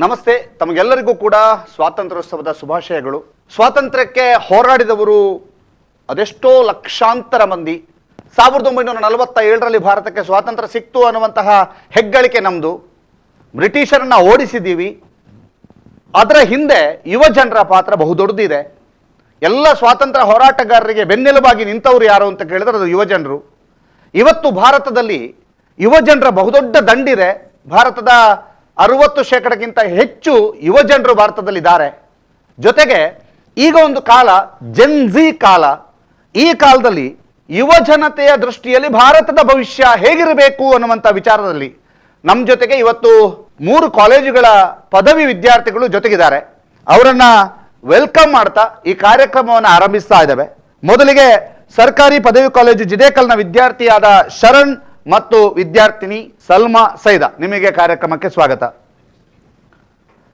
ನಮಸ್ತೆ. ತಮಗೆಲ್ಲರಿಗೂ ಕೂಡ ಸ್ವಾತಂತ್ರ್ಯೋತ್ಸವದ ಶುಭಾಶಯಗಳು. ಸ್ವಾತಂತ್ರ್ಯಕ್ಕೆ ಹೋರಾಡಿದವರು ಅದೆಷ್ಟೋ ಲಕ್ಷಾಂತರ ಮಂದಿ. 1947ರಲ್ಲಿ ಭಾರತಕ್ಕೆ ಸ್ವಾತಂತ್ರ್ಯ ಸಿಕ್ತು ಅನ್ನುವಂತಹ ಹೆಗ್ಗಳಿಕೆ ನಮ್ಮದು. ಬ್ರಿಟಿಷರನ್ನ ಓಡಿಸಿದ್ದೀವಿ. ಅದರ ಹಿಂದೆ ಯುವ ಜನರ ಪಾತ್ರ ಬಹುದೊಡ್ಡದಿದೆ. ಎಲ್ಲ ಸ್ವಾತಂತ್ರ್ಯ ಹೋರಾಟಗಾರರಿಗೆ ಬೆನ್ನೆಲುಬಾಗಿ ನಿಂತವರು ಯಾರು ಅಂತ ಕೇಳಿದ್ರೆ ಅದು ಯುವ ಜನರು. ಇವತ್ತು ಭಾರತದಲ್ಲಿ ಯುವ ಜನರ ಬಹುದೊಡ್ಡ ದಂಡಿದೆ. ಭಾರತದ 60% ಹೆಚ್ಚು ಯುವ ಜನರು ಭಾರತದಲ್ಲಿದ್ದಾರೆ. ಜೊತೆಗೆ ಈಗ ಒಂದು ಕಾಲ ಜೆನ್ಜಿ ಕಾಲ. ಈ ಕಾಲದಲ್ಲಿ ಯುವ ಜನತೆಯ ದೃಷ್ಟಿಯಲ್ಲಿ ಭಾರತದ ಭವಿಷ್ಯ ಹೇಗಿರಬೇಕು ಅನ್ನುವಂಥ ವಿಚಾರದಲ್ಲಿ ನಮ್ಮ ಜೊತೆಗೆ ಇವತ್ತು 3 ಕಾಲೇಜುಗಳ ಪದವಿ ವಿದ್ಯಾರ್ಥಿಗಳು ಜೊತೆಗಿದ್ದಾರೆ. ಅವರನ್ನ ವೆಲ್ಕಮ್ ಮಾಡ್ತಾ ಈ ಕಾರ್ಯಕ್ರಮವನ್ನು ಆರಂಭಿಸ್ತಾ ಇದ್ದೇವೆ. ಮೊದಲಿಗೆ ಸರ್ಕಾರಿ ಪದವಿ ಕಾಲೇಜು ಜಿಡೇಕಲ್ನ ವಿದ್ಯಾರ್ಥಿಯಾದ ಶರಣ್ ಮತ್ತು ವಿದ್ಯಾರ್ಥಿನಿ ಸಲ್ಮಾ ಸೈದಾ, ನಿಮಗೆ ಕಾರ್ಯಕ್ರಮಕ್ಕೆ ಸ್ವಾಗತ.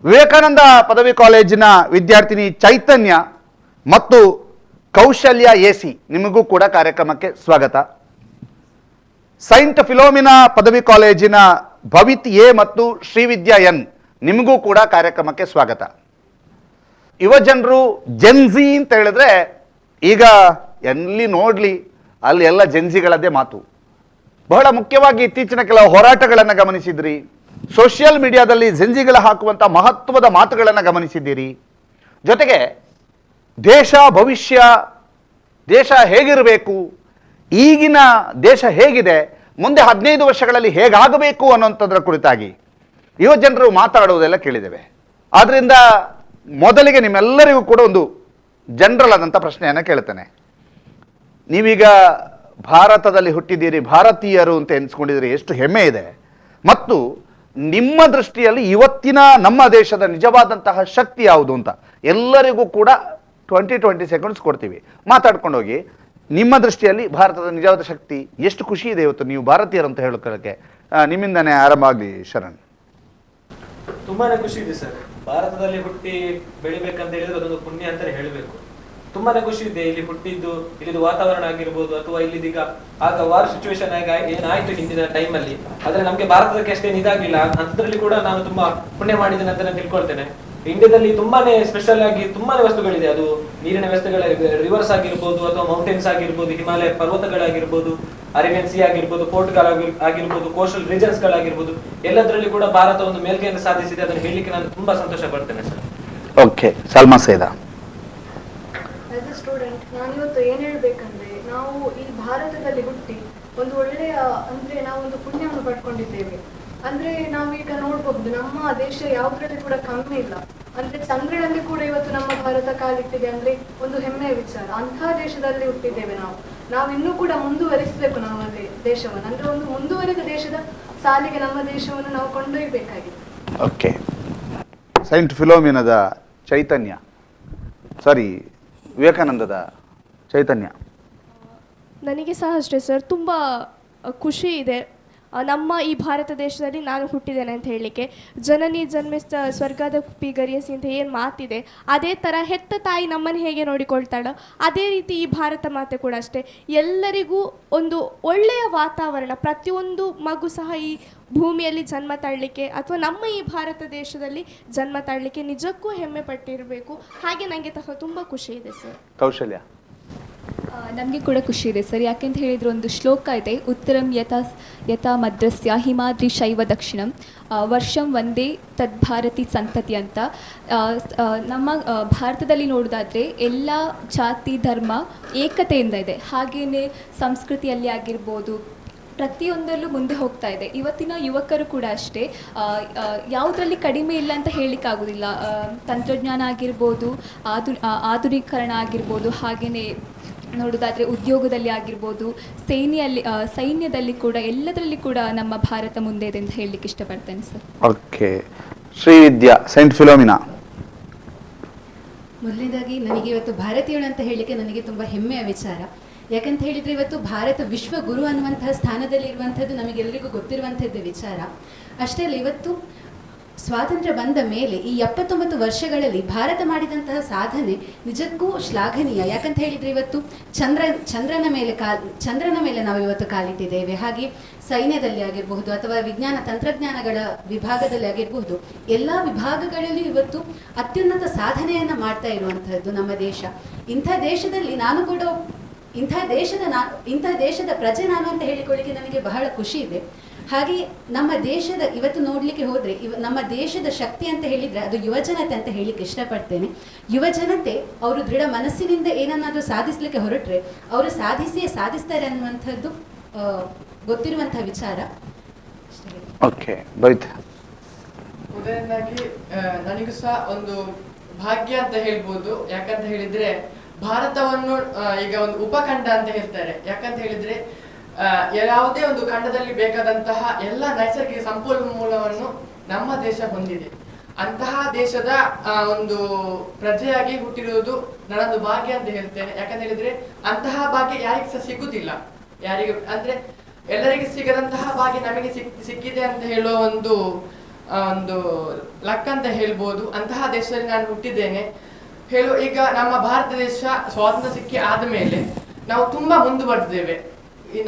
ವಿವೇಕಾನಂದ ಪದವಿ ಕಾಲೇಜಿನ ವಿದ್ಯಾರ್ಥಿನಿ ಚೈತನ್ಯ ಮತ್ತು ಕೌಶಲ್ಯ ಎಸಿ, ನಿಮಗೂ ಕೂಡ ಕಾರ್ಯಕ್ರಮಕ್ಕೆ ಸ್ವಾಗತ. ಸೈಂಟ್ ಫಿಲೋಮಿನಾ ಪದವಿ ಕಾಲೇಜಿನ ಭವಿತ್ ಎ ಮತ್ತು ಶ್ರೀವಿದ್ಯಾ ಎನ್, ನಿಮಗೂ ಕೂಡ ಕಾರ್ಯಕ್ರಮಕ್ಕೆ ಸ್ವಾಗತ. ಯುವ ಜನರು ಜೆನ್ಜಿ ಅಂತ ಹೇಳಿದ್ರೆ ಈಗ ಎಲ್ಲಿ ನೋಡ್ಲಿ ಅಲ್ಲಿ ಎಲ್ಲ ಜೆನ್ಜಿಗಳದ್ದೇ ಮಾತು. ಬಹಳ ಮುಖ್ಯವಾಗಿ ಇತ್ತೀಚಿನ ಕೆಲವು ಹೋರಾಟಗಳನ್ನು ಗಮನಿಸಿದ್ರಿ. ಸೋಷಿಯಲ್ ಮೀಡಿಯಾದಲ್ಲಿ ಜೆನ್ಜಿಗಳ ಹಾಕುವಂಥ ಮಹತ್ವದ ಮಾತುಗಳನ್ನು ಗಮನಿಸಿದ್ದೀರಿ. ಜೊತೆಗೆ ದೇಶ ಭವಿಷ್ಯ, ದೇಶ ಹೇಗಿರಬೇಕು, ಈಗಿನ ದೇಶ ಹೇಗಿದೆ, ಮುಂದೆ 15 ವರ್ಷಗಳಲ್ಲಿ ಹೇಗಾಗಬೇಕು ಅನ್ನೋಂಥದ್ರ ಕುರಿತಾಗಿ ಯುವ ಜನರು ಮಾತಾಡುವುದೆಲ್ಲ ಕೇಳಿದ್ದೇವೆ. ಆದ್ದರಿಂದ ಮೊದಲಿಗೆ ನಿಮ್ಮೆಲ್ಲರಿಗೂ ಕೂಡ ಒಂದು ಜನರಲ್ ಆದಂಥ ಪ್ರಶ್ನೆಯನ್ನು ಕೇಳ್ತೇನೆ. ನೀವೀಗ ಭಾರತದಲ್ಲಿ ಹುಟ್ಟಿದ್ದೀರಿ, ಭಾರತೀಯರು ಅಂತ ಎನಿಸ್ಕೊಂಡಿದ್ದೀರಿ, ಎಷ್ಟು ಹೆಮ್ಮೆ ಇದೆ. ಮತ್ತು ನಿಮ್ಮ ದೃಷ್ಟಿಯಲ್ಲಿ ಇವತ್ತಿನ ನಮ್ಮ ದೇಶದ ನಿಜವಾದಂತಹ ಶಕ್ತಿ ಯಾವುದು ಅಂತ ಎಲ್ಲರಿಗೂ ಕೂಡ 20 ಸೆಕೆಂಡ್ಸ್ ಕೊಡ್ತೀವಿ. ಮಾತಾಡ್ಕೊಂಡು ಹೋಗಿ. ನಿಮ್ಮ ದೃಷ್ಟಿಯಲ್ಲಿ ಭಾರತದ ನಿಜವಾದ ಶಕ್ತಿ ಎಷ್ಟು ಖುಷಿ ಇದೆ ಇವತ್ತು ನೀವು ಭಾರತೀಯರು ಅಂತ ಹೇಳೋಕ್ಕೆ. ನಿಮ್ಮಿಂದನೇ ಆರಂಭ ಆಗಲಿ ಶರಣ್. ತುಂಬಾನೇ ಖುಷಿ ಇದೆ ಸರ್. ಭಾರತದಲ್ಲಿ ಹುಟ್ಟಿ ಬೆಳಿಬೇಕಂತ ಹೇಳಿದ್ರೆ ಅದೊಂದು ಪುಣ್ಯ ಅಂತಾನೆ ಹೇಳಬೇಕು. ತುಂಬಾನೇ ಖುಷಿ ಇದೆ ಇಲ್ಲಿ ಹುಟ್ಟಿದ್ದು. ಇಲ್ಲಿದು ವಾತಾವರಣ ಆಗಿರ್ಬೋದು ಅಥವಾ ಇಲ್ಲಿದೀಗ ಆಗ ವಾರ್ ಸಿಚುವೇಶನ್ ಏನಾಯ್ತು ಹಿಂದಿನ ಟೈಮಲ್ಲಿ, ಆದ್ರೆ ನಮ್ಗೆ ಭಾರತಕ್ಕೆ ಅಷ್ಟೇನು ಇದಾಗ್ಲಿಲ್ಲ. ಅಂತದ್ರಲ್ಲಿ ಕೂಡ ನಾನು ತುಂಬಾ ಪುಣ್ಯ ಮಾಡಿದ್ದೇನೆ ಅಂತ ನಾನು ತಿಳ್ಕೊಳ್ತೇನೆ. ಇಂಡಿಯಾದಲ್ಲಿ ತುಂಬಾನೇ ಸ್ಪೆಷಲ್ ಆಗಿ ತುಂಬಾನೇ ವಸ್ತುಗಳಿದೆ. ಅದು ನೀರಿನ ವ್ಯವಸ್ಥೆಗಳ ರಿವರ್ಸ್ ಆಗಿರ್ಬೋದು ಅಥವಾ ಮೌಂಟೇನ್ಸ್ ಆಗಿರ್ಬೋದು, ಹಿಮಾಲಯ ಪರ್ವತಗಳಾಗಿರ್ಬೋದು, ಅರೇಬಿಯನ್ ಸಿ ಆಗಿರ್ಬೋದು, ಆಗಿರ್ಬೋದು, ಕೋಸ್ಟಲ್ ರೀಜನ್ಸ್ ಗಳಾಗಿರ್ಬೋದು, ಎಲ್ಲದರಲ್ಲಿ ಕೂಡ ಭಾರತ ಒಂದು ಮೇಲ್ಗೈಯನ್ನು ಸಾಧಿಸಿದೆ. ಅದನ್ನು ಹೇಳಲಿಕ್ಕೆ ನಾನು ತುಂಬಾ ಸಂತೋಷ ಪಡ್ತೇನೆ ಸರ್. ಓಕೆ, ಸಲ್ಮಾ ಸೈದಾ. ಸ್ಟೂಡೆಂಟ್ ನಾನಿವತ್ತು ಏನ್ ಹೇಳ್ಬೇಕಂದ್ರೆ, ನಾವು ಈ ಭಾರತದಲ್ಲಿ ಹುಟ್ಟಿ ಒಂದು ಒಳ್ಳೆಯ ಅಂದ್ರೆ ನಾವೊಂದು ಪುಣ್ಯವನ್ನು ಪಡ್ಕೊಂಡಿದ್ದೇವೆ. ಅಂದ್ರೆ ನಾವೀಗ ನೋಡ್ಬಹುದು ನಮ್ಮ ದೇಶ ಯಾವ್ದ್ರಲ್ಲಿ ಕೂಡ ಕಮ್ಮಿ ಇಲ್ಲ. ಅಂದ್ರೆ ಚಂದ್ರನಲ್ಲಿ ಕೂಡ ಇವತ್ತು ನಮ್ಮ ಭಾರತ ಕಾಲಿಟ್ಟಿದೆ ಅಂದ್ರೆ ಒಂದು ಹೆಮ್ಮೆಯ ವಿಚಾರ. ಅಂತಹ ದೇಶದಲ್ಲಿ ಹುಟ್ಟಿದ್ದೇವೆ ನಾವು ಇನ್ನೂ ಕೂಡ ಮುಂದುವರಿಸಬೇಕು ನಮ್ಮ ದೇಶವನ್ನು. ಅಂದ್ರೆ ಒಂದು ಮುಂದುವರಿದ ದೇಶದ ಸಾಲಿಗೆ ನಮ್ಮ ದೇಶವನ್ನು ನಾವು ಕೊಂಡೊಯ್ಯಬೇಕಾಗಿದೆ. ಓಕೆ, ಸೈಂಟ್ ಫಿಲೋಮಿನಾದ ಚೈತನ್ಯ, ಸಾರಿ ವಿವೇಕಾನಂದದ ಚೈತನ್ಯ. ನನಗೆ ಸಹ ಅಷ್ಟೇ ಸರ್, ತುಂಬ ಖುಷಿ ಇದೆ ನಮ್ಮ ಈ ಭಾರತ ದೇಶದಲ್ಲಿ ನಾನು ಹುಟ್ಟಿದ್ದೇನೆ ಅಂತ ಹೇಳಲಿಕ್ಕೆ. ಜನನಿ ಜನ್ಮಿಸ್ತ ಸ್ವರ್ಗದ ಗರಿಯಸಿ ಅಂತ ಏನು ಮಾತಿದೆ, ಅದೇ ಥರ ಹೆತ್ತ ತಾಯಿ ನಮ್ಮನ್ನು ಹೇಗೆ ನೋಡಿಕೊಳ್ತಾಳೋ ಅದೇ ರೀತಿ ಈ ಭಾರತ ಮಾತೆ ಕೂಡ ಅಷ್ಟೇ. ಎಲ್ಲರಿಗೂ ಒಂದು ಒಳ್ಳೆಯ ವಾತಾವರಣ, ಪ್ರತಿಯೊಂದು ಮಗು ಸಹ ಈ ಭೂಮಿಯಲ್ಲಿ ಜನ್ಮ ತಾಳಲಿಕ್ಕೆ ಅಥವಾ ನಮ್ಮ ಈ ಭಾರತ ದೇಶದಲ್ಲಿ ಜನ್ಮ ತಾಳಲಿಕ್ಕೆ ನಿಜಕ್ಕೂ ಹೆಮ್ಮೆ ಪಟ್ಟಿರಬೇಕು. ಹಾಗೆ ನನಗೆ ತುಂಬ ಖುಷಿ ಇದೆ ಸರ್. ಕೌಶಲ್ಯ. ನಮಗೆ ಕೂಡ ಖುಷಿ ಇದೆ ಸರ್. ಯಾಕೆಂತ ಹೇಳಿದರೆ ಒಂದು ಶ್ಲೋಕ ಇದೆ, ಉತ್ತರಂ ಯಥಾ ಮದ್ರಸ್ಯ ಹಿಮಾದ್ರಿ ಶೈವ ದಕ್ಷಿಣಂ ವರ್ಷಂ ಒಂದೇ ತದ್ಭಾರತಿ ಸಂತತಿ ಅಂತ. ನಮ್ಮ ಭಾರತದಲ್ಲಿ ನೋಡೋದಾದರೆ ಎಲ್ಲ ಜಾತಿ ಧರ್ಮ ಏಕತೆಯಿಂದ ಇದೆ. ಹಾಗೆಯೇ ಸಂಸ್ಕೃತಿಯಲ್ಲಿ ಆಗಿರ್ಬೋದು ಪ್ರತಿಯೊಂದರಲ್ಲೂ ಮುಂದೆ ಹೋಗ್ತಾ ಇದೆ. ಇವತ್ತಿನ ಯುವಕರು ಕೂಡ ಅಷ್ಟೇ, ಯಾವುದರಲ್ಲಿ ಕಡಿಮೆ ಇಲ್ಲ ಅಂತ ಹೇಳಲಿಕ್ಕಾಗೋದಿಲ್ಲ. ತಂತ್ರಜ್ಞಾನ ಆಗಿರ್ಬೋದು, ಆಧುನೀಕರಣ ಆಗಿರ್ಬೋದು, ಹಾಗೆಯೇ ನೋಡೋದಾದರೆ ಉದ್ಯೋಗದಲ್ಲಿ ಆಗಿರ್ಬೋದು, ಸೈನ್ಯದಲ್ಲಿ ಕೂಡ ಎಲ್ಲದರಲ್ಲಿ ಕೂಡ ನಮ್ಮ ಭಾರತ ಮುಂದೆ ಇದೆ ಅಂತ ಹೇಳಲಿಕ್ಕೆ ಇಷ್ಟಪಡ್ತೇನೆ sir. Okay, Srividya, Saint Philomena. ಮೊದಲನೇದಾಗಿ ನನಗೆ ಇವತ್ತು ಭಾರತೀಯಳು ಅಂತ ಹೇಳಲಿಕ್ಕೆ ನನಗೆ ತುಂಬ ಹೆಮ್ಮೆಯ ವಿಚಾರ. ಯಾಕಂತ ಹೇಳಿದರೆ ಇವತ್ತು ಭಾರತ ವಿಶ್ವಗುರು ಅನ್ನುವಂತಹ ಸ್ಥಾನದಲ್ಲಿ ಇರುವಂಥದ್ದು ನಮಗೆಲ್ಲರಿಗೂ ಗೊತ್ತಿರುವಂಥದ್ದು ವಿಚಾರ. ಅಷ್ಟೇ ಅಲ್ಲ, ಇವತ್ತು ಸ್ವಾತಂತ್ರ್ಯ ಬಂದ ಮೇಲೆ ಈ 79 ವರ್ಷಗಳಲ್ಲಿ ಭಾರತ ಮಾಡಿದಂತಹ ಸಾಧನೆ ನಿಜಕ್ಕೂ ಶ್ಲಾಘನೀಯ. ಯಾಕಂತ ಹೇಳಿದರೆ ಇವತ್ತು ಚಂದ್ರನ ಮೇಲೆ ನಾವು ಇವತ್ತು ಕಾಲಿಟ್ಟಿದ್ದೇವೆ. ಹಾಗೆ ಸೈನ್ಯದಲ್ಲಿ ಆಗಿರಬಹುದು ಅಥವಾ ವಿಜ್ಞಾನ ತಂತ್ರಜ್ಞಾನಗಳ ವಿಭಾಗದಲ್ಲಿ ಆಗಿರಬಹುದು, ಎಲ್ಲ ವಿಭಾಗಗಳಲ್ಲಿ ಇವತ್ತು ಅತ್ಯುನ್ನತ ಸಾಧನೆಯನ್ನು ಮಾಡ್ತಾ ಇರುವಂತಹದ್ದು ನಮ್ಮ ದೇಶ. ಇಂಥ ದೇಶದಲ್ಲಿ ನಾನು ಕೂಡ ಇಂಥ ದೇಶದ ಪ್ರಜೆ ನಾನು ಅಂತ ಹೇಳಿಕೊಳ್ಳಿಕ್ಕೆ ನನಗೆ ಬಹಳ ಖುಷಿ ಇದೆ. ಹಾಗೆ ನಮ್ಮ ದೇಶದ ಇವತ್ತು ನೋಡಲಿಕ್ಕೆ ಹೋದರೆ ನಮ್ಮ ದೇಶದ ಶಕ್ತಿ ಅಂತ ಹೇಳಿದರೆ ಅದು ಯುವಜನತೆ ಅಂತ ಹೇಳಲಿಕ್ಕೆ ಇಷ್ಟಪಡ್ತೇನೆ. ಯುವಜನತೆ ಅವರು ದೃಢ ಮನಸ್ಸಿನಿಂದ ಏನನ್ನಾದರೂ ಸಾಧಿಸಲಿಕ್ಕೆ ಹೊರಟ್ರೆ ಅವರು ಸಾಧಿಸ್ತಾರೆ ಅನ್ನುವಂಥದ್ದು ಗೊತ್ತಿರುವಂಥ ವಿಚಾರ. ಓಕೆ, ಭವಿತ್. ಉದಾಹರಣೆಯಾಗಿ ನನಗೂ ಸಹ ಒಂದು ಭಾಗ್ಯ ಅಂತ ಹೇಳ್ಬೋದು. ಯಾಕಂತ ಹೇಳಿದ್ರೆ ಭಾರತವನ್ನು ಈಗ ಒಂದು ಉಪಖಂಡ ಅಂತ ಹೇಳ್ತಾರೆ. ಯಾಕಂತ ಹೇಳಿದ್ರೆ ಯಾವುದೇ ಒಂದು ಖಂಡದಲ್ಲಿ ಬೇಕಾದಂತಹ ಎಲ್ಲ ನೈಸರ್ಗಿಕ ಸಂಪನ್ಮೂಲವನ್ನು ನಮ್ಮ ದೇಶ ಹೊಂದಿದೆ. ಅಂತಹ ದೇಶದ ಒಂದು ಪ್ರಜೆಯಾಗಿ ಹುಟ್ಟಿರುವುದು ನನ್ನೊಂದು ಭಾಗ್ಯ ಅಂತ ಹೇಳ್ತೇನೆ. ಯಾಕಂತ ಹೇಳಿದ್ರೆ ಅಂತಹ ಭಾಗ್ಯ ಯಾರಿಗೂ ಸಹ ಸಿಗುದಿಲ್ಲ. ಯಾರಿಗೆ ಅಂದ್ರೆ ಎಲ್ಲರಿಗೆ ಸಿಗದಂತಹ ಭಾಗ್ಯ ನಮಗೆ ಸಿಕ್ಕಿದೆ ಅಂತ ಹೇಳುವ ಒಂದು ಲಕ್ ಅಂತ ಹೇಳ್ಬೋದು. ಅಂತಹ ದೇಶದಲ್ಲಿ ನಾನು ಹುಟ್ಟಿದ್ದೇನೆ. ಈಗ ನಮ್ಮ ಭಾರತ ದೇಶ ಸ್ವಾತಂತ್ರ್ಯ ಸಿಕ್ಕಿ ಆದ್ಮೇಲೆ ನಾವು ತುಂಬಾ ಮುಂದುವರೆದಿದ್ದೇವೆ.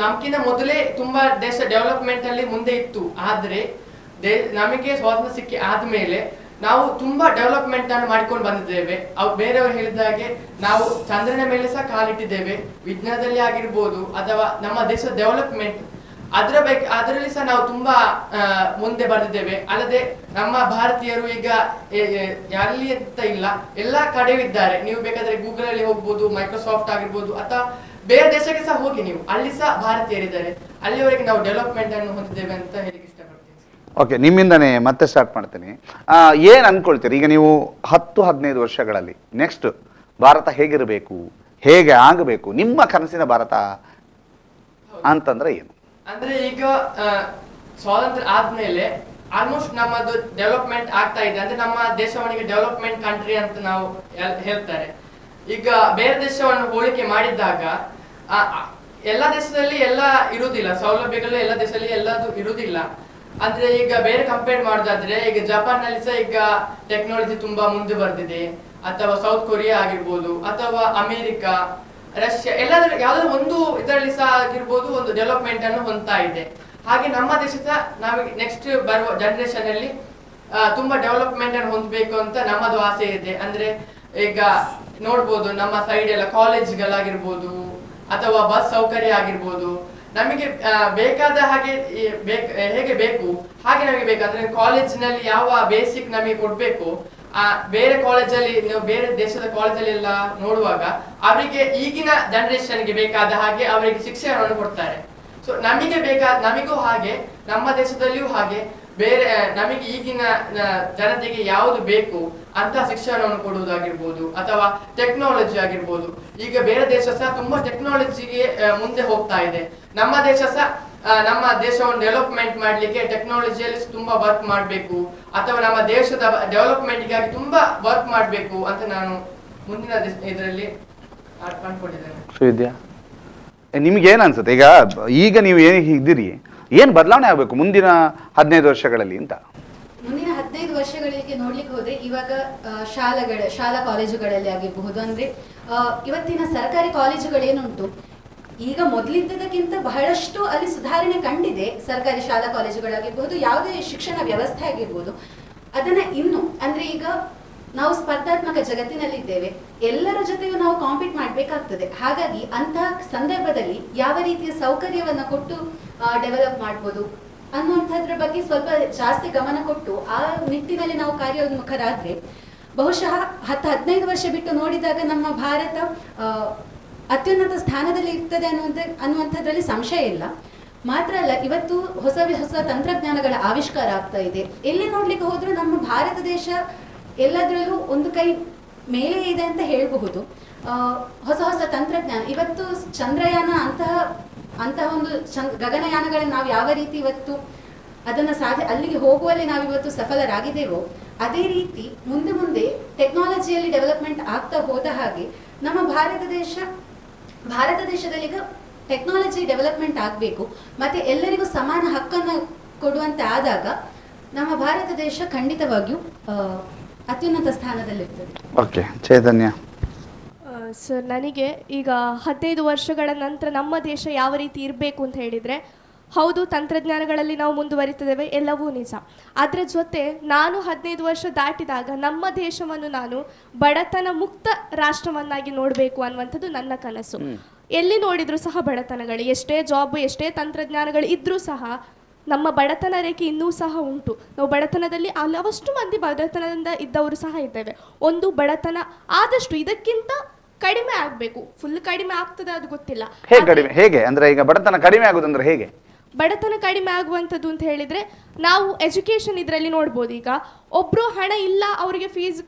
ನಮ್ಗಿಂತ ಮೊದಲೇ ತುಂಬಾ ದೇಶ ಡೆವಲಪ್ಮೆಂಟ್ ಅಲ್ಲಿ ಮುಂದೆ ಇತ್ತು. ಆದ್ರೆ ನಮಗೆ ಸ್ವಾತಂತ್ರ್ಯ ಸಿಕ್ಕಿ ಆದ್ಮೇಲೆ ನಾವು ತುಂಬಾ ಡೆವಲಪ್ಮೆಂಟ್ ಅನ್ನು ಮಾಡ್ಕೊಂಡು ಬಂದಿದ್ದೇವೆ. ಬೇರೆಯವರು ಹೇಳಿದ ಹಾಗೆ ನಾವು ಚಂದ್ರನ ಮೇಲೆ ಸಹ ಕಾಲಿಟ್ಟಿದ್ದೇವೆ. ವಿಜ್ಞಾನದಲ್ಲಿ ಆಗಿರ್ಬೋದು ಅಥವಾ ನಮ್ಮ ದೇಶದ ಡೆವಲಪ್ಮೆಂಟ್ ಅದರಲ್ಲಿ ಸಹ ನಾವು ತುಂಬಾ ಮುಂದೆ ಬರೆದಿದ್ದೇವೆ. ಅಲ್ಲದೆ ನಮ್ಮ ಭಾರತೀಯರು ಈಗ ಎಲ್ಲಿ ಅಂತ ಇಲ್ಲ, ಎಲ್ಲಾ ಕಡೆಯೂ ಇದ್ದಾರೆ. ನೀವು ಬೇಕಾದ್ರೆ ಗೂಗಲ್ ಅಲ್ಲಿ ಹೋಗ್ಬೋದು, ಮೈಕ್ರೋಸಾಫ್ಟ್ ಆಗಿರ್ಬೋದು ಅಥವಾ ಬೇರೆ ದೇಶಕ್ಕೆ ಸಹ ಹೋಗಿ, ನೀವು ಅಲ್ಲಿ ಸಹ ಭಾರತೀಯರಿದ್ದಾರೆ. ಅಲ್ಲಿವರೆಗೆ ನಾವು ಡೆವಲಪ್ಮೆಂಟ್ ಅನ್ನು ಹೊಂದಿದ್ದೇವೆ ಅಂತ ಹೇಳಿಕ್ಕೆ ಇಷ್ಟಪಡ್ತೀನಿ. ಓಕೆ, ನಿಮ್ಮಿಂದನೇ ಮತ್ತೆ ಸ್ಟಾರ್ಟ್ ಮಾಡ್ತೀನಿ. ಏನು ಅನ್ಕೊಳ್ತೀರಿ ಈಗ ನೀವು 10-15 ವರ್ಷಗಳಲ್ಲಿ ನೆಕ್ಸ್ಟ್ ಭಾರತ ಹೇಗಿರಬೇಕು, ಹೇಗೆ ಆಗಬೇಕು, ನಿಮ್ಮ ಕನಸಿನ ಭಾರತ ಅಂತಂದ್ರೆ ಏನು? ಅಂದ್ರೆ ಈಗ ಸ್ವಾತಂತ್ರ್ಯ ಆದ್ಮೇಲೆ ಆಲ್ಮೋಸ್ಟ್ ನಮ್ಮದು ಡೆವಲಪ್ಮೆಂಟ್ ಆಗ್ತಾ ಇದೆ. ಅಂದ್ರೆ ನಮ್ಮ ದೇಶವನಿಗೆ ಡೆವಲಪ್ಮೆಂಟ್ ಕಂಟ್ರಿ ಅಂತ ನಾವು ಹೇಳ್ತಾರೆ. ಈಗ ಬೇರೆ ದೇಶವನ್ನು ಹೋಲಿಕೆ ಮಾಡಿದಾಗ ಎಲ್ಲ ದೇಶದಲ್ಲಿ ಎಲ್ಲ ಇರುವುದಿಲ್ಲ, ಸೌಲಭ್ಯಗಳು ಎಲ್ಲ ದೇಶದಲ್ಲಿ ಎಲ್ಲದು ಇರುವುದಿಲ್ಲ. ಅಂದ್ರೆ ಈಗ ಬೇರೆ ಕಂಪೇರ್ ಮಾಡೋದಾದ್ರೆ ಈಗ ಜಪಾನ್ ನಲ್ಲಿ ಸಹ ಈಗ ಟೆಕ್ನಾಲಜಿ ತುಂಬಾ ಮುಂದೆ ಬರ್ದಿದೆ. ಅಥವಾ ಸೌತ್ ಕೊರಿಯಾ ಆಗಿರ್ಬೋದು ಅಥವಾ ಅಮೆರಿಕ, ರಷ್ಯಾ, ಎಲ್ಲಾದ್ರೂ ಯಾವ್ದಾದ್ರು ಒಂದು ಇದರಲ್ಲಿ ಸಹ ಆಗಿರ್ಬೋದು ಒಂದು ಡೆವಲಪ್ಮೆಂಟ್ ಅನ್ನು ಹೊಂದ್ತಾ ಇದೆ. ಹಾಗೆ ನಮ್ಮ ದೇಶ ಸಹ ನಾವೀಗ ನೆಕ್ಸ್ಟ್ ಬರುವ ಜನರೇಷನ್ ಅಲ್ಲಿ ತುಂಬಾ ಡೆವಲಪ್ಮೆಂಟ್ ಅನ್ನು ಹೊಂದಬೇಕು ಅಂತ ನಮ್ಮದು ಆಸೆ ಇದೆ. ಅಂದ್ರೆ ಈಗ ನೋಡ್ಬೋದು ನಮ್ಮ ಸೈಡ್ ಎಲ್ಲ ಕಾಲೇಜ್ಗಳಾಗಿರ್ಬೋದು ಅಥವಾ ಬಸ್ ಸೌಕರ್ಯ ಆಗಿರ್ಬೋದು, ನಮಗೆ ಬೇಕಾದ ಹಾಗೆ ಹೇಗೆ ಬೇಕು ಹಾಗೆ ನಮಗೆ ಬೇಕಂದ್ರೆ ಕಾಲೇಜಿನಲ್ಲಿ ಯಾವ ಬೇಸಿಕ್ ನಮಗೆ ಕೊಡ್ಬೇಕು. ಬೇರೆ ಕಾಲೇಜಲ್ಲಿ ನೀವು ಬೇರೆ ದೇಶದ ಕಾಲೇಜಲ್ಲಿ ಎಲ್ಲ ನೋಡುವಾಗ ಅವರಿಗೆ ಈಗಿನ ಜನರೇಷನ್ಗೆ ಬೇಕಾದ ಹಾಗೆ ಅವರಿಗೆ ಶಿಕ್ಷಣವನ್ನು ಕೊಡ್ತಾರೆ. ಸೊ ನಮಿಗೂ ಹಾಗೆ ನಮ್ಮ ದೇಶದಲ್ಲಿಯೂ ಹಾಗೆ ಬೇರೆ ನಮಗೆ ಈಗಿನ ಜನತೆಗೆ ಯಾವುದು ಬೇಕು ಅಂತ ಶಿಕ್ಷಣವನ್ನು ಕೊಡುವುದಾಗಿರ್ಬೋದು ಅಥವಾ ಟೆಕ್ನಾಲಜಿ ಆಗಿರ್ಬೋದು. ಈಗ ಬೇರೆ ದೇಶ ಸಹ ತುಂಬಾ ಟೆಕ್ನಾಲಜಿಗೆ ಮುಂದೆ ಹೋಗ್ತಾ ಇದೆ. ನಮ್ಮ ದೇಶ ಸಹ ನಮ್ಮ ದೇಶವನ್ನು ಡೆವಲಪ್ಮೆಂಟ್ ಮಾಡ್ಲಿಕ್ಕೆ ಟೆಕ್ನಾಲಜಿಯಲ್ಲಿ ತುಂಬಾ ವರ್ಕ್ ಮಾಡಬೇಕು ಅಥವಾ ನಮ್ಮ ದೇಶದ ಡೆವಲಪ್ಮೆಂಟ್ಗಾಗಿ ತುಂಬಾ ವರ್ಕ್ ಮಾಡಬೇಕು ಅಂತ ನಾನು ಮುಂದಿನ ಇದರಲ್ಲಿ ಅನ್ಕೊಂಡಿದ್ದೇನೆ. ಶ್ರೀವಿದ್ಯಾ, ನಿಮ್ಗೆ ಏನ್ ಅನ್ಸುತ್ತೆ ಈಗ ನೀವು ಏನು ಇದ್ದೀರಿ, ಏನು ಬದಲಾವಣೆ ಆಗಬೇಕು ಮುಂದಿನ 15 ವರ್ಷಗಳಲ್ಲಿ ಅಂತ? ಮುಂದಿನ 15 ವರ್ಷಗಳಿಗೆ ನೋಡ್ಲಿಕ್ಕೆ ಹೋದ್ರೆ ಇವಾಗ ಶಾಲಾ ಕಾಲೇಜುಗಳಲ್ಲಿ ಆಗಿರಬಹುದು, ಅಂದ್ರೆ ಇವತ್ತಿನ ಸರ್ಕಾರಿ ಕಾಲೇಜುಗಳು ಏನುಂಟು ಈಗ ಮೊದಲಿದ್ದದಕ್ಕಿಂತ ಬಹಳಷ್ಟು ಅಲ್ಲಿ ಸುಧಾರಣೆ ಕಂಡಿದೆ. ಸರ್ಕಾರಿ ಶಾಲಾ ಕಾಲೇಜುಗಳಾಗಿರ್ಬಹುದು, ಯಾವುದೇ ಶಿಕ್ಷಣ ವ್ಯವಸ್ಥೆ ಆಗಿರ್ಬೋದು, ಅದನ್ನ ಇನ್ನು ಅಂದ್ರೆ ಈಗ ನಾವು ಸ್ಪರ್ಧಾತ್ಮಕ ಜಗತ್ತಿನಲ್ಲಿದ್ದೇವೆ, ಎಲ್ಲರ ಜೊತೆಯೂ ನಾವು ಕಾಂಪೀಟ್ ಮಾಡಬೇಕಾಗ್ತದೆ. ಹಾಗಾಗಿ ಅಂತಹ ಸಂದರ್ಭದಲ್ಲಿ ಯಾವ ರೀತಿಯ ಸೌಕರ್ಯವನ್ನು ಕೊಟ್ಟು ಡೆವಲಪ್ ಮಾಡ್ಬೋದು ಅನ್ನುವಂಥದ್ರ ಬಗ್ಗೆ ಸ್ವಲ್ಪ ಜಾಸ್ತಿ ಗಮನ ಕೊಟ್ಟು ಆ ನಿಟ್ಟಿನಲ್ಲಿ ನಾವು ಕಾರ್ಯೋನ್ಮುಖರಾದ್ರೆ ಬಹುಶಃ 10-15 ವರ್ಷ ಬಿಟ್ಟು ನೋಡಿದಾಗ ನಮ್ಮ ಭಾರತ ಅತ್ಯುನ್ನತ ಸ್ಥಾನದಲ್ಲಿ ಇರ್ತದೆ ಅನ್ನುವಂಥದ್ರಲ್ಲಿ ಸಂಶಯ ಇಲ್ಲ. ಮಾತ್ರ ಅಲ್ಲ, ಇವತ್ತು ಹೊಸ ಹೊಸ ತಂತ್ರಜ್ಞಾನಗಳ ಆವಿಷ್ಕಾರ ಆಗ್ತಾ ಇದೆ. ಎಲ್ಲಿ ನೋಡ್ಲಿಕ್ಕೆ ಹೋದ್ರೂ ನಮ್ಮ ಭಾರತ ದೇಶ ಎಲ್ಲದರಲ್ಲೂ ಒಂದು ಕೈ ಮೇಲೆ ಇದೆ ಅಂತ ಹೇಳಬಹುದು. ಹೊಸ ಹೊಸ ತಂತ್ರಜ್ಞಾನ ಇವತ್ತು ಚಂದ್ರಯಾನ ಅಂತಹ ಒಂದು ಗಗನಯಾನಗಳನ್ನು ನಾವು ಯಾವ ರೀತಿ ಇವತ್ತು ಅದನ್ನು ಅಲ್ಲಿಗೆ ಹೋಗುವಲ್ಲಿ ನಾವಿವತ್ತು ಸಫಲರಾಗಿದ್ದೇವೋ, ಅದೇ ರೀತಿ ಮುಂದೆ ಟೆಕ್ನಾಲಜಿಯಲ್ಲಿ ಡೆವಲಪ್ಮೆಂಟ್ ಆಗ್ತಾ ಹೋದ ಹಾಗೆ ನಮ್ಮ ಭಾರತ ದೇಶದಲ್ಲಿ ಈಗ ಟೆಕ್ನಾಲಜಿ ಡೆವಲಪ್ಮೆಂಟ್ ಆಗಬೇಕು. ಮತ್ತೆ ಎಲ್ಲರಿಗೂ ಸಮಾನ ಹಕ್ಕನ್ನು ಕೊಡುವಂತೆ ಆದಾಗ ನಮ್ಮ ಭಾರತ ದೇಶ ಖಂಡಿತವಾಗಿಯೂ ಅತ್ಯುನ್ನತ ಸ್ಥಾನದಲ್ಲಿರ್ತದೆ. ಓಕೆ, ಚೈತನ್ಯ. ಸರ್, ನನಗೆ ಈಗ 15 ವರ್ಷಗಳ ನಂತರ ನಮ್ಮ ದೇಶ ಯಾವ ರೀತಿ ಇರಬೇಕು ಅಂತ ಹೇಳಿದರೆ, ಹೌದು, ತಂತ್ರಜ್ಞಾನಗಳಲ್ಲಿ ನಾವು ಮುಂದುವರಿತಿದ್ದೇವೆ, ಎಲ್ಲವೂ ನಿಜ. ಅದರ ಜೊತೆ ನಾನು 15 ವರ್ಷ ದಾಟಿದಾಗ ನಮ್ಮ ದೇಶವನ್ನು ನಾನು ಬಡತನ ಮುಕ್ತ ರಾಷ್ಟ್ರವನ್ನಾಗಿ ನೋಡಬೇಕು ಅನ್ನುವಂಥದ್ದು ನನ್ನ ಕನಸು. ಎಲ್ಲಿ ನೋಡಿದರೂ ಸಹ ಬಡತನಗಳು, ಎಷ್ಟೇ ಜಾಬ್, ಎಷ್ಟೇ ತಂತ್ರಜ್ಞಾನಗಳು ಇದ್ದರೂ ಸಹ ನಮ್ಮ ಬಡತನ ರೇಖೆ ಇನ್ನೂ ಸಹ ಉಂಟು. ನಾವು ಬಡತನದಲ್ಲಿ ಹಲವಷ್ಟು ಮಂದಿ ಬಡತನದಿಂದ ಇದ್ದವರು ಸಹ ಇದ್ದೇವೆ. ಒಂದು ಬಡತನ ಆದಷ್ಟು ಇದಕ್ಕಿಂತ ಕಡಿಮೆ ಆಗಬೇಕು. ಫುಲ್ ಕಡಿಮೆ ಆಗ್ತದೆ ಅದು ಗೊತ್ತಿಲ್ಲ. ಹೇಗೆ ಅಂದ್ರೆ ಈಗ ಬಡತನ ಕಡಿಮೆ ಆಗುದಂದ್ರೆ ಹೇಗೆ? ಬಡತನ ಕಡಿಮೆ ಆಗುವಂಥದ್ದು ಅಂತ ಹೇಳಿದರೆ, ನಾವು ಎಜುಕೇಷನ್ ಇದರಲ್ಲಿ ನೋಡ್ಬೋದು. ಈಗ ಒಬ್ಬರು ಹಣ ಇಲ್ಲ, ಅವರಿಗೆ ಫೀಸ್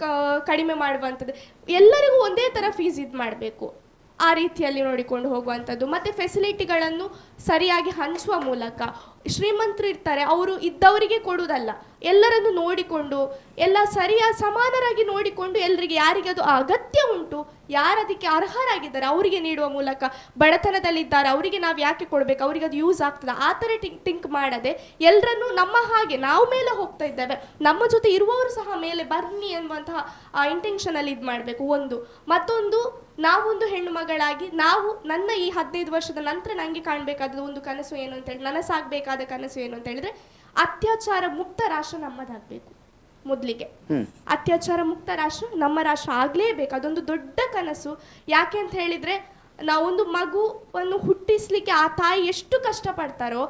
ಕಡಿಮೆ ಮಾಡುವಂಥದ್ದು, ಎಲ್ಲರಿಗೂ ಒಂದೇ ಥರ ಫೀಸ್ ಇದು ಮಾಡಬೇಕು, ಆ ರೀತಿಯಲ್ಲಿ ನೋಡಿಕೊಂಡು ಹೋಗುವಂಥದ್ದು. ಮತ್ತು ಫೆಸಿಲಿಟಿಗಳನ್ನು ಸರಿಯಾಗಿ ಹಂಚುವ ಮೂಲಕ, ಶ್ರೀಮಂತರು ಇರ್ತಾರೆ, ಅವರು ಇದ್ದವರಿಗೆ ಕೊಡುವುದಲ್ಲ, ಎಲ್ಲರನ್ನು ನೋಡಿಕೊಂಡು ಎಲ್ಲ ಸಮಾನರಾಗಿ ನೋಡಿಕೊಂಡು ಎಲ್ಲರಿಗೆ ಯಾರಿಗೆ ಅದು ಅಗತ್ಯ ಉಂಟು, ಯಾರದಕ್ಕೆ ಅರ್ಹರಾಗಿದ್ದಾರೆ ಅವರಿಗೆ ನೀಡುವ ಮೂಲಕ, ಬಡತನದಲ್ಲಿದ್ದಾರೆ ಅವರಿಗೆ ನಾವು ಯಾಕೆ ಕೊಡಬೇಕು, ಅವರಿಗೆ ಅದು ಯೂಸ್ ಆಗ್ತದೆ, ಆ ಥರ ಥಿಂಕ್ ಮಾಡದೆ ಎಲ್ಲರನ್ನು ನಮ್ಮ ಹಾಗೆ ನಾವು ಮೇಲೆ ಹೋಗ್ತಾ ಇದ್ದೇವೆ, ನಮ್ಮ ಜೊತೆ ಇರುವವರು ಸಹ ಮೇಲೆ ಬನ್ನಿ ಎನ್ನುವಂತಹ ಆ ಇಂಟೆನ್ಷನಲ್ಲಿ ಇದು ಮಾಡಬೇಕು. ಒಂದು ಮತ್ತೊಂದು, ನಾವೊಂದು ಹೆಣ್ಣು ಮಗಳಾಗಿ ನಾವು ನನ್ನ ಈ 15 ವರ್ಷದ ನಂತರ ನನಗೆ ಕಾಣಬೇಕಾದ ಒಂದು ಕನಸು ಏನು ಅಂತೇಳಿ, ನನಸಾಗಬೇಕಾದ ಕನಸು ಏನು ಅಂತ ಹೇಳಿದ್ರೆ, ಅತ್ಯಾಚಾರ ಮುಕ್ತ ರಾಷ್ಟ್ರ ನಮ್ಮದಾಗಬೇಕು. ಮೊದಲಿಗೆ ಅತ್ಯಾಚಾರ ಮುಕ್ತ ರಾಷ್ಟ್ರ ನಮ್ಮ ರಾಷ್ಟ್ರ ಆಗಲೇಬೇಕು. ಅದೊಂದು ದೊಡ್ಡ ಕನಸು. ಯಾಕೆ ಅಂತ ಹೇಳಿದರೆ, ನಾವೊಂದು ಮಗುವನ್ನು ಹುಟ್ಟಿಸ್ಲಿಕ್ಕೆ ಆ ತಾಯಿ ಎಷ್ಟು ಕಷ್ಟಪಡ್ತಾರೋ,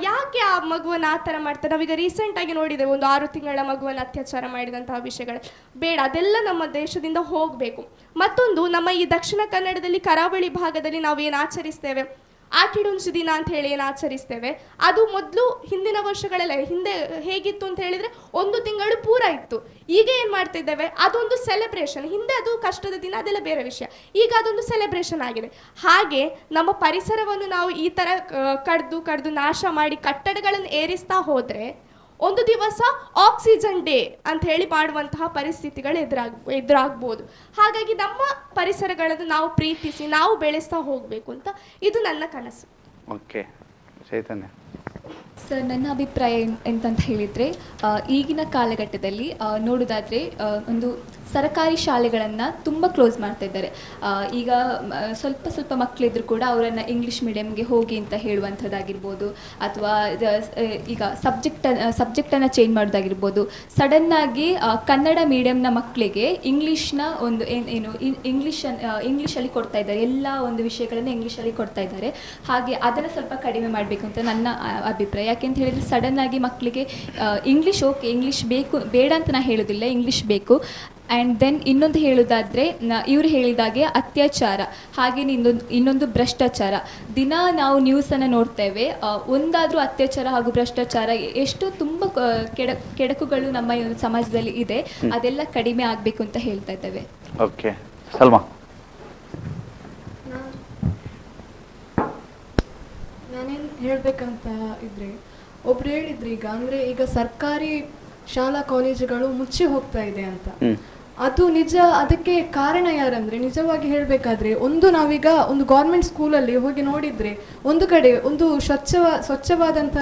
ಯಾಕೆ ಆ ಮಗುವನ್ನು ಆ ಥರ ಮಾಡ್ತಾರೆ? ನಾವೀಗ ರೀಸೆಂಟಾಗಿ ನೋಡಿದ್ದೇವೆ, ಒಂದು 6 ತಿಂಗಳ ಮಗುವನ್ನು ಅತ್ಯಾಚಾರ ಮಾಡಿದಂತಹ ವಿಷಯಗಳು. ಬೇಡ, ಅದೆಲ್ಲ ನಮ್ಮ ದೇಶದಿಂದ ಹೋಗಬೇಕು. ಮತ್ತೊಂದು, ನಮ್ಮ ಈ ದಕ್ಷಿಣ ಕನ್ನಡದಲ್ಲಿ ಕರಾವಳಿ ಭಾಗದಲ್ಲಿ ನಾವು ಏನು ಆಚರಿಸ್ತೇವೆ, ಆಟಿಡುಂಚು ದಿನ ಅಂತ ಹೇಳಿ ಏನು ಆಚರಿಸ್ತೇವೆ, ಅದು ಮೊದಲು ಹಿಂದಿನ ವರ್ಷಗಳೆಲ್ಲ ಹಿಂದೆ ಹೇಗಿತ್ತು ಅಂತ ಹೇಳಿದರೆ 1 ತಿಂಗಳು ಪೂರ ಇತ್ತು. ಈಗ ಏನು ಮಾಡ್ತಾ ಇದ್ದೇವೆ, ಅದೊಂದು ಸೆಲೆಬ್ರೇಷನ್. ಹಿಂದೆ ಅದು ಕಷ್ಟದ ದಿನ, ಅದೆಲ್ಲ ಬೇರೆ ವಿಷಯ. ಈಗ ಅದೊಂದು ಸೆಲೆಬ್ರೇಷನ್ ಆಗಿದೆ. ಹಾಗೆ ನಮ್ಮ ಪರಿಸರವನ್ನು ನಾವು ಈ ಥರ ಕಡ್ದು ನಾಶ ಮಾಡಿ ಕಟ್ಟಡಗಳನ್ನು ಏರಿಸ್ತಾ ಹೋದರೆ, ಒಂದು ದಿವಸ ಆಕ್ಸಿಜನ್ ಡೇ ಅಂತ ಹೇಳಿ ಮಾಡುವಂತಹ ಪರಿಸ್ಥಿತಿಗಳು ಎದುರಾಗ್ಬೋದು. ಹಾಗಾಗಿ ನಮ್ಮ ಪರಿಸರಗಳನ್ನು ನಾವು ಪ್ರೀತಿಸಿ ನಾವು ಬೆಳೆಸ್ತಾ ಹೋಗಬೇಕು ಅಂತ ಇದು ನನ್ನ ಕನಸು. ಓಕೆ, ಚೈತನ್ಯ. ಸರ್, ನನ್ನ ಅಭಿಪ್ರಾಯ ಎಂತಂತ ಹೇಳಿದರೆ, ಈಗಿನ ಕಾಲಘಟ್ಟದಲ್ಲಿ ನೋಡೋದಾದರೆ ಒಂದು ಸರ್ಕಾರಿ ಶಾಲೆಗಳನ್ನು ತುಂಬ ಕ್ಲೋಸ್ ಮಾಡ್ತಾ ಇದ್ದಾರೆ. ಈಗ ಸ್ವಲ್ಪ ಮಕ್ಕಳಿದ್ರು ಕೂಡ ಅವರನ್ನು ಇಂಗ್ಲೀಷ್ ಮೀಡಿಯಮ್ಗೆ ಹೋಗಿ ಅಂತ ಹೇಳುವಂಥದ್ದಾಗಿರ್ಬೋದು, ಅಥವಾ ಈಗ ಸಬ್ಜೆಕ್ಟನ್ನು ಚೇಂಜ್ ಮಾಡೋದಾಗಿರ್ಬೋದು. ಸಡನ್ನಾಗಿ ಕನ್ನಡ ಮೀಡಿಯಮ್ನ ಮಕ್ಕಳಿಗೆ ಇಂಗ್ಲೀಷ್ನ ಒಂದು ಇಂಗ್ಲೀಷಲ್ಲಿ ಕೊಡ್ತಾ ಇದ್ದಾರೆ, ಎಲ್ಲ ಒಂದು ವಿಷಯಗಳನ್ನು ಇಂಗ್ಲೀಷಲ್ಲಿ ಕೊಡ್ತಾ ಇದ್ದಾರೆ. ಹಾಗೆ ಅದನ್ನು ಸ್ವಲ್ಪ ಕಡಿಮೆ ಮಾಡಬೇಕು ಅಂತ ನನ್ನ ಅಭಿಪ್ರಾಯ. ಯಾಕೆಂತ ಹೇಳಿದರೆ, ಸಡನ್ನಾಗಿ ಮಕ್ಕಳಿಗೆ ಇಂಗ್ಲೀಷ್ ಬೇಕು, ಬೇಡ ಅಂತ ನಾನು ಹೇಳೋದಿಲ್ಲ, ಇಂಗ್ಲೀಷ್ ಬೇಕು. ಆ್ಯಂಡ್ ದೆನ್ ಇನ್ನೊಂದು ಹೇಳೋದಾದರೆ, ಇವರು ಹೇಳಿದಾಗೆ ಅತ್ಯಾಚಾರ, ಹಾಗೆಯೇ ಇನ್ನೊಂದು ಭ್ರಷ್ಟಾಚಾರ. ದಿನ ನಾವು ನ್ಯೂಸನ್ನು ನೋಡ್ತೇವೆ, ಒಂದಾದರೂ ಅತ್ಯಾಚಾರ ಹಾಗೂ ಭ್ರಷ್ಟಾಚಾರ ಎಷ್ಟು ತುಂಬ ಕೆಡಕುಗಳು ನಮ್ಮ ಸಮಾಜದಲ್ಲಿ ಇದೆ, ಅದೆಲ್ಲ ಕಡಿಮೆ ಆಗಬೇಕು ಅಂತ ಹೇಳ್ತಾ ಇದ್ದೇವೆ. ಓಕೆ, ಸಲ್ಮಾ. ನಾನೇನು ಹೇಳಬೇಕಂತ ಇದ್ರೆ, ಒಬ್ರು ಹೇಳಿದ್ರು ಈಗ ಸರ್ಕಾರಿ ಶಾಲಾ ಕಾಲೇಜುಗಳು ಮುಚ್ಚಿ ಹೋಗ್ತಾ ಇದೆ ಅಂತ. ಅದು ನಿಜ. ಅದಕ್ಕೆ ಕಾರಣ ಯಾರಂದ್ರೆ, ನಿಜವಾಗಿ ಹೇಳಬೇಕಾದ್ರೆ, ನಾವೀಗ ಒಂದು ಗೌರ್ಮೆಂಟ್ ಸ್ಕೂಲಲ್ಲಿ ಹೋಗಿ ನೋಡಿದ್ರೆ, ಒಂದು ಕಡೆ ಒಂದು ಸ್ವಚ್ಛವಾದಂಥ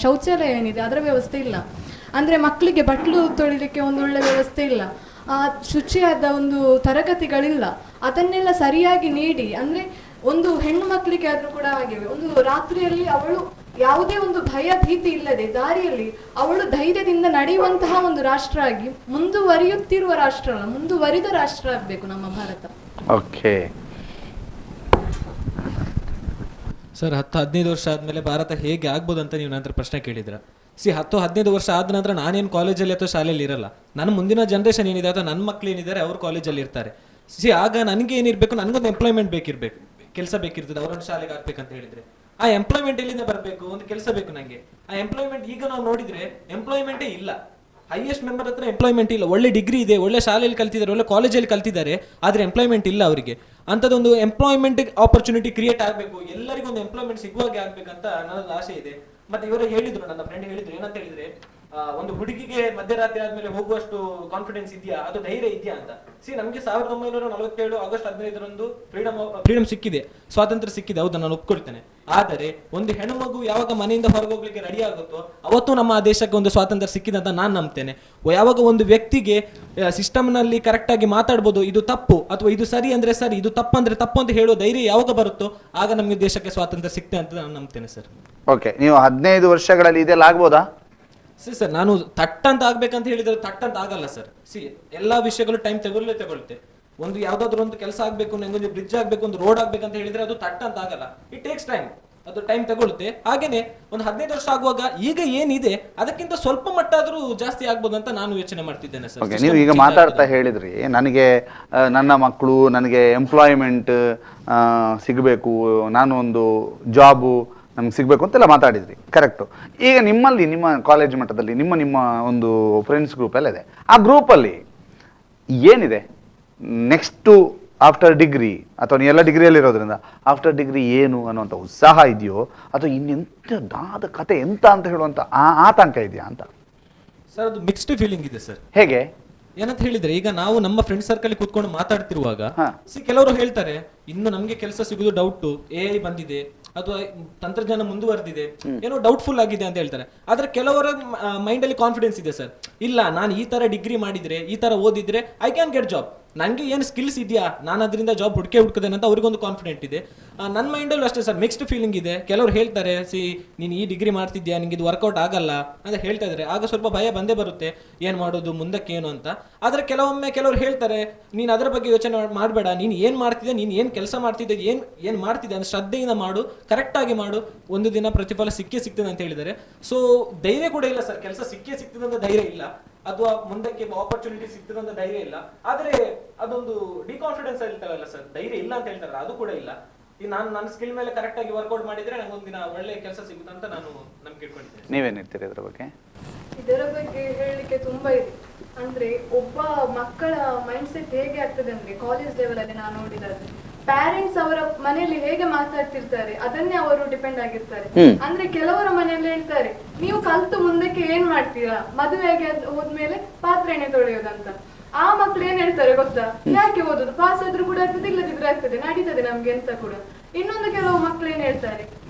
ಶೌಚಾಲಯ ಏನಿದೆ ಅದರ ವ್ಯವಸ್ಥೆ ಇಲ್ಲ. ಅಂದರೆ ಮಕ್ಕಳಿಗೆ ಬಟ್ಲು ತೊಳಿಲಿಕ್ಕೆ ಒಂದು ಒಳ್ಳೆ ವ್ಯವಸ್ಥೆ ಇಲ್ಲ, ಶುಚಿಯಾದ ಒಂದು ತರಗತಿಗಳಿಲ್ಲ. ಅದನ್ನೆಲ್ಲ ಸರಿಯಾಗಿ ನೀಡಿ, ಅಂದರೆ ಒಂದು ಹೆಣ್ಣು ಮಕ್ಕಳಿಗೆ ಆದರೂ ಕೂಡ ಆಗಿವೆ, ಒಂದು ರಾತ್ರಿಯಲ್ಲಿ ಅವಳು ಯಾವುದೇ ಒಂದು ಭಯ ಭೀತಿ ಇಲ್ಲದೆ ದಾರಿಯಲ್ಲಿ ಅವಳು ಧೈರ್ಯದಿಂದ ನಡೆಯುವಂತಹ ಒಂದು ರಾಷ್ಟ್ರ ಆಗಿ ಮುಂದುವರಿಯುತ್ತಿರುವ ರಾಷ್ಟ್ರ ಅಲ್ಲ, ಮುಂದುವರಿದ ರಾಷ್ಟ್ರ ಆಗಬೇಕು ನಮ್ಮ ಭಾರತ. ಓಕೆ ಸರ್, 10-15 ವರ್ಷ ಆದಮೇಲೆ ಭಾರತ ಹೇಗೆ ಆಗ್ಬೋದು ಅಂತ ನೀವು ನಂತರ ಪ್ರಶ್ನೆ ಕೇಳಿದ್ರ. 10-15 ವರ್ಷ ಆದ ನಂತರ ನಾನೇನು ಕಾಲೇಜಲ್ಲಿ ಅಥವಾ ಶಾಲೆಯಲ್ಲಿ ಇರಲ್ಲ, ನನ್ನ ಮುಂದಿನ ಜನ್ರೇಷನ್ ಏನಿದೆ ಅಥವಾ ನನ್ನ ಮಕ್ಳು ಏನಿದ್ದಾರೆ ಅವರು ಕಾಲೇಜಲ್ಲಿ ಇರ್ತಾರೆ. ಆಗ ನನಗೆ ಏನಿರಬೇಕು, ನನಗೊಂದು ಎಂಪ್ಲಾಯ್ಮೆಂಟ್ ಬೇಕಿರಬೇಕು, ಕೆಲಸ ಬೇಕಿರ್ತದೆ. ಅವರೊಂದು ಶಾಲೆಗೆ ಹಾಕ್ಬೇಕಂತ ಹೇಳಿದ್ರೆ ಆ ಎಂಪ್ಲಾಯ್ಮೆಂಟ್ ಎಲ್ಲಿಂದ ಬರಬೇಕು, ಒಂದು ಕೆಲಸ ಬೇಕು ನನಗೆ. ಆ ಎಂಪ್ಲಾಯ್ಮೆಂಟ್ ಈಗ ನಾವು ನೋಡಿದ್ರೆ ಎಂಪ್ಲಾಯ್ಮೆಂಟೇ ಇಲ್ಲ. ಹೈಯೆಸ್ಟ್ ಮೆಂಬರ್ ಹತ್ರ ಎಂಪ್ಲಾಯ್ಮೆಂಟ್ ಇಲ್ಲ. ಒಳ್ಳೆ ಡಿಗ್ರಿ ಇದೆ, ಒಳ್ಳೆ ಶಾಲೆಯಲ್ಲಿ ಕಲ್ತಿದ್ದಾರೆ, ಒಳ್ಳೆ ಕಾಲೇಜಲ್ಲಿ ಕಲ್ತಿದ್ದಾರೆ, ಆದರೆ ಎಂಪ್ಲಾಯ್ಮೆಂಟ್ ಇಲ್ಲ ಅವರಿಗೆ. ಅಂಥದ್ದೊಂದು ಎಂಪ್ಲಾಯ್ಮೆಂಟ್ ಆಪರ್ಚುನಿಟಿ ಕ್ರಿಯೇಟ್ ಆಗಬೇಕು, ಎಲ್ಲರಿಗೂ ಒಂದು ಎಂಪ್ಲಾಯ್ಮೆಂಟ್ ಸಿಗುವಾಗೆ ಆಗ್ಬೇಕಂತ ನನ್ನದು ಆಸೆ ಇದೆ. ಮತ್ತೆ ಇವರು ಹೇಳಿದ್ರು, ನನ್ನ ಫ್ರೆಂಡ್ ಹೇಳಿದ್ರು, ಏನಂತ ಹೇಳಿದ್ರೆ, ಒಂದು ಹುಡುಗಿಗೆ ಮಧ್ಯರಾತ್ರಿ ಆದ್ಮೇಲೆ ಹೋಗುವಷ್ಟು ಕಾನ್ಫಿಡೆನ್ಸ್ ಇದೆಯಾ, ಅದು ಧೈರ್ಯ ಇದೆಯಾ ಅಂತ. ನಮಗೆ 1947 ಆಗಸ್ಟ್ 15ರಂದು ಫ್ರೀಡಮ್ ಸಿಕ್ಕಿದೆ, ಸ್ವಾತಂತ್ರ್ಯ ಸಿಕ್ಕಿದೆ, ಹೌದಾ, ನಾನು ಒಪ್ಕೊಳ್ತೇನೆ. ಆದರೆ ಒಂದು ಹೆಣ್ಣುಮಗು ಯಾವಾಗ ಮನೆಯಿಂದ ಹೊರಗೆ ಹೋಗ್ಲಿಕ್ಕೆ ರೆಡಿ ಆಗುತ್ತೋ ಅವತ್ತು ನಮ್ಮ ದೇಶಕ್ಕೆ ಒಂದು ಸ್ವಾತಂತ್ರ್ಯ ಸಿಕ್ಕಿದೆ ಅಂತ ನಾನು ನಂಬ್ತೇನೆ. ಯಾವಾಗ ಒಂದು ವ್ಯಕ್ತಿಗೆ ಸಿಸ್ಟಮ್ನಲ್ಲಿ ಕರೆಕ್ಟ್ ಆಗಿ ಮಾತಾಡ್ಬೋದು, ಇದು ತಪ್ಪು ಅಥವಾ ಇದು ಸರಿ ಅಂದ್ರೆ ಸರಿ, ಇದು ತಪ್ಪಂದ್ರೆ ತಪ್ಪು ಅಂತ ಹೇಳೋ ಧೈರ್ಯ ಯಾವಾಗ ಬರುತ್ತೋ ಆಗ ನಮಗೆ ದೇಶಕ್ಕೆ ಸ್ವಾತಂತ್ರ್ಯ ಸಿಕ್ತೆ ಅಂತ ನಾನು ನಂಬ್ತೇನೆ ಸರ್. ಓಕೆ, ನೀವು 15 ವರ್ಷಗಳಲ್ಲಿ ಇದೆಲ್ಲ ಆಗ್ಬೋದಾ? ಸರ್ ನಾನು ತಟ್ಟಂತ ಆಗ್ಬೇಕಂತ ಹೇಳಿದ್ರೆ ತಟ್ಟಂತ ಆಗಲ್ಲ ಸರ್. ಎಲ್ಲಾ ವಿಷಯಗಳು ಟೈಮ್ ತಗೊಳುತ್ತೆ. ಒಂದು ಯಾವ್ದಾದ್ರು ಒಂದು ಕೆಲಸ ಆಗ್ಬೇಕು, ನಂಗೊಂದು ಬ್ರಿಡ್ಜ್ ಆಗ್ಬೇಕು, ಒಂದು ರೋಡ್ ಆಗ್ಬೇಕಂತ ಹೇಳಿದ್ರೆ ಅದು ತಟ್ಟಂತ ಆಗಲ್ಲ. ಇಟ್ ಟೇಕ್ಸ್ ಟೈಮ್, ಅದು ಟೈಮ್ ತಗೊಳುತ್ತೆ. ಹಾಗೇನೆ ಒಂದು 15 ವರ್ಷ ಆಗುವಾಗ ಈಗ ಏನಿದೆ ಅದಕ್ಕಿಂತ ಸ್ವಲ್ಪ ಮಟ್ಟ ಆದ್ರೂ ಜಾಸ್ತಿ ಆಗ್ಬೋದು ಅಂತ ನಾನು ಯೋಚನೆ ಮಾಡ್ತಿದ್ದೇನೆ ಸರ್. ನೀವು ಈಗ ಮಾತಾಡ್ತಾ ಹೇಳಿದ್ರಿ, ನನಗೆ ನನ್ನ ಮಕ್ಕಳು, ನನಗೆ ಎಂಪ್ಲಾಯ್ಮೆಂಟ್ ಸಿಗಬೇಕು, ನಾನು ಒಂದು ಜಾಬು ನಮ್ಗೆ ಸಿಗಬೇಕು ಅಂತೆಲ್ಲ ಮಾತಾಡಿದ್ರಿ, ಕರೆಕ್ಟು. ಈಗ ನಿಮ್ಮಲ್ಲಿ, ನಿಮ್ಮ ಕಾಲೇಜ್ ಮಟ್ಟದಲ್ಲಿ ನಿಮ್ಮ ಒಂದು ಫ್ರೆಂಡ್ಸ್ ಗ್ರೂಪ್ ಎಲ್ಲ ಇದೆ, ಆ ಗ್ರೂಪಲ್ಲಿ ಏನಿದೆ ನೆಕ್ಸ್ಟು ಆಫ್ಟರ್ ಡಿಗ್ರಿ, ಅಥವಾ ನೀವೆಲ್ಲ ಡಿಗ್ರಿಯಲ್ಲಿರೋದ್ರಿಂದ ಆಫ್ಟರ್ ಡಿಗ್ರಿ ಏನು ಅನ್ನುವಂಥ ಉತ್ಸಾಹ ಇದೆಯೋ, ಅಥವಾ ಇನ್ನೆಂಥದ್ದಾದ ಕತೆ ಎಂತ ಅಂತ ಹೇಳುವಂಥ ಆತಂಕ ಇದೆಯಾ ಅಂತ? ಸರ್ ಅದು ಮಿಕ್ಸ್ಡ್ ಫೀಲಿಂಗ್ ಇದೆ ಸರ್. ಹೇಗೆ ಏನಂತ ಹೇಳಿದ್ರೆ, ಈಗ ನಾವು ನಮ್ಮ ಫ್ರೆಂಡ್ ಸರ್ಕಲ್ ಕೂತ್ಕೊಂಡು ಮಾತಾಡ್ತಿರುವಾಗ ಹಾ. ಕೆಲವರು ಹೇಳ್ತಾರೆ ಇನ್ನು ನಮ್ಗೆ ಕೆಲಸ ಸಿಗುದು ಡೌಟ್, AI ಬಂದಿದೆ ಅಥವಾ ತಂತ್ರಜ್ಞಾನ ಮುಂದುವರೆದಿದೆ, ಏನೋ ಡೌಟ್ಫುಲ್ ಆಗಿದೆ ಅಂತ ಹೇಳ್ತಾರೆ. ಆದ್ರೆ ಕೆಲವರ ಮೈಂಡ್ ಅಲ್ಲಿ ಕಾನ್ಫಿಡೆನ್ಸ್ ಇದೆ ಸರ್, ಇಲ್ಲ ನಾನು ಈ ತರ ಡಿಗ್ರಿ ಮಾಡಿದ್ರೆ, ಈ ತರ ಓದಿದ್ರೆ ಐ ಕ್ಯಾನ್ ಗೆಟ್ ಜಾಬ್, ನನಗೆ ಏನು ಸ್ಕಿಲ್ಸ್ ಇದೆಯಾ, ನಾನು ಅದರಿಂದ ಜಾಬ್ ಹುಡುಕದೇನೆ ಅಂತ ಅವ್ರಿಗೊಂದು ಕಾನ್ಫಿಡೆಂಟ್ ಇದೆ. ನನ್ನ ಮೈಂಡಲ್ಲೂ ಅಷ್ಟೇ ಸರ್, ಮಿಕ್ಸ್ಡ್ ಫೀಲಿಂಗ್ ಇದೆ. ಕೆಲವರು ಹೇಳ್ತಾರೆ, ನೀನು ಈ ಡಿಗ್ರಿ ಮಾಡ್ತಿದ್ಯಾ, ನಿಂಗೆ ಇದು ವರ್ಕೌಟ್ ಆಗಲ್ಲ ಅಂತ ಹೇಳ್ತಾ ಇದ್ದಾರೆ. ಆಗ ಸ್ವಲ್ಪ ಭಯ ಬಂದೇ ಬರುತ್ತೆ, ಏನು ಮಾಡೋದು ಮುಂದಕ್ಕೆ ಏನು ಅಂತ. ಆದರೆ ಕೆಲವರು ಹೇಳ್ತಾರೆ, ನೀನು ಅದರ ಬಗ್ಗೆ ಯೋಚನೆ ಮಾಡಬೇಡ, ನೀನು ಏನು ಮಾಡ್ತಿದ್ದೆ, ನೀನು ಏನು ಕೆಲಸ ಮಾಡ್ತಿದ್ದೆ, ಏನು ಮಾಡ್ತಿದ್ದೆ ಅಂತ ಶ್ರದ್ಧೆಯಿಂದ ಮಾಡು, ಕರೆಕ್ಟಾಗಿ ಮಾಡು, ಒಂದು ದಿನ ಪ್ರತಿಫಲ ಸಿಗ್ತದೆ ಅಂತ ಹೇಳಿದ್ದಾರೆ. ಸೊ ಧೈರ್ಯ ಕೂಡ ಇಲ್ಲ ಸರ್, ಕೆಲಸ ಸಿಗ್ತದೆ ಅಂತ ಧೈರ್ಯ ಇಲ್ಲ, ಅಥವಾ ಮುಂದಕ್ಕೆ ಆಪರ್ಚುನಿಟಿ ಸಿಗ್ತದೆ ಅಂತ ಧೈರ್ಯ ಇಲ್ಲ. ಆದ್ರೆ ಅದೊಂದು ಡಿಕಾನ್ಫಿಡೆನ್ಸ್ ಹೇಳ್ತಾರಲ್ಲ ಸರ್, ಧೈರ್ಯ ಇಲ್ಲ ಅಂತ ಹೇಳ್ತಾರಲ್ಲ, ಅದು ಕೂಡ ಇಲ್ಲ. ಈಗ ನಾನು ನನ್ನ ಸ್ಕಿಲ್ ಮೇಲೆ ಕರೆಕ್ಟ್ ಆಗಿ ವರ್ಕೌಟ್ ಮಾಡಿದ್ರೆ ನಂಗೊಂದಿನ ಒಳ್ಳೆ ಕೆಲಸ ಸಿಗುತ್ತೆ ಅಂತ ನಾನು ನಂಬಿಕೆ ಇಟ್ಕೊಂಡಿದ್ದೇನೆ. ನೀವೇನ್ ಹೇಳ್ತೀರಿ ಇದರ ಬಗ್ಗೆ? ಇದರ ಬಗ್ಗೆ ಹೇಳಲಿಕ್ಕೆ ತುಂಬಾ ಇದೆ. ಅಂದ್ರೆ ಒಬ್ಬ ಮಕ್ಕಳ ಮೈಂಡ್ ಸೆಟ್ ಹೇಗೆ ಆಗ್ತದೆ ಅಂದ್ರೆ, ಕಾಲೇಜ್ ಲೆವೆಲ್ ಅಲ್ಲಿ ನಾನು ನೋಡಿದಾದ್ರೆ ಪ್ಯಾರೆಂಟ್ಸ್ ಅವರ ಮನೆಯಲ್ಲಿ ಹೇಗೆ ಮಾತಾಡ್ತಿರ್ತಾರೆ ಅದನ್ನೇ ಅವರು ಡಿಪೆಂಡ್ ಆಗಿರ್ತಾರೆ. ಅಂದ್ರೆ ಕೆಲವರ ಮನೆಯಲ್ಲಿ ಹೇಳ್ತಾರೆ, ನೀವು ಕಲ್ತು ಮುಂದಕ್ಕೆ ಏನ್ ಮಾಡ್ತೀರಾ, ಮದುವೆಗೆ ಹೋದ್ಮೇಲೆ ಪಾತ್ರೆನೆ ತೊಳೆಯೋದಂತ. ಆ ಮಕ್ಳು ಏನ್ ಹೇಳ್ತಾರೆ ಗೊತ್ತಾ, ಯಾಕೆ ಓದೋದು, ಪಾಸ್ ಆದ್ರೂ ಕೂಡ ಆಗ್ತದೆ, ಇಲ್ಲದಿದ್ರೆ ಆಗ್ತದೆ, ನಡೀತದೆ ನಮ್ಗೆ ಅಂತ ಕೂಡ. ಇನ್ನೊಂದು ಕೆಲವು ಮಕ್ಳು ಏನ್ ಹೇಳ್ತಾರೆ,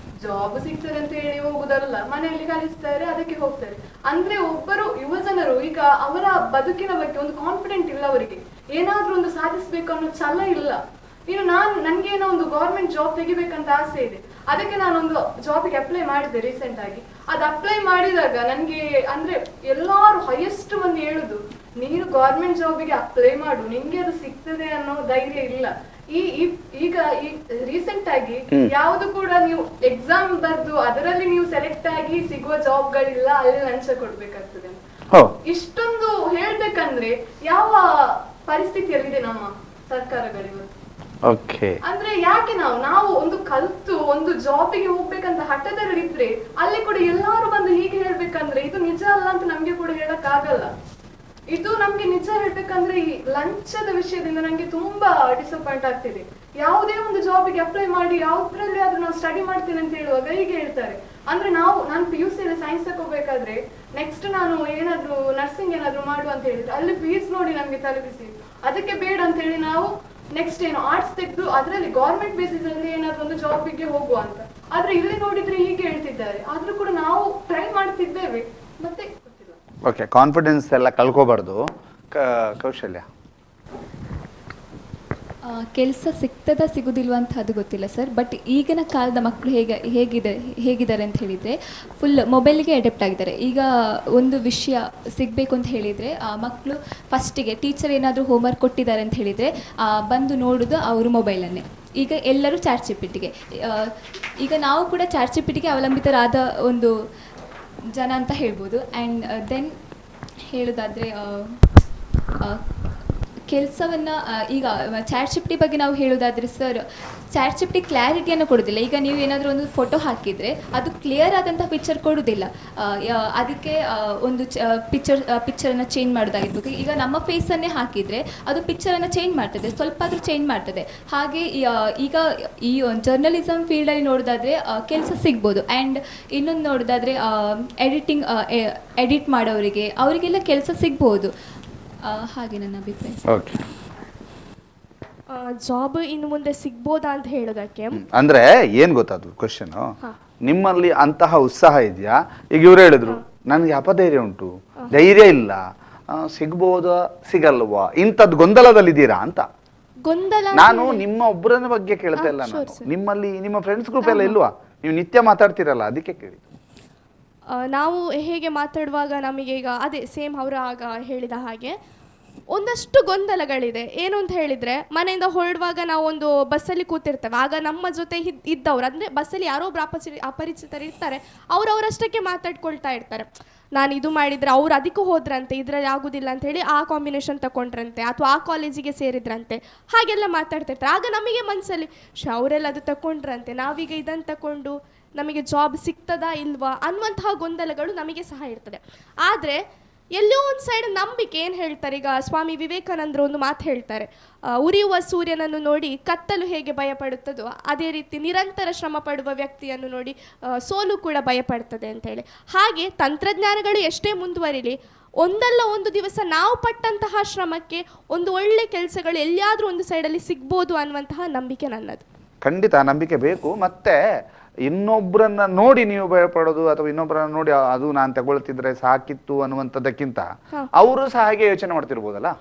ಜಾಬ್ ಸಿಗ್ತದೆ ಅಂತ ಹೇಳಿ ಹೋಗುದಲ್ಲ, ಮನೆಯಲ್ಲಿ ಕಲಿಸ್ತಾರೆ ಅದಕ್ಕೆ ಹೋಗ್ತಾರೆ. ಅಂದ್ರೆ ಒಬ್ಬರು ಯುವ ಜನರು ಈಗ ಅವರ ಬದುಕಿನ ಬಗ್ಗೆ ಒಂದು ಕಾನ್ಫಿಡೆಂಟ್ ಇಲ್ಲ, ಅವರಿಗೆ ಏನಾದ್ರೂ ಒಂದು ಸಾಧಿಸ್ಬೇಕು ಅನ್ನೋ ಛಲ ಇಲ್ಲ. ಇನ್ನು ನನ್ಗೇನೋ ಒಂದು ಗೌರ್ಮೆಂಟ್ ಜಾಬ್ ತೆಗಿಬೇಕಂತ ಆಸೆ ಇದೆ, ಅದಕ್ಕೆ ನಾನೊಂದು ಜಾಬಿಗೆ ಅಪ್ಲೈ ಮಾಡಿದ್ದೆ ರೀಸೆಂಟ್ ಆಗಿ. ಅದು ಅಪ್ಲೈ ಮಾಡಿದಾಗ ನನ್ಗೆ ಅಂದ್ರೆ ಎಲ್ಲಾರು ಹೈಯೆಸ್ಟ್ ಮಂದಿ ಹೇಳುದು, ನೀನು ಗೌರ್ಮೆಂಟ್ ಜಾಬಿಗೆ ಅಪ್ಲೈ ಮಾಡು, ನಿನ್ಗೆ ಅದು ಸಿಗ್ತದೆ ಅನ್ನೋ ಧೈರ್ಯ ಇಲ್ಲ. ಈಗ ರೀಸೆಂಟ್ ಆಗಿ ಯಾವುದು ಕೂಡ ನೀವು ಎಕ್ಸಾಮ್ ಬರ್ದು ಅದರಲ್ಲಿ ನೀವು ಸೆಲೆಕ್ಟ್ ಆಗಿ ಸಿಗುವ ಜಾಬ್ಗಳಿಲ್ಲ, ಅಲ್ಲಿ ಲಂಚ ಕೊಡ್ಬೇಕಾಗ್ತದೆ. ಇಷ್ಟೊಂದು ಹೇಳ್ಬೇಕಂದ್ರೆ ಯಾವ ಪರಿಸ್ಥಿತಿಯಲ್ಲಿದೆ ನಮ್ಮ ಸರ್ಕಾರಗಳಿವತ್ತು. ಅಂದ್ರೆ ಯಾಕೆ ನಾವು ಒಂದು ಕಲ್ತು ಒಂದು ಜಾಬಿಗೆ ಹೋಗ್ಬೇಕಂತ ಹಠದಲ್ಲಿದ್ರೆ ಅಲ್ಲಿ ಕೂಡ ಎಲ್ಲಾರು ಬಂದು ಹೀಗೆ ಹೇಳ್ಬೇಕಂದ್ರೆ ಇದು ನಿಜ ಅಲ್ಲ ಅಂತ ನಮ್ಗೆ ಕೂಡ ಹೇಳಕ್ ಆಗಲ್ಲ. ಇದು ನಮ್ಗೆ ನಿಜ ಹೇಳ್ಬೇಕಂದ್ರೆ ಈ ಲಂಚದ ವಿಷಯದಿಂದ ನಂಗೆ ತುಂಬಾ ಡಿಸಪಾಯಿಂಟ್ ಆಗ್ತಿದೆ. ಯಾವುದೇ ಒಂದು ಜಾಬಿಗೆ ಅಪ್ಲೈ ಮಾಡಿ ಯಾವ್ದ್ರಲ್ಲಿ ಆದ್ರೂ ನಾವು ಸ್ಟಡಿ ಮಾಡ್ತೀನಿ ಅಂತ ಹೇಳುವಾಗ ಹೀಗೆ ಹೇಳ್ತಾರೆ. ಅಂದ್ರೆ ನಾನು PUC ಅಲ್ಲಿ ಸೈನ್ಸ್ ತಗೋಬೇಕಾದ್ರೆ ನೆಕ್ಸ್ಟ್ ನಾನು ಏನಾದ್ರು ನರ್ಸಿಂಗ್ ಏನಾದ್ರು ಮಾಡುವ ಅಂತ ಹೇಳಿದ್ರೆ ಅಲ್ಲಿ ಫೀಸ್ ನೋಡಿ ನಮ್ಗೆ ತಲುಪಿಸಿ, ಅದಕ್ಕೆ ಬೇಡ ಅಂತ ಹೇಳಿ ನಾವು ನೆಕ್ಸ್ಟ್ ಏನು ಆರ್ಟ್ಸ್ ತೆಗೆದು ಅದರಲ್ಲಿ ಗೌರ್ಮೆಂಟ್ ಬೇಸಿಸ್ ಅಲ್ಲಿ ಏನಾದ್ರು ಒಂದು ಜಾಬಿಗೆ ಹೋಗುವ ಅಂತ. ಆದ್ರೆ ಇಲ್ಲಿ ನೋಡಿದ್ರೆ ಹೀಗೆ ಹೇಳ್ತಿದ್ದಾರೆ, ಆದ್ರೂ ಕೂಡ ನಾವು ಟ್ರೈ ಮಾಡ್ತಿದ್ದೇವೆ, ಮತ್ತೆ ಗೊತ್ತಿಲ್ಲ. ಓಕೆ, ಕಾನ್ಫಿಡೆನ್ಸ್ ಎಲ್ಲ ಕಳ್ಕೋಬಾರ್ದು. ಕೌಶಲ್ಯ, ಕೆಲಸ ಸಿಗುದಿಲ್ವ ಅಂತ ಅದು ಗೊತ್ತಿಲ್ಲ ಸರ್, ಬಟ್ ಈಗಿನ ಕಾಲದ ಮಕ್ಕಳು ಹೇಗಿದ್ದಾರೆ ಅಂತ ಹೇಳಿದರೆ ಫುಲ್ ಮೊಬೈಲಿಗೆ ಅಡಾಪ್ಟ್ ಆಗಿದ್ದಾರೆ. ಈಗ ಒಂದು ವಿಷಯ ಸಿಗಬೇಕು ಅಂತ ಹೇಳಿದರೆ ಮಕ್ಕಳು ಫಸ್ಟಿಗೆ ಟೀಚರ್ ಏನಾದರೂ ಹೋಮ್ವರ್ಕ್ ಕೊಟ್ಟಿದ್ದಾರೆ ಅಂತ ಹೇಳಿದರೆ ಬಂದು ನೋಡೋದು ಅವರು ಮೊಬೈಲನ್ನೇ. ಈಗ ಎಲ್ಲರೂ ಚಾಟ್ ಜಿಪಿಟಿಗೆ, ಈಗ ನಾವು ಕೂಡ ಚಾಟ್ ಜಿಪಿಟಿಗೆ ಅವಲಂಬಿತರಾದ ಒಂದು ಜನ ಅಂತ ಹೇಳ್ಬೋದು. ಆ್ಯಂಡ್ ದೆನ್ ಹೇಳೋದಾದರೆ ಕೆಲಸವನ್ನು ಈಗ ಚಾಟ್ ಜಿಪಿಟಿ ಬಗ್ಗೆ ನಾವು ಹೇಳೋದಾದರೆ ಸರ್, ಚಾಟ್ ಜಿಪಿಟಿ ಕ್ಲಾರಿಟಿಯನ್ನು ಕೊಡೋದಿಲ್ಲ. ಈಗ ನೀವು ಏನಾದರೂ ಒಂದು ಫೋಟೋ ಹಾಕಿದರೆ ಅದು ಕ್ಲಿಯರ್ ಆದಂಥ ಪಿಕ್ಚರ್ ಕೊಡೋದಿಲ್ಲ. ಅದಕ್ಕೆ ಒಂದು ಪಿಕ್ಚರನ್ನು ಚೇಂಜ್ ಮಾಡೋದಾಗಿರ್ಬೇಕು. ಈಗ ನಮ್ಮ ಫೇಸನ್ನೇ ಹಾಕಿದರೆ ಅದು ಪಿಕ್ಚರನ್ನು ಚೇಂಜ್ ಮಾಡ್ತದೆ, ಸ್ವಲ್ಪ ಆದರೂ ಚೇಂಜ್ ಮಾಡ್ತದೆ. ಹಾಗೆ ಈಗ ಈ ಜರ್ನಲಿಸಮ್ ಫೀಲ್ಡಲ್ಲಿ ನೋಡೋದಾದರೆ ಕೆಲಸ ಸಿಗ್ಬೋದು. ಆ್ಯಂಡ್ ಇನ್ನೊಂದು ನೋಡೋದಾದರೆ ಎಡಿಟ್ ಮಾಡೋರಿಗೆ ಅವರಿಗೆಲ್ಲ ಕೆಲಸ ಸಿಗ್ಬೋದು. ಹಾಗೆ ನನ್ನ ಅಭಿಪ್ರಾಯ. ಓಕೆ, ಜಾಬ್ ಇನ್ನು ಮುಂದೆ ಸಿಗ್ಬೋದಾ ಅಂತ ಹೇಳೋದಕ್ಕೆ ಅಂದ್ರೆ ಏನ್ ಗೊತ್ತಾದ್ರು ಕ್ವಶನ್, ನಿಮ್ಮಲ್ಲಿ ಅಂತಹ ಉತ್ಸಾಹ ಇದೆಯಾ? ಈಗ ಇವ್ರು ಹೇಳಿದ್ರು ನನಗೆ ಅಪಧೈರ್ಯ ಉಂಟು, ಧೈರ್ಯ ಇಲ್ಲ, ಸಿಗ್ಬೋದಾ ಸಿಗಲ್ವಾ, ಇಂಥದ್ದು ಗೊಂದಲದಲ್ಲಿದ್ದೀರಾ ಅಂತ. ಗೊಂದಲ ನಾನು ನಿಮ್ಮ ಒಬ್ಬರನ್ನ ಬಗ್ಗೆ ಕೇಳ್ತಾ ಇಲ್ಲ, ನಾನು ನಿಮ್ಮಲ್ಲಿ ನಿಮ್ಮ ಫ್ರೆಂಡ್ಸ್ ಗ್ರೂಪ್ ಎಲ್ಲ ಇಲ್ವಾ? ನೀವು ನಿತ್ಯ ಮಾತಾಡ್ತಿರಲ್ಲ, ಅದಕ್ಕೆ ಕೇಳಿ. ನಾವು ಹೇಗೆ ಮಾತಾಡುವಾಗ ನಮಗೆ ಈಗ ಅದೇ ಸೇಮ್ ಅವರು ಆಗ ಹೇಳಿದ ಹಾಗೆ ಒಂದಷ್ಟು ಗೊಂದಲಗಳಿದೆ. ಏನು ಅಂತ ಹೇಳಿದರೆ, ಮನೆಯಿಂದ ಹೊರಡುವಾಗ ನಾವು ಒಂದು ಬಸ್ಸಲ್ಲಿ ಕೂತಿರ್ತೇವೆ, ಆಗ ನಮ್ಮ ಜೊತೆ ಇದ್ದವ್ರು ಅಂದರೆ ಬಸ್ಸಲ್ಲಿ ಯಾರೋ ಒಬ್ರು ಅಪರಿಚಿತರು ಇರ್ತಾರೆ, ಅವರವರಷ್ಟಕ್ಕೆ ಮಾತಾಡ್ಕೊಳ್ತಾ ಇರ್ತಾರೆ. ನಾನು ಇದು ಮಾಡಿದರೆ ಅವ್ರು ಅದಕ್ಕೆ ಹೋದ್ರಂತೆ, ಇದರಲ್ಲಿ ಆಗೋದಿಲ್ಲ ಅಂತ ಹೇಳಿ ಆ ಕಾಂಬಿನೇಷನ್ ತಗೊಂಡ್ರಂತೆ, ಅಥವಾ ಆ ಕಾಲೇಜಿಗೆ ಸೇರಿದ್ರಂತೆ, ಹಾಗೆಲ್ಲ ಮಾತಾಡ್ತಿರ್ತಾರೆ. ಆಗ ನಮಗೆ ಮನಸ್ಸಲ್ಲಿ ಅವರೆಲ್ಲ ಅದು ತಗೊಂಡ್ರಂತೆ, ನಾವೀಗ ಇದನ್ನು ತಗೊಂಡು ನಮಗೆ ಜಾಬ್ ಸಿಗ್ತದಾ ಇಲ್ವಾ ಅನ್ನುವಂತಹ ಗೊಂದಲಗಳು ನಮಗೆ ಸಹ ಇರ್ತದೆ. ಆದರೆ ಎಲ್ಲೋ ಒಂದು ಸೈಡ್ ನಂಬಿಕೆ ಏನು ಹೇಳ್ತಾರೆ, ಈಗ ಸ್ವಾಮಿ ವಿವೇಕಾನಂದರು ಒಂದು ಮಾತು ಹೇಳ್ತಾರೆ, ಉರಿಯುವ ಸೂರ್ಯನನ್ನು ನೋಡಿ ಕತ್ತಲು ಹೇಗೆ ಭಯಪಡುತ್ತದೋ ಅದೇ ರೀತಿ ನಿರಂತರ ಶ್ರಮ ಪಡುವ ವ್ಯಕ್ತಿಯನ್ನು ನೋಡಿ ಸೋಲು ಕೂಡ ಭಯಪಡ್ತದೆ ಅಂತೇಳಿ. ಹಾಗೆ ತಂತ್ರಜ್ಞಾನಗಳು ಎಷ್ಟೇ ಮುಂದುವರಿಲಿ, ಒಂದಲ್ಲ ಒಂದು ದಿವಸ ನಾವು ಪಟ್ಟಂತಹ ಶ್ರಮಕ್ಕೆ ಒಂದು ಒಳ್ಳೆ ಕೆಲಸಗಳು ಎಲ್ಲಿಯಾದರೂ ಒಂದು ಸೈಡಲ್ಲಿ ಸಿಗ್ಬೋದು ಅನ್ನುವಂತಹ ನಂಬಿಕೆ ನನ್ನದು. ಖಂಡಿತ ನಂಬಿಕೆ ಬೇಕು. ಮತ್ತೆ ಇನ್ನೊಬ್ಬರನ್ನ ನೋಡಿ ನೀವು ಭಯಪಡೋದು ಅಥವಾ ಇನ್ನೊಬ್ಬರನ್ನ ನೋಡಿ ಅದು ನಾನು ತಗೊಳ್ತಿದ್ರೆ ಸಾಕಿತ್ತು ಅನ್ನುವಂಥದ್ದಕ್ಕಿಂತ ಅವರು ಸಹ ಹಾಗೆ ಯೋಚನೆ ಮಾಡ್ತಿರ್ಬೋದಲ್ಲ,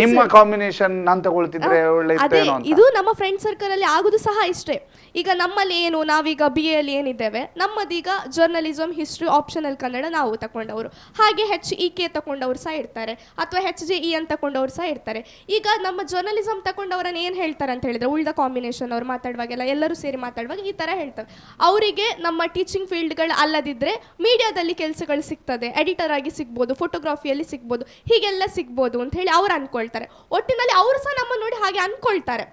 ನಿಮ್ಮ ಕಾಂಬಿನೇಷನ್ ನಾನು ತಗೊಳ್ತಿದ್ರೆ ಒಳ್ಳೆ ಇತ್ತೇನೋ ಅಂತ. ಇದು ನಮ್ಮ ಫ್ರೆಂಡ್ ಸರ್ಕಲ್ ಅಲ್ಲಿ ಆಗುದು ಸಹ ಇಷ್ಟೇ. ಈಗ ನಮ್ಮಲ್ಲಿ ಏನು, ನಾವೀಗ BA ಅಲ್ಲಿ ಏನಿದ್ದೇವೆ, ನಮ್ಮದೀಗ ಜರ್ನಲಿಸಮ್, ಹಿಸ್ಟ್ರಿ, ಆಪ್ಷನಲ್ ಕನ್ನಡ ನಾವು ತಗೊಂಡವರು, ಹಾಗೆ HEK ತಗೊಂಡವ್ರು ಸಹ ಇರ್ತಾರೆ, ಅಥವಾ HJE ಅಂತ ತಗೊಂಡವ್ರು ಸಹ ಇರ್ತಾರೆ. ಈಗ ನಮ್ಮ ಜರ್ನಲಿಸಮ್ ತಗೊಂಡವ್ರನ್ನ ಏನು ಹೇಳ್ತಾರೆ ಅಂತ ಹೇಳಿದ್ರೆ, ಉಳಿದ ಕಾಂಬಿನೇಷನ್ ಅವ್ರು ಮಾತಾಡುವಾಗೆಲ್ಲ ಎಲ್ಲರೂ ಸೇರಿ ಮಾತಾಡುವಾಗ ಈ ಥರ ಹೇಳ್ತಾರೆ, ಅವರಿಗೆ ನಮ್ಮ ಟೀಚಿಂಗ್ ಫೀಲ್ಡ್ಗಳು ಅಲ್ಲದಿದ್ದರೆ ಮೀಡಿಯಾದಲ್ಲಿ ಕೆಲಸಗಳು ಸಿಗ್ತದೆ, ಎಡಿಟರ್ ಆಗಿ ಸಿಗ್ಬೋದು, ಫೋಟೋಗ್ರಫಿಯಲ್ಲಿ ಸಿಗ್ಬೋದು, ಹೀಗೆಲ್ಲ ಸಿಗ್ಬೋದು ಅಂತ ಹೇಳಿ ಅವ್ರು ಅನ್ಕೊಳ್ತಾರೆ. ಒಟ್ಟಿನಲ್ಲಿ ಅವರು ಸಹ ನಮ್ಮ ನೋಡಿ ಹಾಗೆ ಅನ್ಕೊಳ್ತಾರೆ,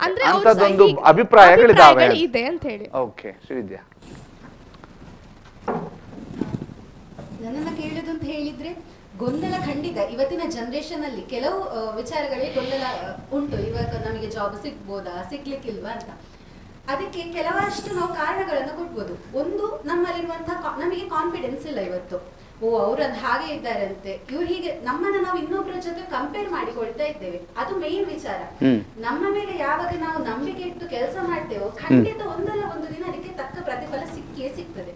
ಅಂದ್ರೆ ಅಂತದೊಂದು ಅಭಿಪ್ರಾಯಗಳಿದಾವೆ ಇದೆ ಅಂತ ಹೇಳಿ. ಓಕೆ, ಶ್ರೀವಿದ್ಯಾ, ನನ್ನನ್ನು ಕೇಳುದು ಅಂತ ಹೇಳಿದ್ರೆ, ಗೊಂದಲ ಖಂಡಿತ ಇವತ್ತಿನ ಜನರೇಷನ್ ಅಲ್ಲಿ ಕೆಲವು ವಿಚಾರಗಳಿಗೆ ಗೊಂದಲ ಉಂಟು. ಇವಾಗ ನಮಗೆ ಜಾಬ್ ಸಿಗ್ಬೋದಾ ಸಿಗ್ಲಿಕ್ಕಿಲ್ವಾ ಅಂತ. ಅದಕ್ಕೆ ಕೆಲವಷ್ಟು ನಾವು ಕಾರಣಗಳನ್ನು ಕೊಡ್ಬೋದು. ಒಂದು, ನಮ್ಮಲ್ಲಿರುವಂತಹ ನಮಗೆ ಕಾನ್ಫಿಡೆನ್ಸ್ ಇಲ್ಲ ಇವತ್ತು. ಅವ್ರು ಅದು ಹಾಗೆ ಇದ್ದಾರಂತೆ, ಇವ್ರು ಹೀಗೆ, ನಮ್ಮನ್ನ ನಾವು ಇನ್ನೊಬ್ಬರ ಜೊತೆ ಕಂಪೇರ್ ಮಾಡಿಕೊಳ್ತಾ ಇದ್ದೇವೆ. ಅದು ಮೇನ್ ವಿಚಾರ. ನಮ್ಮ ಮೇಲೆ ಯಾವಾಗ ನಾವು ನಂಬಿಕೆ ಇಟ್ಟು ಕೆಲಸ ಮಾಡ್ತೇವೋ ಖಂಡಿತ ಒಂದಲ್ಲ ಒಂದು ದಿನ ಅದಕ್ಕೆ ತಕ್ಕ ಪ್ರತಿಫಲ ಸಿಕ್ಕಿಯೇ ಸಿಗ್ತದೆ.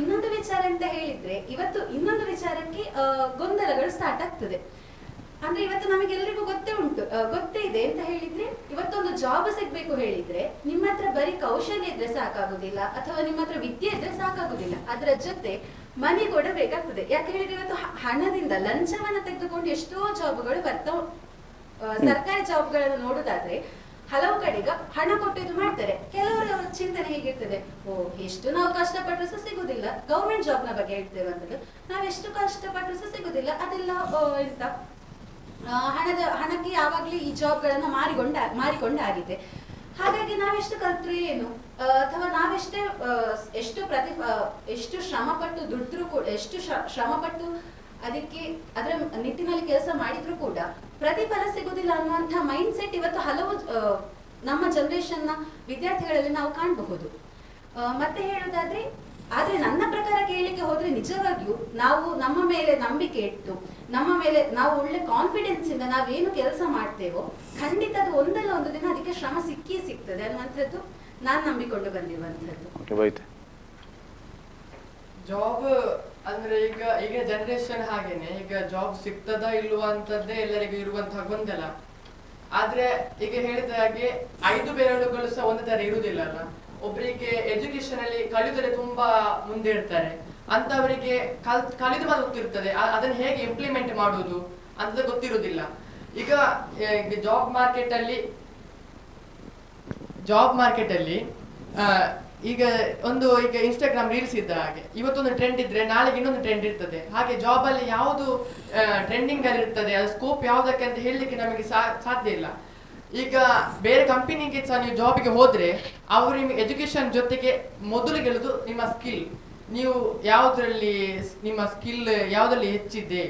ಇನ್ನೊಂದು ವಿಚಾರ ಅಂತ ಹೇಳಿದ್ರೆ, ಇವತ್ತು ಇನ್ನೊಂದು ವಿಚಾರಕ್ಕೆ ಗೊಂದಲಗಳು ಸ್ಟಾರ್ಟ್ ಆಗ್ತದೆ. ಅಂದ್ರೆ ಇವತ್ತು ನಮಗೆಲ್ಲರಿಗೂ ಗೊತ್ತೇ ಇದೆ ಅಂತ ಹೇಳಿದ್ರೆ, ಇವತ್ತೊಂದು ಜಾಬ್ ಸಿಗ್ಬೇಕು ಹೇಳಿದ್ರೆ ನಿಮ್ಮ ಹತ್ರ ಬರೀ ಕೌಶಲ್ಯ ಇದ್ರೆ ಸಾಕಾಗುದಿಲ್ಲ, ಅಥವಾ ನಿಮ್ಮ ಹತ್ರ ವಿದ್ಯೆ ಇದ್ರೆ ಸಾಕಾಗುದಿಲ್ಲ, ಅದರ ಜೊತೆ ಮನಿ ಕೂಡ ಬೇಕಾಗ್ತದೆ. ಯಾಕೆ ಹೇಳಿದ್ರೆ ಇವತ್ತು ಹಣದಿಂದ ಲಂಚವನ್ನ ತೆಗೆದುಕೊಂಡು ಎಷ್ಟೋ ಜಾಬ್ಗಳು ಬರ್ತಾವ. ಸರ್ಕಾರಿ ಜಾಬ್ಗಳನ್ನು ನೋಡುದಾದ್ರೆ ಹಲವು ಕಡೆಗ ಹಣ ಕೊಟ್ಟಿದ್ದು ಮಾಡ್ತಾರೆ. ಕೆಲವರ ಚಿಂತನೆ ಹೇಗಿರ್ತದೆ, ಎಷ್ಟು ನಾವು ಕಷ್ಟಪಟ್ಟರು ಸಹ ಸಿಗುದಿಲ್ಲ. ಗೌರ್ಮೆಂಟ್ ಜಾಬ್ ನ ಬಗ್ಗೆ ಹೇಳ್ತೇವೆ ಅಂತದ್ದು, ನಾವೆಷ್ಟು ಕಷ್ಟಪಟ್ಟರು ಸಹ ಸಿಗುದಿಲ್ಲ, ಅದೆಲ್ಲ ಎಂತ ಹಣಕ್ಕೆ ಯಾವಾಗ್ಲೂ ಈ ಜಾಬ್ಗಳನ್ನ ಮಾರಿಕೊಂಡಾಗಿದೆ. ಹಾಗಾಗಿ ನಾವೆಷ್ಟು ಕಲ್ತ್ರು ಏನು, ಅಥವಾ ನಾವೆಷ್ಟೇ ಎಷ್ಟು ಶ್ರಮಪಟ್ಟು ದುಡಿದ್ರೂ ಕೂಡ, ಎಷ್ಟು ಶ್ರಮಪಟ್ಟು ಅದರ ನಿಟ್ಟಿನಲ್ಲಿ ಕೆಲಸ ಮಾಡಿದ್ರು ಕೂಡ ಪ್ರತಿಫಲ ಸಿಗುದಿಲ್ಲ ಅನ್ನುವಂತಹ ಮೈಂಡ್ ಸೆಟ್ ಇವತ್ತು ಹಲವು ನಮ್ಮ ಜನರೇಷನ್ ನ ವಿದ್ಯಾರ್ಥಿಗಳಲ್ಲಿ ನಾವು ಕಾಣಬಹುದು. ಮತ್ತೆ ಹೇಳೋದಾದ್ರೆ, ಆದ್ರೆ ನನ್ನ ಪ್ರಕಾರ ಕೇಳಲಿಕ್ಕೆ ಹೋದ್ರೆ ನಿಜವಾಗಿಯೂ ನಾವು ನಮ್ಮ ಮೇಲೆ ನಂಬಿಕೆ ಇಟ್ಟು, ನಮ್ಮ ಮೇಲೆ ನಾವು ಒಳ್ಳೆ ಕಾನ್ಫಿಡೆನ್ಸ್ ಇಂದ ನಾವೇನು ಕೆಲಸ ಮಾಡ್ತೇವೋ ಖಂಡಿತ ಅದು ಒಂದಲ್ಲ ಒಂದು ದಿನ ಅದಕ್ಕೆ ಶ್ರಮ ಸಿಕ್ಕೇ ಸಿಗ್ತದೆ ಅನ್ನುವಂಥದ್ದು ನಾನು ನಂಬಿಕೊಂಡು ಬಂದಿರುವಂತದ್ದು. ಜಾಬ್ ಅಂದ್ರೆ ಈಗ ಜನರೇಷನ್ ಹಾಗೇನೆ, ಈಗ ಜಾಬ್ ಸಿಗ್ತದಾ ಇಲ್ವಾ ಅಂತದ್ದೇ ಎಲ್ಲರಿಗೂ ಇರುವಂತಹ ಗೊಂದಲ. ಆದ್ರೆ ಈಗ ಹೇಳಿದ ಹಾಗೆ 5 ಬೆರಳುಗಳು ಸಹ ಒಂದು ತರ ಇರುವುದಿಲ್ಲ ಅಲ್ಲ. ಒಬ್ಬರಿಗೆ ಎಜುಕೇಶನ್ ಅಲ್ಲಿ ಕಲಿಯುವುದರಲ್ಲಿ ತುಂಬಾ ಮುಂದೆ ಇರ್ತಾರೆ, ಅಂತವರಿಗೆ ಕಲಿದು ಗೊತ್ತಿರ್ತದೆ, ಅದನ್ನ ಹೇಗೆ ಇಂಪ್ಲಿಮೆಂಟ್ ಮಾಡುವುದು ಅಂತ ಗೊತ್ತಿರುವುದಿಲ್ಲ. ಈಗ ಜಾಬ್ ಮಾರ್ಕೆಟ್ ಅಲ್ಲಿ ಈಗ ಈಗ ಇನ್ಸ್ಟಾಗ್ರಾಮ್ ರೀಲ್ಸ್ ಇದ್ದ ಹಾಗೆ, ಇವತ್ತೊಂದು ಟ್ರೆಂಡ್ ಇದ್ರೆ ನಾಳೆಗೆ ಇನ್ನೊಂದು ಟ್ರೆಂಡ್ ಇರ್ತದೆ. ಹಾಗೆ ಜಾಬ್ ಅಲ್ಲಿ ಯಾವುದು ಟ್ರೆಂಡಿಂಗ್ ಅಲ್ಲಿ ಇರ್ತದೆ, ಅದು ಸ್ಕೋಪ್ ಯಾವ್ದಕ್ಕೆ ಅಂತ ಹೇಳಲಿಕ್ಕೆ ನಮಗೆ ಸಾಧ್ಯ ಇಲ್ಲ. ಈಗ ಬೇರೆ ಕಂಪನಿಗೆ ಸಹ ನೀವು ಜಾಬಿಗೆ ಹೋದ್ರೆ ಅವರು ನಿಮಗೆ ಎಜುಕೇಶನ್ ಜೊತೆಗೆ ಮೊದಲು ಗೆಲ್ಲುದು ನಿಮ್ಮ ಸ್ಕಿಲ್. ನೀವು ಯಾವುದ್ರಲ್ಲಿ ನಿಮ್ಮ ಸ್ಕಿಲ್ ಯಾವುದ್ರಲ್ಲಿ ಹೆಚ್ಚಿದೆ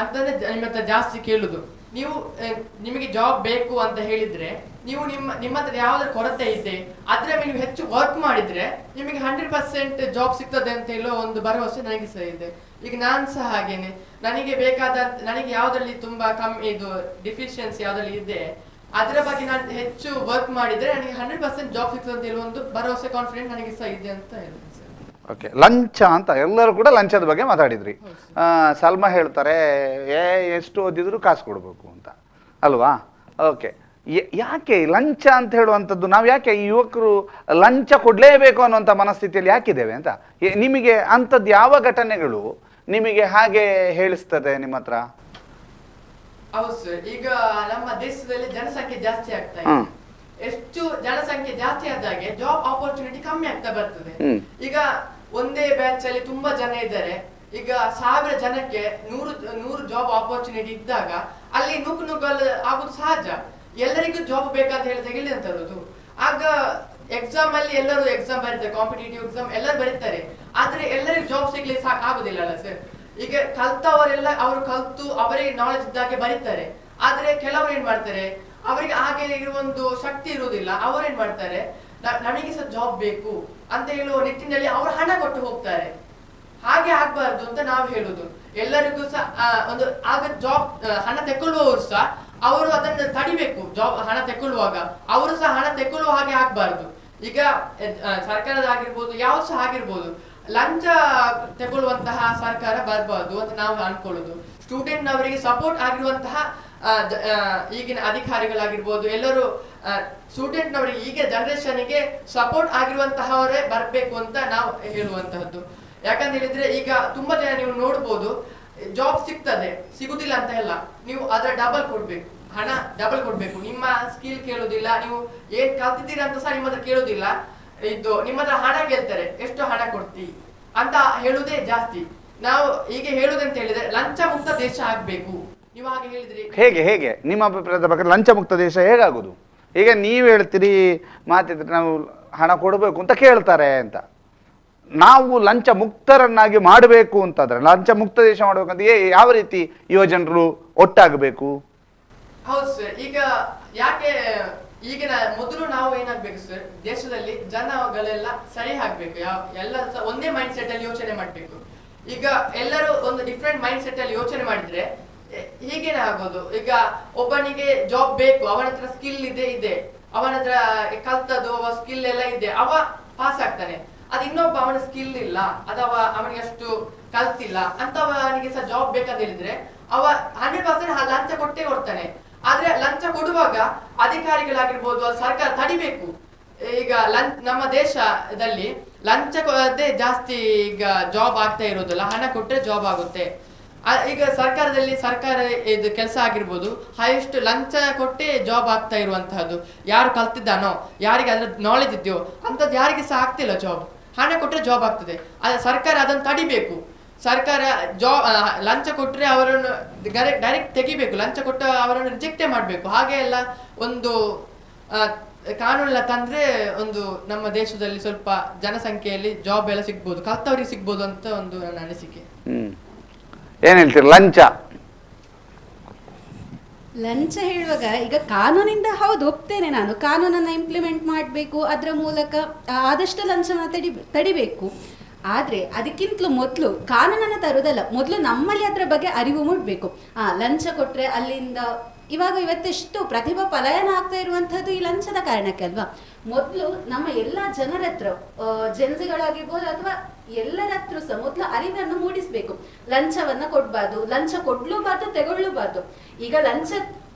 ಅಂತಂದ್ರೆ ನಿಮ್ಮ ಹತ್ರ ಜಾಸ್ತಿ ಕೇಳುದು. ನೀವು ನಿಮಗೆ ಜಾಬ್ ಬೇಕು ಅಂತ ಹೇಳಿದ್ರೆ ನೀವು ನಿಮ್ಮ ಹತ್ರ ಯಾವ್ದ್ರ ಕೊರತೆ ಇದೆ ಅದ್ರ ಮೇಲೆ ನೀವು ಹೆಚ್ಚು ವರ್ಕ್ ಮಾಡಿದ್ರೆ ನಿಮಗೆ 100% ಜಾಬ್ ಸಿಗ್ತದೆ ಅಂತ ಹೇಳೋ ಒಂದು ಭರವಸೆ ನನಗೆ ಸಹ ಇದೆ. ಈಗ ನಾನು ಸಹ ಹಾಗೇನೆ, ನನಗೆ ಯಾವ್ದ್ರಲ್ಲಿ ತುಂಬಾ ಕಮ್ಮಿ ಇದು ಡಿಫಿಷಿಯನ್ಸಿ ಯಾವ್ದ್ರಲ್ಲಿ ಇದೆ ಅದರ ಬಗ್ಗೆ ನಾನು ಹೆಚ್ಚು ವರ್ಕ್ ಮಾಡಿದ್ರೆ ನನಗೆ 100% ಜಾಬ್ ಸಿಗ್ತದೆ ಅಂತ ಹೇಳುವ ಒಂದು ಭರವಸೆ, ಕಾನ್ಫಿಡೆಂಟ್ ನನಗೆ ಸಹ ಇದೆ ಅಂತ ಹೇಳ್ತೀನಿ ಸರ್. ಓಕೆ, ಲಂಚ ಅಂತ ಎಲ್ಲರೂ ಕೂಡ ಲಂಚದ ಬಗ್ಗೆ ಮಾತಾಡಿದ್ರಿ. ಸಲ್ಮಾ ಹೇಳ್ತಾರೆ ಎಷ್ಟು ಓದಿದ್ರು ಕಾಸು ಕೊಡಬೇಕು ಅಂತ ಅಲ್ವಾ? ಓಕೆ, ಯಾಕೆ ಲಂಚ ಅಂತ ಹೇಳುವಂಥದ್ದು, ನಾವು ಯಾಕೆ ಈ ಯುವಕರು ಲಂಚ ಕೊಡಲೇಬೇಕು ಅನ್ನುವಂಥ ಮನಸ್ಥಿತಿಯಲ್ಲಿ ಯಾಕಿದ್ದೇವೆ ಅಂತ? ನಿಮಗೆ ಅಂಥದ್ದು ಯಾವ ಘಟನೆಗಳು ನಿಮಗೆ ಹಾಗೆ ಹೇಳಿಸ್ತದೆ ನಿಮ್ಮ ಹತ್ರ? ಹೌದು ಸರ್, ಈಗ ನಮ್ಮ ದೇಶದಲ್ಲಿ ಜನಸಂಖ್ಯೆ ಜಾಸ್ತಿ ಆಗ್ತಾ ಇದೆ. ಎಷ್ಟು ಜನಸಂಖ್ಯೆ ಜಾಸ್ತಿ ಆದಾಗೆ ಜಾಬ್ ಆಪರ್ಚುನಿಟಿ ಕಮ್ಮಿ ಆಗ್ತಾ ಬರ್ತದೆ. ಈಗ ಒಂದೇ ಬ್ಯಾಚ್ ಅಲ್ಲಿ ತುಂಬಾ ಜನ ಇದ್ದಾರೆ. ಈಗ 1000 ಜನಕ್ಕೆ 100 ಜಾಬ್ ಆಪರ್ಚುನಿಟಿ ಇದ್ದಾಗ ಅಲ್ಲಿ ನುಗ್ಗಲು ಆಗುದು ಸಹಜ. ಎಲ್ಲರಿಗೂ ಜಾಬ್ ಬೇಕಂತ ಹೇಳಿದಂತದ್ದು. ಆಗ ಎಕ್ಸಾಮ್ ಅಲ್ಲಿ ಎಲ್ಲರೂ ಎಕ್ಸಾಮ್ ಬರೀತಾರೆ, ಕಾಂಪಿಟೇಟಿವ್ ಎಕ್ಸಾಮ್ ಎಲ್ಲರೂ ಬರೀತಾರೆ. ಆದ್ರೆ ಎಲ್ಲರಿಗೂ ಜಾಬ್ ಸಿಗ್ಲಿಕ್ಕೆ ಆಗುದಿಲ್ಲ ಅಲ್ಲ ಸರ್. ಈಗ ಕಲ್ತವರೆಲ್ಲ ಅವರು ಕಲ್ತು ಅವರಿಗೆ ನಾಲೆಜ್ ಇದ್ದಾಗೆ ಬರೀತಾರೆ. ಆದ್ರೆ ಕೆಲವರು ಏನ್ ಮಾಡ್ತಾರೆ, ಅವರಿಗೆ ಹಾಗೆ ಒಂದು ಶಕ್ತಿ ಇರುವುದಿಲ್ಲ. ಅವ್ರು ಏನ್ ಮಾಡ್ತಾರೆ, ನಮಗೆ ಸಹ ಜಾಬ್ ಬೇಕು ಅಂತ ಹೇಳುವ ನಿಟ್ಟಿನಲ್ಲಿ ಅವರು ಹಣ ಕೊಟ್ಟು ಹೋಗ್ತಾರೆ. ಹಾಗೆ ಆಗ್ಬಾರ್ದು ಅಂತ ನಾವು ಹೇಳುದು. ಎಲ್ಲರಿಗೂ ಸಹ ಒಂದು ಆಗ ಜಾಬ್ ಹಣ ತೆಕ್ಕೊಳ್ಳುವವರು ಸಹ ಅವರು ಅದನ್ನು ತಡಿಬೇಕು. ಜಾಬ್ ಹಣ ತೆಕ್ಕೊಳ್ಳುವಾಗ ಅವರು ಸಹ ಹಣ ತೆಕ್ಕೊಳ್ಳುವ ಹಾಗೆ ಆಗ್ಬಾರ್ದು. ಈಗ ಸರ್ಕಾರದಾಗಿರ್ಬೋದು ಯಾವ್ದು ಸಹ ಆಗಿರ್ಬೋದು, ಲಂಚ ತಗೊಳ್ಳುವಂತಹ ಸರ್ಕಾರ ಬರಬಾರ್ದು ಅಂತ ನಾವು ಅನ್ಕೊಳ್ಳುದು. ಸ್ಟೂಡೆಂಟ್ ನವರಿಗೆ ಸಪೋರ್ಟ್ ಆಗಿರುವಂತಹ ಈಗಿನ ಅಧಿಕಾರಿಗಳಾಗಿರ್ಬೋದು ಎಲ್ಲರೂ ಸ್ಟೂಡೆಂಟ್ ನವರಿಗೆ ಈಗ ಜನರೇಷನ್ಗೆ ಸಪೋರ್ಟ್ ಆಗಿರುವಂತಹವರೇ ಬರಬೇಕು ಅಂತ ನಾವು ಹೇಳುವಂತಹದ್ದು. ಯಾಕಂತ ಹೇಳಿದ್ರೆ ಈಗ ತುಂಬಾ ಜನ ನೀವು ನೋಡ್ಬೋದು, ಜಾಬ್ ಸಿಗ್ತದೆ, ಸಿಗುದಿಲ್ಲ ಅಂತ ಇಲ್ಲ, ನೀವು ಅದರ ಡಬಲ್ ಕೊಡ್ಬೇಕು, ಹಣ ಡಬಲ್ ಕೊಡ್ಬೇಕು. ನಿಮ್ಮ ಸ್ಕಿಲ್ ಕೇಳುದಿಲ್ಲ, ನೀವು ಏನ್ ಕಲ್ತಿದ್ದೀರಾ ಅಂತ ಸಹ ನಿಮ್ಮ ಹತ್ರ ಕೇಳುದಿಲ್ಲ. ನಿಮ್ಮ ಹತ್ರ ಹಣ ಕೇಳ್ತಾರೆ, ಎಷ್ಟು ಹಣ ಕೊಡ್ತಿ ಅಂತ ಹೇಳುದೇ ಜಾಸ್ತಿ. ನಾವು ಈಗ ಹೇಳುದಂತ ಹೇಳಿದ್ರೆ ಲಂಚ ಮುಕ್ತ ದೇಶ ಆಗ್ಬೇಕು. ನೀವು ಹಾಗೆ ಹೇಳಿದ್ರಿ, ಹೇಗೆ ನಿಮ್ಮ ಅಭಿಪ್ರಾಯದ ಬಗ್ಗೆ ಲಂಚ ಮುಕ್ತ ದೇಶ ಹೇಗಾಗುದು? ಈಗ ನೀವು ಹೇಳ್ತೀರಿ ಮಾತಿದ್ರೆ ನಾವು ಹಣ ಕೊಡಬೇಕು ಅಂತ ಕೇಳ್ತಾರೆ ಅಂತ. ನಾವು ಲಂಚ ಮುಕ್ತರನ್ನಾಗಿ ಮಾಡಬೇಕು ಅಂತಂದ್ರೆ, ಲಂಚ ಮುಕ್ತ ದೇಶ ಮಾಡಬೇಕಂತ ಯಾವ ರೀತಿ ಯುವಜನರು ಒಟ್ಟಾಗಬೇಕು? ಹೌದು ಸರ್. ಈಗ ಯಾಕೆ ಈಗಿನ ಮೊದಲು ನಾವು ಏನಾಗ್ಬೇಕು ಸರ್, ದೇಶದಲ್ಲಿ ಜನಗಳೆಲ್ಲ ಸರಿ ಆಗ್ಬೇಕು, ಎಲ್ಲ ಒಂದೇ ಮೈಂಡ್ ಸೆಟ್ ಅಲ್ಲಿ ಯೋಚನೆ ಮಾಡ್ಬೇಕು. ಈಗ ಎಲ್ಲರೂ ಒಂದು ಡಿಫ್ರೆಂಟ್ ಮೈಂಡ್ ಸೆಟ್ ಅಲ್ಲಿ ಯೋಚನೆ ಮಾಡಿದ್ರೆ ಹೀಗೇನೆ ಆಗೋದು. ಈಗ ಒಬ್ಬನಿಗೆ ಜಾಬ್ ಬೇಕು, ಅವನ ಹತ್ರ ಸ್ಕಿಲ್ ಇದೆ, ಅವನ ಹತ್ರ ಕಲ್ತದ್ದು ಸ್ಕಿಲ್ ಎಲ್ಲ ಇದೆ, ಅವ ಪಾಸ್ ಆಗ್ತಾನೆ. ಅದು ಇನ್ನೊಬ್ಬ ಅವನ ಸ್ಕಿಲ್ ಇಲ್ಲ, ಅಥವಾ ಅವನಿಗೆ ಅಷ್ಟು ಕಲ್ತಿಲ್ಲ ಅಂತವನಿಗೆ ಸಹ ಜಾಬ್ ಬೇಕಂತ ಹೇಳಿದ್ರೆ ಅವ 100% ಲಂಚ ಕೊಟ್ಟೇ ಕೊಡ್ತಾನೆ. ಆದ್ರೆ ಲಂಚ ಕೊಡುವಾಗ ಅಧಿಕಾರಿಗಳಾಗಿರ್ಬೋದು ಅದು ಸರ್ಕಾರ ತಡಿಬೇಕು. ಈಗ ನಮ್ಮ ದೇಶದಲ್ಲಿ ಲಂಚದೇ ಜಾಸ್ತಿ ಈಗ ಜಾಬ್ ಆಗ್ತಾ ಇರೋದಿಲ್ಲ, ಹಣ ಕೊಟ್ಟರೆ ಜಾಬ್ ಆಗುತ್ತೆ. ಈಗ ಸರ್ಕಾರ ಇದು ಕೆಲಸ ಆಗಿರ್ಬೋದು, ಹೈಯೆಸ್ಟ್ ಲಂಚ ಕೊಟ್ಟೆ ಜಾಬ್ ಆಗ್ತಾ ಇರುವಂತಹದ್ದು. ಯಾರು ಕಲ್ತಿದ್ದಾನೋ, ಯಾರಿಗೆ ಅದ್ರ ನಾಲೆಜ್ ಇದೆಯೋ ಅಂತದ್ದು ಯಾರಿಗೆ ಸಹ ಆಗ್ತಿಲ್ಲ ಜಾಬ್. ಹಣ ಕೊಟ್ಟರೆ ಜಾಬ್ ಆಗ್ತದೆ. ಸರ್ಕಾರ ಅದನ್ನು ತಡಿಬೇಕು. ಸರ್ಕಾರ ಲಂಚ ಕೊಟ್ಟರೆ ಅವರನ್ನು ಡೈರೆಕ್ಟ್ ತೆಗಿಬೇಕು, ಲಂಚ ಕೊಟ್ಟ ಅವರನ್ನು ರಿಜೆಕ್ಟೇ ಮಾಡಬೇಕು. ಹಾಗೆ ಎಲ್ಲ ಒಂದು ಕಾನೂನೆಲ್ಲ ತಂದ್ರೆ ಒಂದು ನಮ್ಮ ದೇಶದಲ್ಲಿ ಸ್ವಲ್ಪ ಜನಸಂಖ್ಯೆಯಲ್ಲಿ ಜಾಬ್ ಎಲ್ಲ ಸಿಗ್ಬೋದು, ಕಲ್ತವರಿಗೆ ಸಿಗ್ಬೋದು ಅಂತ ಒಂದು ನನ್ನ ಅನಿಸಿಕೆ. ಏನ್ ಹೇಳ್ತೀರಿ? ಲಂಚ ಹೇಳುವಾಗ ಈಗ ಕಾನೂನಿಂದ ಹೌದು ಒಪ್ತೇನೆ ನಾನು, ಕಾನೂನನ್ನು ಇಂಪ್ಲಿಮೆಂಟ್ ಮಾಡಬೇಕು, ಅದರ ಮೂಲಕ ಆದಷ್ಟು ಲಂಚನ ತಡಿಬೇಕು. ಆದರೆ ಅದಕ್ಕಿಂತಲೂ ಮೊದಲು ಕಾನೂನನ್ನು ತರುವುದಲ್ಲ, ಮೊದಲು ನಮ್ಮಲ್ಲಿ ಅದರ ಬಗ್ಗೆ ಅರಿವು ಮೂಡಬೇಕು. ಲಂಚ ಕೊಟ್ಟರೆ ಅಲ್ಲಿಂದ ಇವತ್ತೆಷ್ಟು ಪ್ರತಿಭಾ ಪಲಾಯನ ಆಗ್ತಾ ಇರುವಂಥದ್ದು ಈ ಲಂಚದ ಕಾರಣಕ್ಕೆ ಅಲ್ವಾ. ಮೊದಲು ನಮ್ಮ ಎಲ್ಲ ಜನರ ಹತ್ರ, ಜೆನ್ಸಿಗಳಾಗಿರ್ಬೋದು ಅಥವಾ ಎಲ್ಲರ ಹತ್ರ ಸಹ ಮೊದಲು ಅರಿವನ್ನು ಮೂಡಿಸಬೇಕು. ಲಂಚವನ್ನ ಕೊಡಬಾರ್ದು, ಲಂಚ ಕೊಡ್ಲೂಬಾರ್ದು, ತೆಗೊಳ್ಳೂಬಾರ್ದು. ಈಗ ಲಂಚ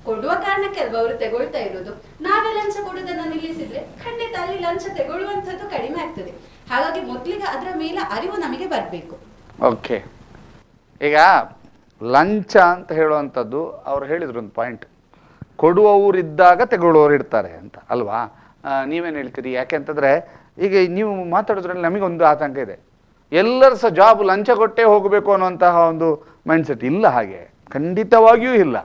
ಕೊಡುವ ಕಾರಣಕ್ಕೆ ಅಲ್ವಾ ಅವರು ತೆಗೊಳ್ತಾ ಇರೋದು. ನಾವೇ ಲಂಚ ಕೊಡುವುದನ್ನು ನಿಲ್ಲಿಸಿದ್ರೆ ಖಂಡಿತ ಅಲ್ಲಿ ಲಂಚ ತೆಗೊಳ್ಳುವಂಥದ್ದು ಕಡಿಮೆ ಆಗ್ತದೆ. ಹಾಗಾಗಿ ಮೊದಲಿಗೆ ಅದರ ಮೇಲೆ ಅರಿವು ನಮಗೆ ಬರಬೇಕು. ಓಕೆ, ಈಗ ಲಂಚ ಅಂತ ಹೇಳುವಂಥದ್ದು ಅವ್ರು ಹೇಳಿದ್ರು ಒಂದು ಪಾಯಿಂಟ್, ಕೊಡುವವರಿದ್ದಾಗ ತೆಗೊಳ್ಳುವವರು ಇರ್ತಾರೆ ಅಂತ ಅಲ್ವಾ? ನೀವೇನು ಹೇಳ್ತೀರಿ? ಯಾಕೆ ಅಂತಂದರೆ ಈಗ ನೀವು ಮಾತಾಡೋದ್ರಲ್ಲಿ ನಮಗೊಂದು ಆತಂಕ ಇದೆ, ಎಲ್ಲರೂ ಸಹ ಜಾಬ್ ಲಂಚ ಕೊಟ್ಟೇ ಹೋಗಬೇಕು ಅನ್ನುವಂತಹ ಒಂದು ಮೈಂಡ್ಸೆಟ್ ಇಲ್ಲ. ಹಾಗೆ ಖಂಡಿತವಾಗಿಯೂ ಇಲ್ಲ,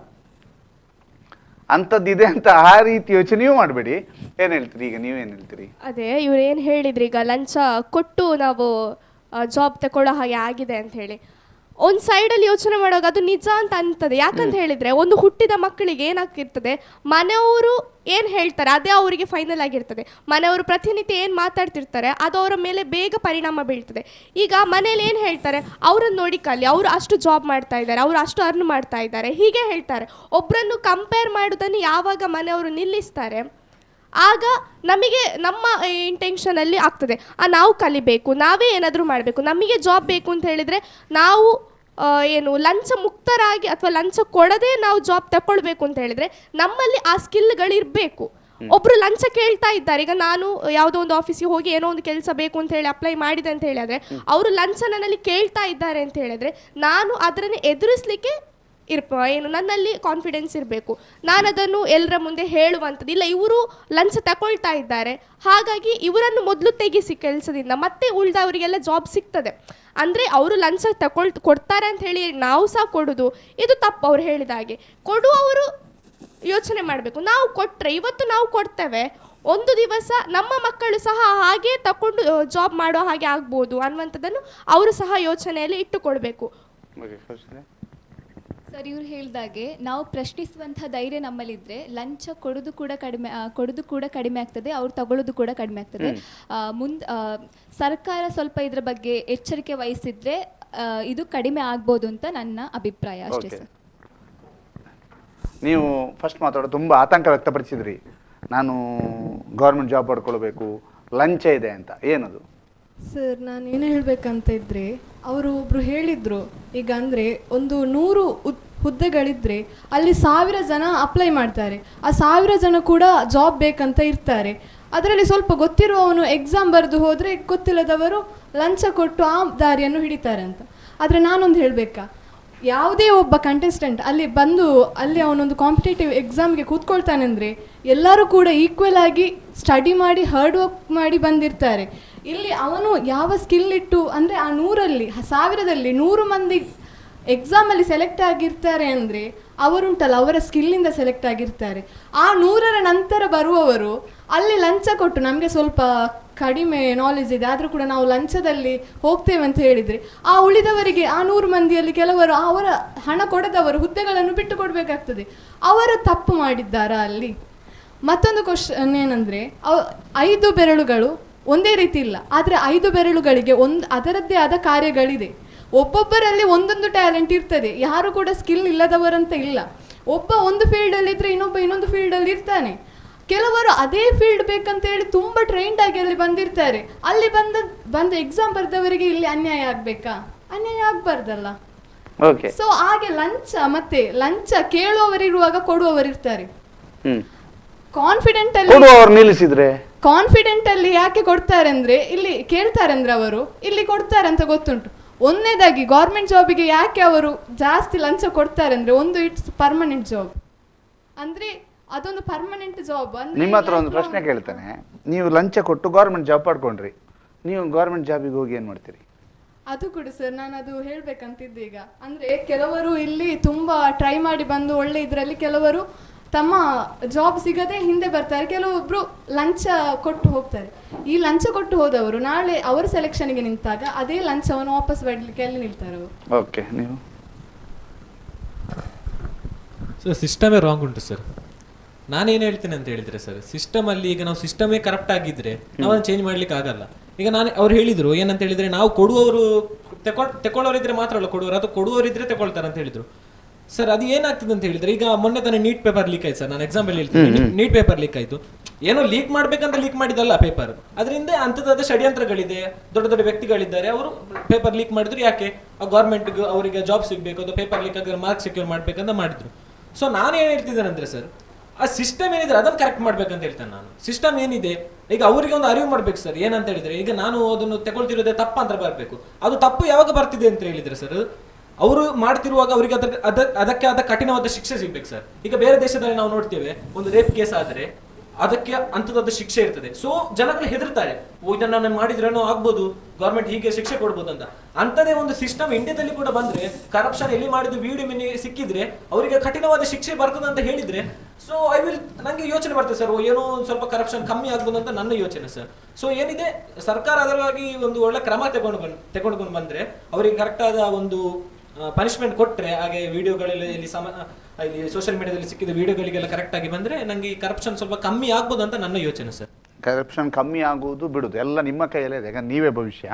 ಅಂಥದ್ದಿದೆ ಅಂತ ಆ ರೀತಿ ಯೋಚನೆಯೂ ಮಾಡಬೇಡಿ. ಏನು ಹೇಳ್ತೀರಿ ಈಗ, ನೀವೇನು ಹೇಳ್ತೀರಿ? ಅದೇ ಇವ್ರು ಏನು ಹೇಳಿದ್ರಿ, ಈಗ ಲಂಚ ಕೊಟ್ಟು ನಾವು ಜಾಬ್ ತಗೊಳ್ಳೋ ಹಾಗೆ ಆಗಿದೆ ಅಂತ ಹೇಳಿ. ಒಂದು ಸೈಡಲ್ಲಿ ಯೋಚನೆ ಮಾಡುವಾಗ ಅದು ನಿಜ ಅಂತ ಅನ್ತದೆ. ಯಾಕಂತ ಹೇಳಿದರೆ, ಒಂದು ಹುಟ್ಟಿದ ಮಕ್ಕಳಿಗೆ ಏನಾಗ್ತಿರ್ತದೆ, ಮನೆಯವರು ಏನು ಹೇಳ್ತಾರೆ ಅದೇ ಅವರಿಗೆ ಫೈನಲ್ ಆಗಿರ್ತದೆ. ಮನೆಯವರು ಪ್ರತಿನಿತ್ಯ ಏನು ಮಾತಾಡ್ತಿರ್ತಾರೆ ಅದು ಅವರ ಮೇಲೆ ಬೇಗ ಪರಿಣಾಮ ಬೀಳ್ತದೆ. ಈಗ ಮನೇಲಿ ಏನು ಹೇಳ್ತಾರೆ, ಅವರನ್ನು ನೋಡಿ ಕಲಿ, ಅವರು ಅಷ್ಟು ಜಾಬ್ ಮಾಡ್ತಾ ಇದ್ದಾರೆ, ಅವರು ಅಷ್ಟು ಅರ್ನ್ ಮಾಡ್ತಾ ಇದ್ದಾರೆ, ಹೀಗೆ ಹೇಳ್ತಾರೆ. ಒಬ್ಬರನ್ನು ಕಂಪೇರ್ ಮಾಡೋದನ್ನು ಯಾವಾಗ ಮನೆಯವರು ನಿಲ್ಲಿಸ್ತಾರೆ, ಆಗ ನಮಗೆ ನಮ್ಮ ಇಂಟೆನ್ಷನಲ್ಲಿ ಆಗ್ತದೆ, ನಾವು ಕಲಿಬೇಕು, ನಾವೇ ಏನಾದರೂ ಮಾಡಬೇಕು, ನಮಗೆ ಜಾಬ್ ಬೇಕು ಅಂತ ಹೇಳಿದರೆ ನಾವು ಏನು ಲಂಚ ಮುಕ್ತರಾಗಿ ಅಥವಾ ಲಂಚ ಕೊಡದೆ ನಾವು ಜಾಬ್ ತಗೊಳ್ಬೇಕು ಅಂತ ಹೇಳಿದರೆ ನಮ್ಮಲ್ಲಿ ಆ ಸ್ಕಿಲ್ಗಳಿರಬೇಕು. ಒಬ್ಬರು ಲಂಚ ಕೇಳ್ತಾ ಇದ್ದಾರೆ, ಈಗ ನಾನು ಯಾವುದೋ ಒಂದು ಆಫೀಸಿಗೆ ಹೋಗಿ ಏನೋ ಒಂದು ಕೆಲಸ ಬೇಕು ಅಂತ ಹೇಳಿ ಅಪ್ಲೈ ಮಾಡಿದೆ ಅಂತ ಹೇಳಿದರೆ ಅವರು ಲಂಚ ನನ್ನಲ್ಲಿ ಕೇಳ್ತಾ ಇದ್ದಾರೆ ಅಂತ ಹೇಳಿದರೆ ನಾನು ಅದನ್ನು ಎದುರಿಸಲಿಕ್ಕೆ ಏನು ನನ್ನಲ್ಲಿ ಕಾನ್ಫಿಡೆನ್ಸ್ ಇರಬೇಕು. ನಾನು ಅದನ್ನು ಎಲ್ಲರ ಮುಂದೆ ಹೇಳುವಂಥದ್ದು ಇಲ್ಲ, ಇವರು ಲಂಚ ತಗೊಳ್ತಾ ಇದ್ದಾರೆ, ಹಾಗಾಗಿ ಇವರನ್ನು ಮೊದಲು ತೆಗಿಸಿ ಕೆಲಸದಿಂದ, ಮತ್ತೆ ಉಳಿದವರಿಗೆಲ್ಲ ಜಾಬ್ ಸಿಗ್ತದೆ. ಅಂದರೆ ಅವರು ಲಂಚ ಕೊಡ್ತಾರೆ ಅಂತ ಹೇಳಿ ನಾವು ಸಹ ಕೊಡೋದು ಇದು ತಪ್ಪು. ಅವ್ರು ಹೇಳಿದ ಹಾಗೆ ಕೊಡುವವರು ಯೋಚನೆ ಮಾಡಬೇಕು, ನಾವು ಕೊಟ್ಟರೆ ಇವತ್ತು ನಾವು ಕೊಡ್ತೇವೆ, ಒಂದು ದಿವಸ ನಮ್ಮ ಮಕ್ಕಳು ಸಹ ಹಾಗೆ ತಗೊಂಡು ಜಾಬ್ ಮಾಡೋ ಹಾಗೆ ಆಗ್ಬೋದು ಅನ್ನುವಂಥದ್ದನ್ನು ಅವರು ಸಹ ಯೋಚನೆಯಲ್ಲಿ ಇಟ್ಟುಕೊಳ್ಬೇಕು. ಸರ್, ಇವ್ರು ಹೇಳಿದಾಗೆ ನಾವು ಪ್ರಶ್ನಿಸುವಂಥ ಧೈರ್ಯ ನಮ್ಮಲ್ಲಿದ್ದರೆ ಲಂಚ ಕೊಡೋದು ಕೂಡ ಕಡಿಮೆ ಆಗ್ತದೆ, ಅವ್ರು ತಗೊಳ್ಳೋದು ಕೂಡ ಕಡಿಮೆ ಆಗ್ತದೆ. ಸರ್ಕಾರ ಸ್ವಲ್ಪ ಇದರ ಬಗ್ಗೆ ಎಚ್ಚರಿಕೆ ವಹಿಸಿದ್ರೆ ಇದು ಕಡಿಮೆ ಆಗ್ಬೋದು ಅಂತ ನನ್ನ ಅಭಿಪ್ರಾಯ ಅಷ್ಟೇ ಸರ್. ನೀವು ಫಸ್ಟ್ ಮಾತಾಡೋದು ತುಂಬ ಆತಂಕ ವ್ಯಕ್ತಪಡಿಸಿದ್ರಿ, ನಾನು ಗೌರ್ಮೆಂಟ್ ಜಾಬ್ ಪಡ್ಕೊಳ್ಬೇಕು, ಲಂಚ ಇದೆ ಅಂತ. ಏನದು ಸರ್? ನಾನು ಏನು ಹೇಳಬೇಕಂತ ಇದ್ದರೆ, ಅವರು ಒಬ್ಬರು ಹೇಳಿದರು, ಈಗ ಅಂದರೆ ಒಂದು 100 ಹುದ್ದೆಗಳಿದ್ದರೆ ಅಲ್ಲಿ 1000 ಜನ ಅಪ್ಲೈ ಮಾಡ್ತಾರೆ, ಆ 1000 ಜನ ಕೂಡ ಜಾಬ್ ಬೇಕಂತ ಇರ್ತಾರೆ. ಅದರಲ್ಲಿ ಸ್ವಲ್ಪ ಗೊತ್ತಿರುವವನು ಎಕ್ಸಾಮ್ ಬರೆದು ಹೋದರೆ ಗೊತ್ತಿಲ್ಲದವರು ಲಂಚ ಕೊಟ್ಟು ಆ ದಾರಿಯನ್ನು ಹಿಡಿತಾರೆ ಅಂತ. ಆದರೆ ನಾನೊಂದು ಹೇಳಬೇಕಾ, ಯಾವುದೇ ಒಬ್ಬ ಕಂಟೆಸ್ಟೆಂಟ್ ಅಲ್ಲಿ ಅವನೊಂದು ಕಾಂಪಿಟೇಟಿವ್ ಎಕ್ಸಾಮ್ಗೆ ಕೂತ್ಕೊಳ್ತಾನೆ ಅಂದರೆ ಎಲ್ಲರೂ ಕೂಡ ಈಕ್ವಲ್ ಆಗಿ ಸ್ಟಡಿ ಮಾಡಿ ಹಾರ್ಡ್ ವರ್ಕ್ ಮಾಡಿ ಬಂದಿರ್ತಾರೆ. ಇಲ್ಲಿ ಅವನು ಯಾವ ಸ್ಕಿಲ್ ಇಟ್ಟು, ಅಂದರೆ ಆ 1000ರಲ್ಲಿ 100 ಮಂದಿ ಎಕ್ಸಾಮಲ್ಲಿ ಸೆಲೆಕ್ಟ್ ಆಗಿರ್ತಾರೆ ಅಂದರೆ ಅವರುಂಟಲ್ಲ ಅವರ ಸ್ಕಿಲ್ಲಿಂದ ಸೆಲೆಕ್ಟ್ ಆಗಿರ್ತಾರೆ. ಆ 100ರ ನಂತರ ಬರುವವರು ಅಲ್ಲಿ ಲಂಚ ಕೊಟ್ಟು, ನಮಗೆ ಸ್ವಲ್ಪ ಕಡಿಮೆ ನಾಲೆಜ್ ಇದೆ ಆದರೂ ಕೂಡ ನಾವು ಲಂಚದಲ್ಲಿ ಹೋಗ್ತೇವೆ ಅಂತ ಹೇಳಿದರೆ ಆ ಉಳಿದವರಿಗೆ ಆ 100 ಮಂದಿಯಲ್ಲಿ ಕೆಲವರು ಅವರ ಹಣ ಕೊಡದವರು ಹುದ್ದೆಗಳನ್ನು ಬಿಟ್ಟು ಕೊಡಬೇಕಾಗ್ತದೆ. ಅವರು ತಪ್ಪು ಮಾಡಿದ್ದಾರಾ ಅಲ್ಲಿ? ಮತ್ತೊಂದು ಕ್ವಶನ್ ಏನಂದರೆ, 5 ಬೆರಳುಗಳು ಒಂದೇ ರೀತಿ ಇಲ್ಲ, ಆದರೆ 5 ಬೆರಳುಗಳಿಗೆ ಅದರದ್ದೇ ಆದ ಕಾರ್ಯಗಳಿದೆ. ಒಬ್ಬೊಬ್ಬರಲ್ಲಿ ಒಂದೊಂದು ಟ್ಯಾಲೆಂಟ್ ಇರ್ತದೆ, ಯಾರು ಕೂಡ ಸ್ಕಿಲ್ ಇಲ್ಲದವರಂತ ಇಲ್ಲ. ಒಬ್ಬ ಒಂದು ಫೀಲ್ಡಲ್ಲಿದ್ದರೆ ಇನ್ನೊಬ್ಬ ಇನ್ನೊಂದು ಫೀಲ್ಡಲ್ಲಿ ಇರ್ತಾನೆ. ಕೆಲವರು ಅದೇ ಫೀಲ್ಡ್ ಬೇಕಂತ ಹೇಳಿ ತುಂಬ ಟ್ರೈನ್ಡ್ ಆಗಿ ಅಲ್ಲಿ ಬಂದಿರ್ತಾರೆ. ಅಲ್ಲಿ ಬಂದ ಎಕ್ಸಾಮ್ ಬರೆದವರಿಗೆ ಇಲ್ಲಿ ಅನ್ಯಾಯ ಆಗಬೇಕಾ? ಅನ್ಯಾಯ ಆಗಬಾರ್ದಲ್ಲ. ಸೊ ಹಾಗೆ ಲಂಚ ಕೇಳುವವರಿರುವಾಗ ಕೊಡುವವರಿರ್ತಾರೆ. ಕಾನ್ಫಿಡೆಂಟ್ ಅಲ್ಲಿ ಯಾಕೆ ಕೊಡ್ತಾರೆ ಅಂದ್ರೆ, ಇಲ್ಲಿ ಕೇಳ್ತಾರೆ ಅಂದ್ರೆ ಅವರು ಇಲ್ಲಿ ಕೊಡ್ತಾರೆ ಅಂತ ಗೊತ್ತುಂಟು. ಒಂದನೇದಾಗಿ ಗೌರ್ಮೆಂಟ್ ಜಾಬಿಗೆ ಯಾಕೆ ಅವರು ಜಾಸ್ತಿ ಲಂಚ ಕೊಡ್ತಾರೆ ಅಂದ್ರೆ, ಒಂದು ಇಟ್ಸ್ ಪರ್ಮನೆಂಟ್ ಜಾಬ್, ಅಂದ್ರೆ ಅದೊಂದು ಪರ್ಮನೆಂಟ್ ಜಾಬ್. ನಿಮ್ಮ ಹತ್ರ ಒಂದು ಪ್ರಶ್ನೆ ಕೇಳ್ತಾನೆ, ನೀವು ಲಂಚ ಕೊಟ್ಟು ಗೌರ್ಮೆಂಟ್ ಜಾಬ್ ಪಡ್ಕೊಂಡ್ರಿ, ನೀವು ಗೌರ್ಮೆಂಟ್ ಜಾಬಿಗೆ ಹೋಗಿ ಏನು ಮಾಡ್ತೀರಿ? ಅದು ಕೂಡ ಸರ್ ನಾನು ಅದು ಹೇಳ್ಬೇಕಂತಿದ್ದೆ. ಈಗ ಅಂದ್ರೆ ಕೆಲವರು ಇಲ್ಲಿ ತುಂಬಾ ಟ್ರೈ ಮಾಡಿ ಬಂದು ಒಳ್ಳೆ ಇದರಲ್ಲಿ ಕೆಲವರು ತಮ್ಮ ಜಾಬ್ ಸಿಗದೆ ಹಿಂದೆ ಬರ್ತಾರೆ, ಕೆಲವೊಬ್ರು ಲಂಚ ಕೊಟ್ಟು ಹೋಗ್ತಾರೆ. ಈ ಲಂಚ ಕೊಟ್ಟು ಹೋದವರು ನಾಳೆ ಅವರ ಸೆಲೆಕ್ಷನ್ಗೆ ನಿಂತಾಗ ಅದೇ ಲಂಚವನ್ನು ವಾಪಸ್ ಬರಲಿಕ್ಕೆ ಅಲ್ಲಿ ನಿಲ್ತಾರೆ ಅವರು. ಓಕೆ, ನೀವು ಸರ್ ಸಿಸ್ಟಮೇ ರಾಂಗ್ ಉಂಟು ಸರ್. ನಾನೇನು ಹೇಳ್ತೇನೆ ಅಂತ ಹೇಳಿದ್ರೆ ಸರ್, ಸಿಸ್ಟಮಲ್ಲಿ ಈಗ ನಾವು ಸಿಸ್ಟಮೇ ಕರೆಕ್ಟ್ ಆಗಿದ್ರೆ ನಾವು ಅದನ್ನು ಚೇಂಜ್ ಮಾಡ್ಲಿಕ್ಕೆ ಆಗಲ್ಲ. ಈಗ ಅವ್ರು ಹೇಳಿದ್ರು ಏನಂತ ಹೇಳಿದ್ರೆ, ನಾವು ಕೊಡುವವರು ತಗೊಳ್ಳೋರಿದ್ರೆ ಮಾತ್ರ ಅಲ್ಲ ಕೊಡುವರು, ಅಥವಾ ಕೊಡುವವರಿದ್ರೆ ತಗೊಳ್ತಾರೆ ಅಂತ ಹೇಳಿದ್ರು ಸರ್. ಅದು ಏನಾಗ್ತದೆ ಅಂತ ಹೇಳಿದ್ರೆ, ಈಗ ಮೊನ್ನೆ ತಾನೇ ನೀಟ್ ಪೇಪರ್ ಲೀಕ್ ಆಯ್ತು ಸರ್. ನಾನು ಎಕ್ಸಾಂಪಲ್ ಹೇಳ್ತೀನಿ, ನೀಟ್ ಪೇಪರ್ ಲೀಕ್ ಆಯ್ತು, ಏನೋ ಲೀಕ್ ಮಾಡ್ಬೇಕಂತ ಲೀಕ್ ಮಾಡಿದಲ್ಲ ಪೇಪರ್, ಅದರಿಂದ ಅಂಥದ್ದಾದ ಷಡ್ಯಂತ್ರಗಳಿದೆ, ದೊಡ್ಡ ದೊಡ್ಡ ವ್ಯಕ್ತಿಗಳಿದ್ದಾರೆ, ಅವರು ಪೇಪರ್ ಲೀಕ್ ಮಾಡಿದ್ರು. ಯಾಕೆ? ಆ ಗೌರ್ಮೆಂಟ್ಗೆ ಅವರಿಗೆ ಜಾಬ್ ಸಿಗಬೇಕು, ಅದು ಪೇಪರ್ ಲೀಕ್ ಆಗಿರೋ ಮಾರ್ಕ್ಸ್ ಸೆಕ್ಯೂರ್ ಮಾಡ್ಬೇಕಂತ ಮಾಡಿದ್ರು. ಸೊ ನಾನು ಏನು ಹೇಳ್ತಿದ್ದೇನೆ ಅಂದ್ರೆ ಸರ್, ಆ ಸಿಸ್ಟಮ್ ಏನಿದೆ ಅದನ್ನು ಕರೆಕ್ಟ್ ಮಾಡ್ಬೇಕಂತ ಹೇಳ್ತೇನೆ ನಾನು. ಸಿಸ್ಟಮ್ ಏನಿದೆ ಈಗ ಅವರಿಗೆ ಒಂದು ಅರಿವು ಮಾಡ್ಬೇಕು ಸರ್. ಏನಂತ ಹೇಳಿದ್ರೆ, ಈಗ ನಾನು ಅದನ್ನು ತಗೊಳ್ತಿರೋದೇ ತಪ್ಪ ಅಂತ ಬರಬೇಕು. ಅದು ತಪ್ಪು ಯಾವಾಗ ಬರ್ತಿದೆ ಅಂತ ಹೇಳಿದ್ರೆ ಸರ್, ಅವರು ಮಾಡ್ತಿರುವಾಗ ಅವರಿಗೆ ಅದಕ್ಕೆ ಆದ ಕಠಿಣವಾದ ಶಿಕ್ಷೆ ಸಿಗ್ಬೇಕು ಸರ್. ಈಗ ಬೇರೆ ದೇಶದಲ್ಲಿ ನಾವು ನೋಡ್ತೇವೆ, ಒಂದು ರೇಪ್ ಕೇಸ್ ಆದರೆ ಅದಕ್ಕೆ ಅಂತದದ್ದು ಶಿಕ್ಷೆ ಇರ್ತದೆ. ಸೊ ಜನಗಳು ಹೆದರ್ತಾರೆ, ಇದನ್ನ ನಾನು ಮಾಡಿದ್ರೇನೋ ಆಗ್ಬೋದು, ಗೌರ್ಮೆಂಟ್ ಹೀಗೆ ಶಿಕ್ಷೆ ಕೊಡ್ಬೋದು ಅಂತ. ಅಂತದೇ ಒಂದು ಸಿಸ್ಟಮ್ ಇಂಡಿಯಾದಲ್ಲಿ ಕೂಡ ಬಂದ್ರೆ, ಕರಪ್ಷನ್ ಎಲ್ಲಿ ಮಾಡಿದ್ದು ವಿಡಿಯೋ ಮಿನಿ ಸಿಕ್ಕಿದ್ರೆ ಅವರಿಗೆ ಕಠಿಣವಾದ ಶಿಕ್ಷೆ ಬರ್ತದೆ ಅಂತ ಹೇಳಿದ್ರೆ, ಸೊ ನಂಗೆ ಯೋಚನೆ ಬರ್ತದೆ ಸರ್, ಏನೋ ಸ್ವಲ್ಪ ಕರಪ್ಷನ್ ಕಮ್ಮಿ ಆಗ್ಬೋದು ಅಂತ ನನ್ನ ಯೋಚನೆ ಸರ್. ಸೊ ಏನಿದೆ, ಸರ್ಕಾರ ಅದರಾಗಿ ಒಂದು ಒಳ್ಳೆ ಕ್ರಮ ತಗೊಂಡು ಬಂದ್ರೆ, ಅವರಿಗೆ ಕರೆಕ್ಟ್ ಆದ ಒಂದು ಪನಿಷ್ಮೆಂಟ್ ಕೊಟ್ರೆ, ಹಾಗೆ ವಿಡಿಯೋಗಳಲ್ಲಿ ಇಲ್ಲಿ ಸೋಷಿಯಲ್ ಮೀಡಿಯಾದಲ್ಲಿ ಸಿಕ್ಕಿದ ವಿಡಿಯೋಗಳಿಗೆಲ್ಲ ಕರೆಕ್ಟ್ ಆಗಿ ಬಂದ್ರೆ, ನಂಗೆ ಈ ಕರಪ್ಷನ್ ಸ್ವಲ್ಪ ಕಮ್ಮಿ ಆಗ್ಬೋದು ಅಂತ ನನ್ನ ಯೋಚನೆ ಸರ್. ಕರಪ್ಷನ್ ಕಮ್ಮಿ ಆಗುವುದು ಬಿಡುದು ಎಲ್ಲ ನಿಮ್ಮ ಕೈಯಲ್ಲೇ ಇದೆ, ಯಾಕಂದ್ರೆ ನೀವೇ ಭವಿಷ್ಯ.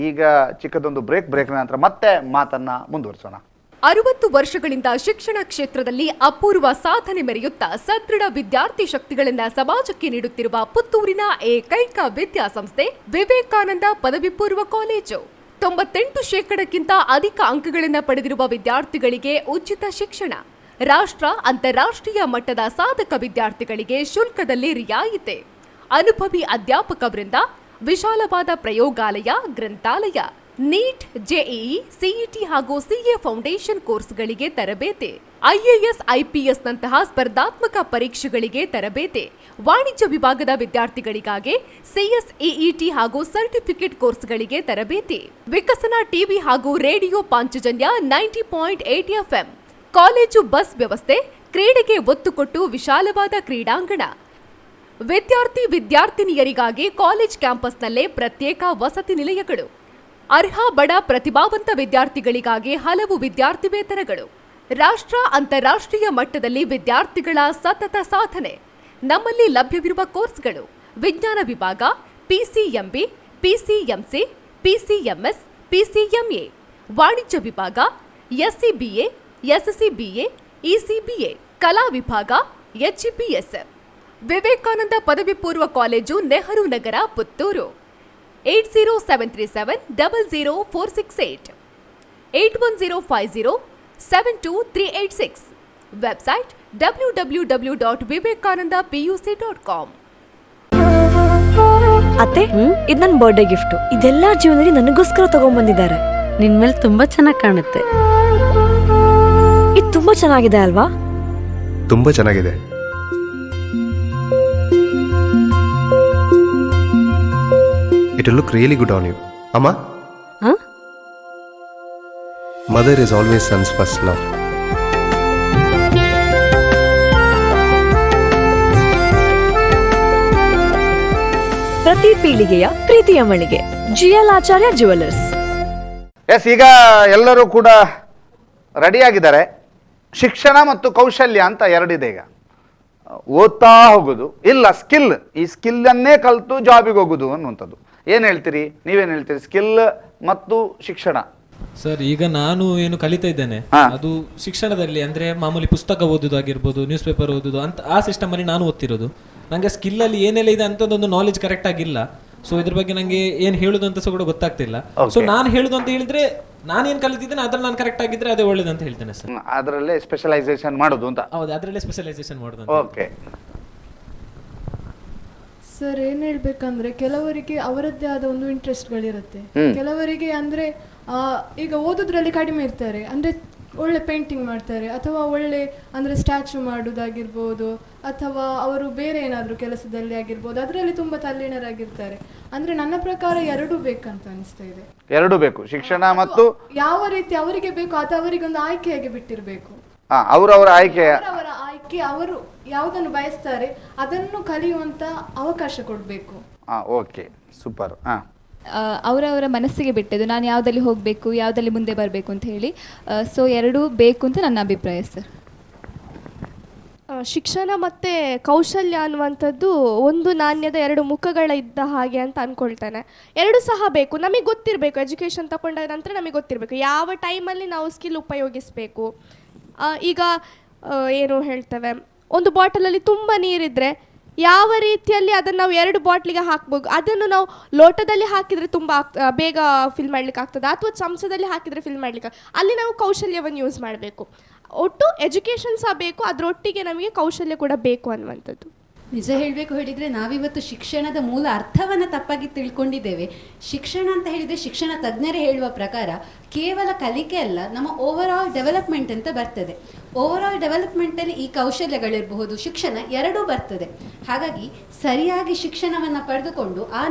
ಈಗ ಚಿಕ್ಕದೊಂದು ಬ್ರೇಕ್ ನಂತರ ಮತ್ತೆ ಮಾತನ್ನ ಮುಂದುವರಿಸೋಣ. 60 ವರ್ಷಗಳಿಂದ ಶಿಕ್ಷಣ ಕ್ಷೇತ್ರದಲ್ಲಿ ಅಪೂರ್ವ ಸಾಧನೆ ಮೆರೆಯುತ್ತಾ ಸದೃಢ ವಿದ್ಯಾರ್ಥಿ ಶಕ್ತಿಗಳನ್ನ ಸಮಾಜಕ್ಕೆ ನೀಡುತ್ತಿರುವ ಪುತ್ತೂರಿನ ಏಕೈಕ ವಿದ್ಯಾಸಂಸ್ಥೆ ವಿವೇಕಾನಂದ ಪದವಿ ಪೂರ್ವ ಕಾಲೇಜು. 98% ಅಧಿಕ ಅಂಕಗಳನ್ನು ಪಡೆದಿರುವ ವಿದ್ಯಾರ್ಥಿಗಳಿಗೆ ಉಚಿತ ಶಿಕ್ಷಣ, ರಾಷ್ಟ್ರ ಅಂತಾರಾಷ್ಟ್ರೀಯ ಮಟ್ಟದ ಸಾಧಕ ವಿದ್ಯಾರ್ಥಿಗಳಿಗೆ ಶುಲ್ಕದಲ್ಲಿ ರಿಯಾಯಿತಿ, ಅನುಭವಿ ಅಧ್ಯಾಪಕ ವೃಂದ, ವಿಶಾಲವಾದ ಪ್ರಯೋಗಾಲಯ, ಗ್ರಂಥಾಲಯ, ನೀಟ್, ಜೆಇಇ, ಸಿಇಟಿ ಹಾಗೂ ಸಿಎ ಫೌಂಡೇಶನ್ ಕೋರ್ಸ್ಗಳಿಗೆ ತರಬೇತಿ, ಐಎಎಸ್, ಐಪಿಎಸ್ ನಂತಹ ಸ್ಪರ್ಧಾತ್ಮಕ ಪರೀಕ್ಷೆಗಳಿಗೆ ತರಬೇತಿ, ವಾಣಿಜ್ಯ ವಿಭಾಗದ ವಿದ್ಯಾರ್ಥಿಗಳಿಗಾಗಿ ಸಿಎಸ್ಇಇಟಿ ಹಾಗೂ ಸರ್ಟಿಫಿಕೇಟ್ ಕೋರ್ಸ್ಗಳಿಗೆ ತರಬೇತಿ, ವಿಕಸನ ಟಿವಿ ಹಾಗೂ radio Panchajanya 90.8 FM, college bus ವ್ಯವಸ್ಥೆ, ಕ್ರೀಡೆಗೆ ಒತ್ತು ಕೊಟ್ಟು ವಿಶಾಲವಾದ ಕ್ರೀಡಾಂಗಣ, ವಿದ್ಯಾರ್ಥಿನಿಯರಿಗಾಗಿ ಕಾಲೇಜ್ ಕ್ಯಾಂಪಸ್ನಲ್ಲೇ ಪ್ರತ್ಯೇಕ ವಸತಿ ನಿಲಯಗಳು, ಅರ್ಹ ಬಡ ಪ್ರತಿಭಾವಂತ ವಿದ್ಯಾರ್ಥಿಗಳಿಗಾಗಿ ಹಲವು ವಿದ್ಯಾರ್ಥಿ ವೇತನಗಳು, ರಾಷ್ಟ್ರ ಅಂತಾರಾಷ್ಟ್ರೀಯ ಮಟ್ಟದಲ್ಲಿ ವಿದ್ಯಾರ್ಥಿಗಳ ಸತತ ಸಾಧನೆ. ನಮ್ಮಲ್ಲಿ ಲಭ್ಯವಿರುವ ಕೋರ್ಸ್ಗಳು: ವಿಜ್ಞಾನ ವಿಭಾಗ, ಪಿಸಿಎಂಬಿ, ಪಿಸಿಎಂಸಿ, ಪಿಸಿಎಂಎಸ್, ಪಿಸಿಎಂಎ, ವಾಣಿಜ್ಯ ವಿಭಾಗ, ಎಸ್ಸಿಬಿಎ, ಎಸ್ಸಿಬಿಎ, ಇಸಿಬಿಎ, ಕಲಾ ವಿಭಾಗ, ಎಚ್ಇಪಿಎಸ್. ವಿವೇಕಾನಂದ ಪದವಿ ಪೂರ್ವ college, Nehru Nagar, Puttur. 8073700468, 8105072386. Website www.vivekanandapuc.com. ಅತ್ತೆ, ಇದು ನನ್ನ ಬರ್ಡೇ ಗಿಫ್ಟ್. ಇದೆಲ್ಲ ಜೀವನದಲ್ಲಿ ನನಗೋಸ್ಕರ ತಗೊಂಡ್ಬಂದಿದ್ದಾರೆ. ನಿನ್ ಮೇಲೆ ತುಂಬಾ ಚೆನ್ನಾಗಿ ಕಾಣುತ್ತೆ. ಇದು ತುಂಬಾ ಚೆನ್ನಾಗಿದೆ ಅಲ್ವಾ? ತುಂಬಾ ಚೆನ್ನಾಗಿದೆ. It will look really good on you. Amma? Huh? Mother is always son's first love. ಪ್ರತಿ ಪೀಳಿಗೆಯ ಪ್ರೀತಿಯ ಮಳಿಗೆ, ಜಿಎಲ್ ಆಚಾರ್ಯ ಜುವೆಲ್ಲರ್ಸ್. ಎಸ್, ಈಗ ಎಲ್ಲರೂ ಕೂಡ ರೆಡಿಯಾಗಿದ್ದಾರೆ. ಶಿಕ್ಷಣ ಮತ್ತು ಕೌಶಲ್ಯ ಅಂತ ಎರಡಿದೆ. ಈಗ ಓದ್ತಾ ಹೋಗೋದು, ಇಲ್ಲ ಸ್ಕಿಲ್, ಈ ಸ್ಕಿಲ್ಲನ್ನೇ ಕಲಿತು ಜಾಬಿಗೆ ಹೋಗೋದು ಅನ್ನುವಂಥದ್ದು. ಏನು ಹೇಳ್ತೀರಿ, ನೀವೇನು ಹೇಳ್ತೀರಿ? ಸ್ಕಿಲ್ ಮತ್ತು ಶಿಕ್ಷಣ. ಸರ್, ಈಗ ನಾನು ಏನು ಕಲಿತಾ ಇದ್ದೇನೆ ಅದು ಶಿಕ್ಷಣದಲ್ಲಿ, ಅಂದ್ರೆ ಮಾಮೂಲಿ ಪುಸ್ತಕ ಓದೋದಾಗಿರ್ಬೋದು, ನ್ಯೂಸ್ ಪೇಪರ್ ಓದೋದು ಅಂತ ಆ ಸಿಸ್ಟಮ್ ಅಲ್ಲಿ ನಾನು ಓದ್ತಿರೋದು. ನಂಗೆ ಸ್ಕಿಲ್ ಅಲ್ಲಿ ಏನೆಲ್ಲ ಇದೆ ಅಂತ ಒಂದು ನಾಲೆಜ್ ಕರೆಕ್ಟ್ ಆಗಿಲ್ಲ. ಸೊ ಇದ್ರ ಬಗ್ಗೆ ನಂಗೆ ಏನು ಹೇಳುದು ಅಂತ ಕೂಡ ಗೊತ್ತಾಗ್ತಿಲ್ಲ. ಸೊ ನಾನು ಹೇಳುದು ಅಂತ ಹೇಳಿದ್ರೆ, ನಾನೇನು ಕಲಿತಿದ್ದೇನೆ ಅದ್ರಲ್ಲಿ ನಾನು ಕರೆಕ್ಟ್ ಆಗಿದ್ರೆ ಅದೇ ಒಳ್ಳೇದು ಅಂತ ಹೇಳ್ತೇನೆ ಸರ್. ಅದರಲ್ಲೇ ಸ್ಪೆಷಲೈಸೇಷನ್ ಮಾಡೋದು ಅಂತ. ಹೌದು, ಅದರಲ್ಲೇ ಸ್ಪೆಷಲೈಸೇಷನ್ ಮಾಡೋದು. ಓಕೆ ಸರ್, ಏನ್ ಹೇಳ್ಬೇಕಂದ್ರೆ, ಕೆಲವರಿಗೆ ಅವರದ್ದೇ ಆದ ಒಂದು ಇಂಟ್ರೆಸ್ಟ್ಗಳಿರುತ್ತೆ. ಕೆಲವರಿಗೆ ಅಂದ್ರೆ ಈಗ ಓದೋದ್ರಲ್ಲಿ ಕಡಿಮೆ ಇರ್ತಾರೆ, ಅಂದ್ರೆ ಒಳ್ಳೆ ಪೇಂಟಿಂಗ್ ಮಾಡ್ತಾರೆ, ಅಥವಾ ಒಳ್ಳೆ ಅಂದ್ರೆ ಸ್ಟ್ಯಾಚು ಮಾಡೋದಾಗಿರ್ಬೋದು, ಅಥವಾ ಅವರು ಬೇರೆ ಏನಾದರೂ ಕೆಲಸದಲ್ಲಿ ಆಗಿರ್ಬೋದು, ಅದರಲ್ಲಿ ತುಂಬಾ ತಲ್ಲೀನರಾಗಿರ್ತಾರೆ. ಅಂದ್ರೆ ನನ್ನ ಪ್ರಕಾರ ಎರಡೂ ಬೇಕಂತ ಅನಿಸ್ತಾ ಇದೆ. ಎರಡೂ ಬೇಕು, ಶಿಕ್ಷಣ ಮತ್ತು ಯಾವ ರೀತಿ ಅವರಿಗೆ ಬೇಕು ಅದು ಅವರಿಗೊಂದು ಆಯ್ಕೆಯಾಗಿ ಬಿಟ್ಟಿರಬೇಕು. ಅವರವರ ಆಯ್ಕೆ, ಅವರು ಯಾವುದನ್ನು ಬಯಸ್ತಾರೆ ಅದನ್ನು ಕಲಿಯುವಂತ ಅವಕಾಶ ಕೊಡಬೇಕು. Okay, super. ಅವರವರ ಮನಸ್ಸಿಗೆ ಬಿಟ್ಟದ್ದು, ನಾನು ಯಾವುದಲ್ಲಿ ಹೋಗಬೇಕು, ಯಾವುದಲ್ಲಿ ಮುಂದೆ ಬರಬೇಕು ಅಂತ ಹೇಳಿ. ಸೊ ಎರಡೂ ಬೇಕು ಅಂತ ನನ್ನ ಅಭಿಪ್ರಾಯ ಸರ್. ಶಿಕ್ಷಣ ಮತ್ತು ಕೌಶಲ್ಯ ಅನ್ನುವಂಥದ್ದು ಒಂದು ನಾಣ್ಯದ ಎರಡು ಮುಖಗಳ ಇದ್ದ ಹಾಗೆ ಅಂತ ಅಂದ್ಕೊಳ್ತೇನೆ. ಎರಡು ಸಹ ಬೇಕು. ನಮಗೆ ಗೊತ್ತಿರಬೇಕು, ಎಜುಕೇಷನ್ ತಗೊಂಡ ನಂತರ ನಮಗೆ ಗೊತ್ತಿರಬೇಕು ಯಾವ ಟೈಮಲ್ಲಿ ನಾವು ಸ್ಕಿಲ್ ಉಪಯೋಗಿಸಬೇಕು. ಈಗ ಏನು ಹೇಳ್ತೇವೆ, ಒಂದು ಬಾಟಲಲ್ಲಿ ತುಂಬ ನೀರಿದ್ದರೆ ಯಾವ ರೀತಿಯಲ್ಲಿ ಅದನ್ನು ನಾವು 2 ಬಾಟ್ಲಿಗೆ ಹಾಕ್ಬೋದು, ಅದನ್ನು ನಾವು ಲೋಟದಲ್ಲಿ ಹಾಕಿದರೆ ತುಂಬ ಬೇಗ ಫಿಲ್ ಮಾಡ್ಲಿಕ್ಕೆ ಆಗ್ತದೆ, ಅಥವಾ ಚಮಚದಲ್ಲಿ ಹಾಕಿದರೆ ಫಿಲ್ ಮಾಡ್ಲಿಕ್ಕೆ, ಅಲ್ಲಿ ನಾವು ಕೌಶಲ್ಯವನ್ನು ಯೂಸ್ ಮಾಡಬೇಕು. ಒಟ್ಟು ಎಜುಕೇಷನ್ ಸಹ ಬೇಕು, ಅದರೊಟ್ಟಿಗೆ ನಮಗೆ ಕೌಶಲ್ಯ ಕೂಡ ಬೇಕು ಅನ್ನುವಂಥದ್ದು. ನಿಜ ಹೇಳಬೇಕು ಹೇಳಿದರೆ ನಾವಿವತ್ತು ಶಿಕ್ಷಣದ ಮೂಲ ಅರ್ಥವನ್ನು ತಪ್ಪಾಗಿ ತಿಳ್ಕೊಂಡಿದ್ದೇವೆ. ಶಿಕ್ಷಣ ಅಂತ ಹೇಳಿದರೆ ಶಿಕ್ಷಣ ತಜ್ಞರೇ ಹೇಳುವ ಪ್ರಕಾರ ಕೇವಲ ಕಲಿಕೆ ಅಲ್ಲ, ನಮ್ಮ ಓವರ್ ಆಲ್ ಡೆವಲಪ್ಮೆಂಟ್ ಅಂತ ಬರ್ತದೆ. ಓವರ್ ಆಲ್ ಡೆವಲಪ್ಮೆಂಟಲ್ಲಿ ಈ ಕೌಶಲ್ಯಗಳಿರಬಹುದು, ಶಿಕ್ಷಣ ಎರಡೂ ಬರ್ತದೆ. ಹಾಗಾಗಿ ಸರಿಯಾಗಿ ಶಿಕ್ಷಣವನ್ನು ಪಡೆದುಕೊಂಡು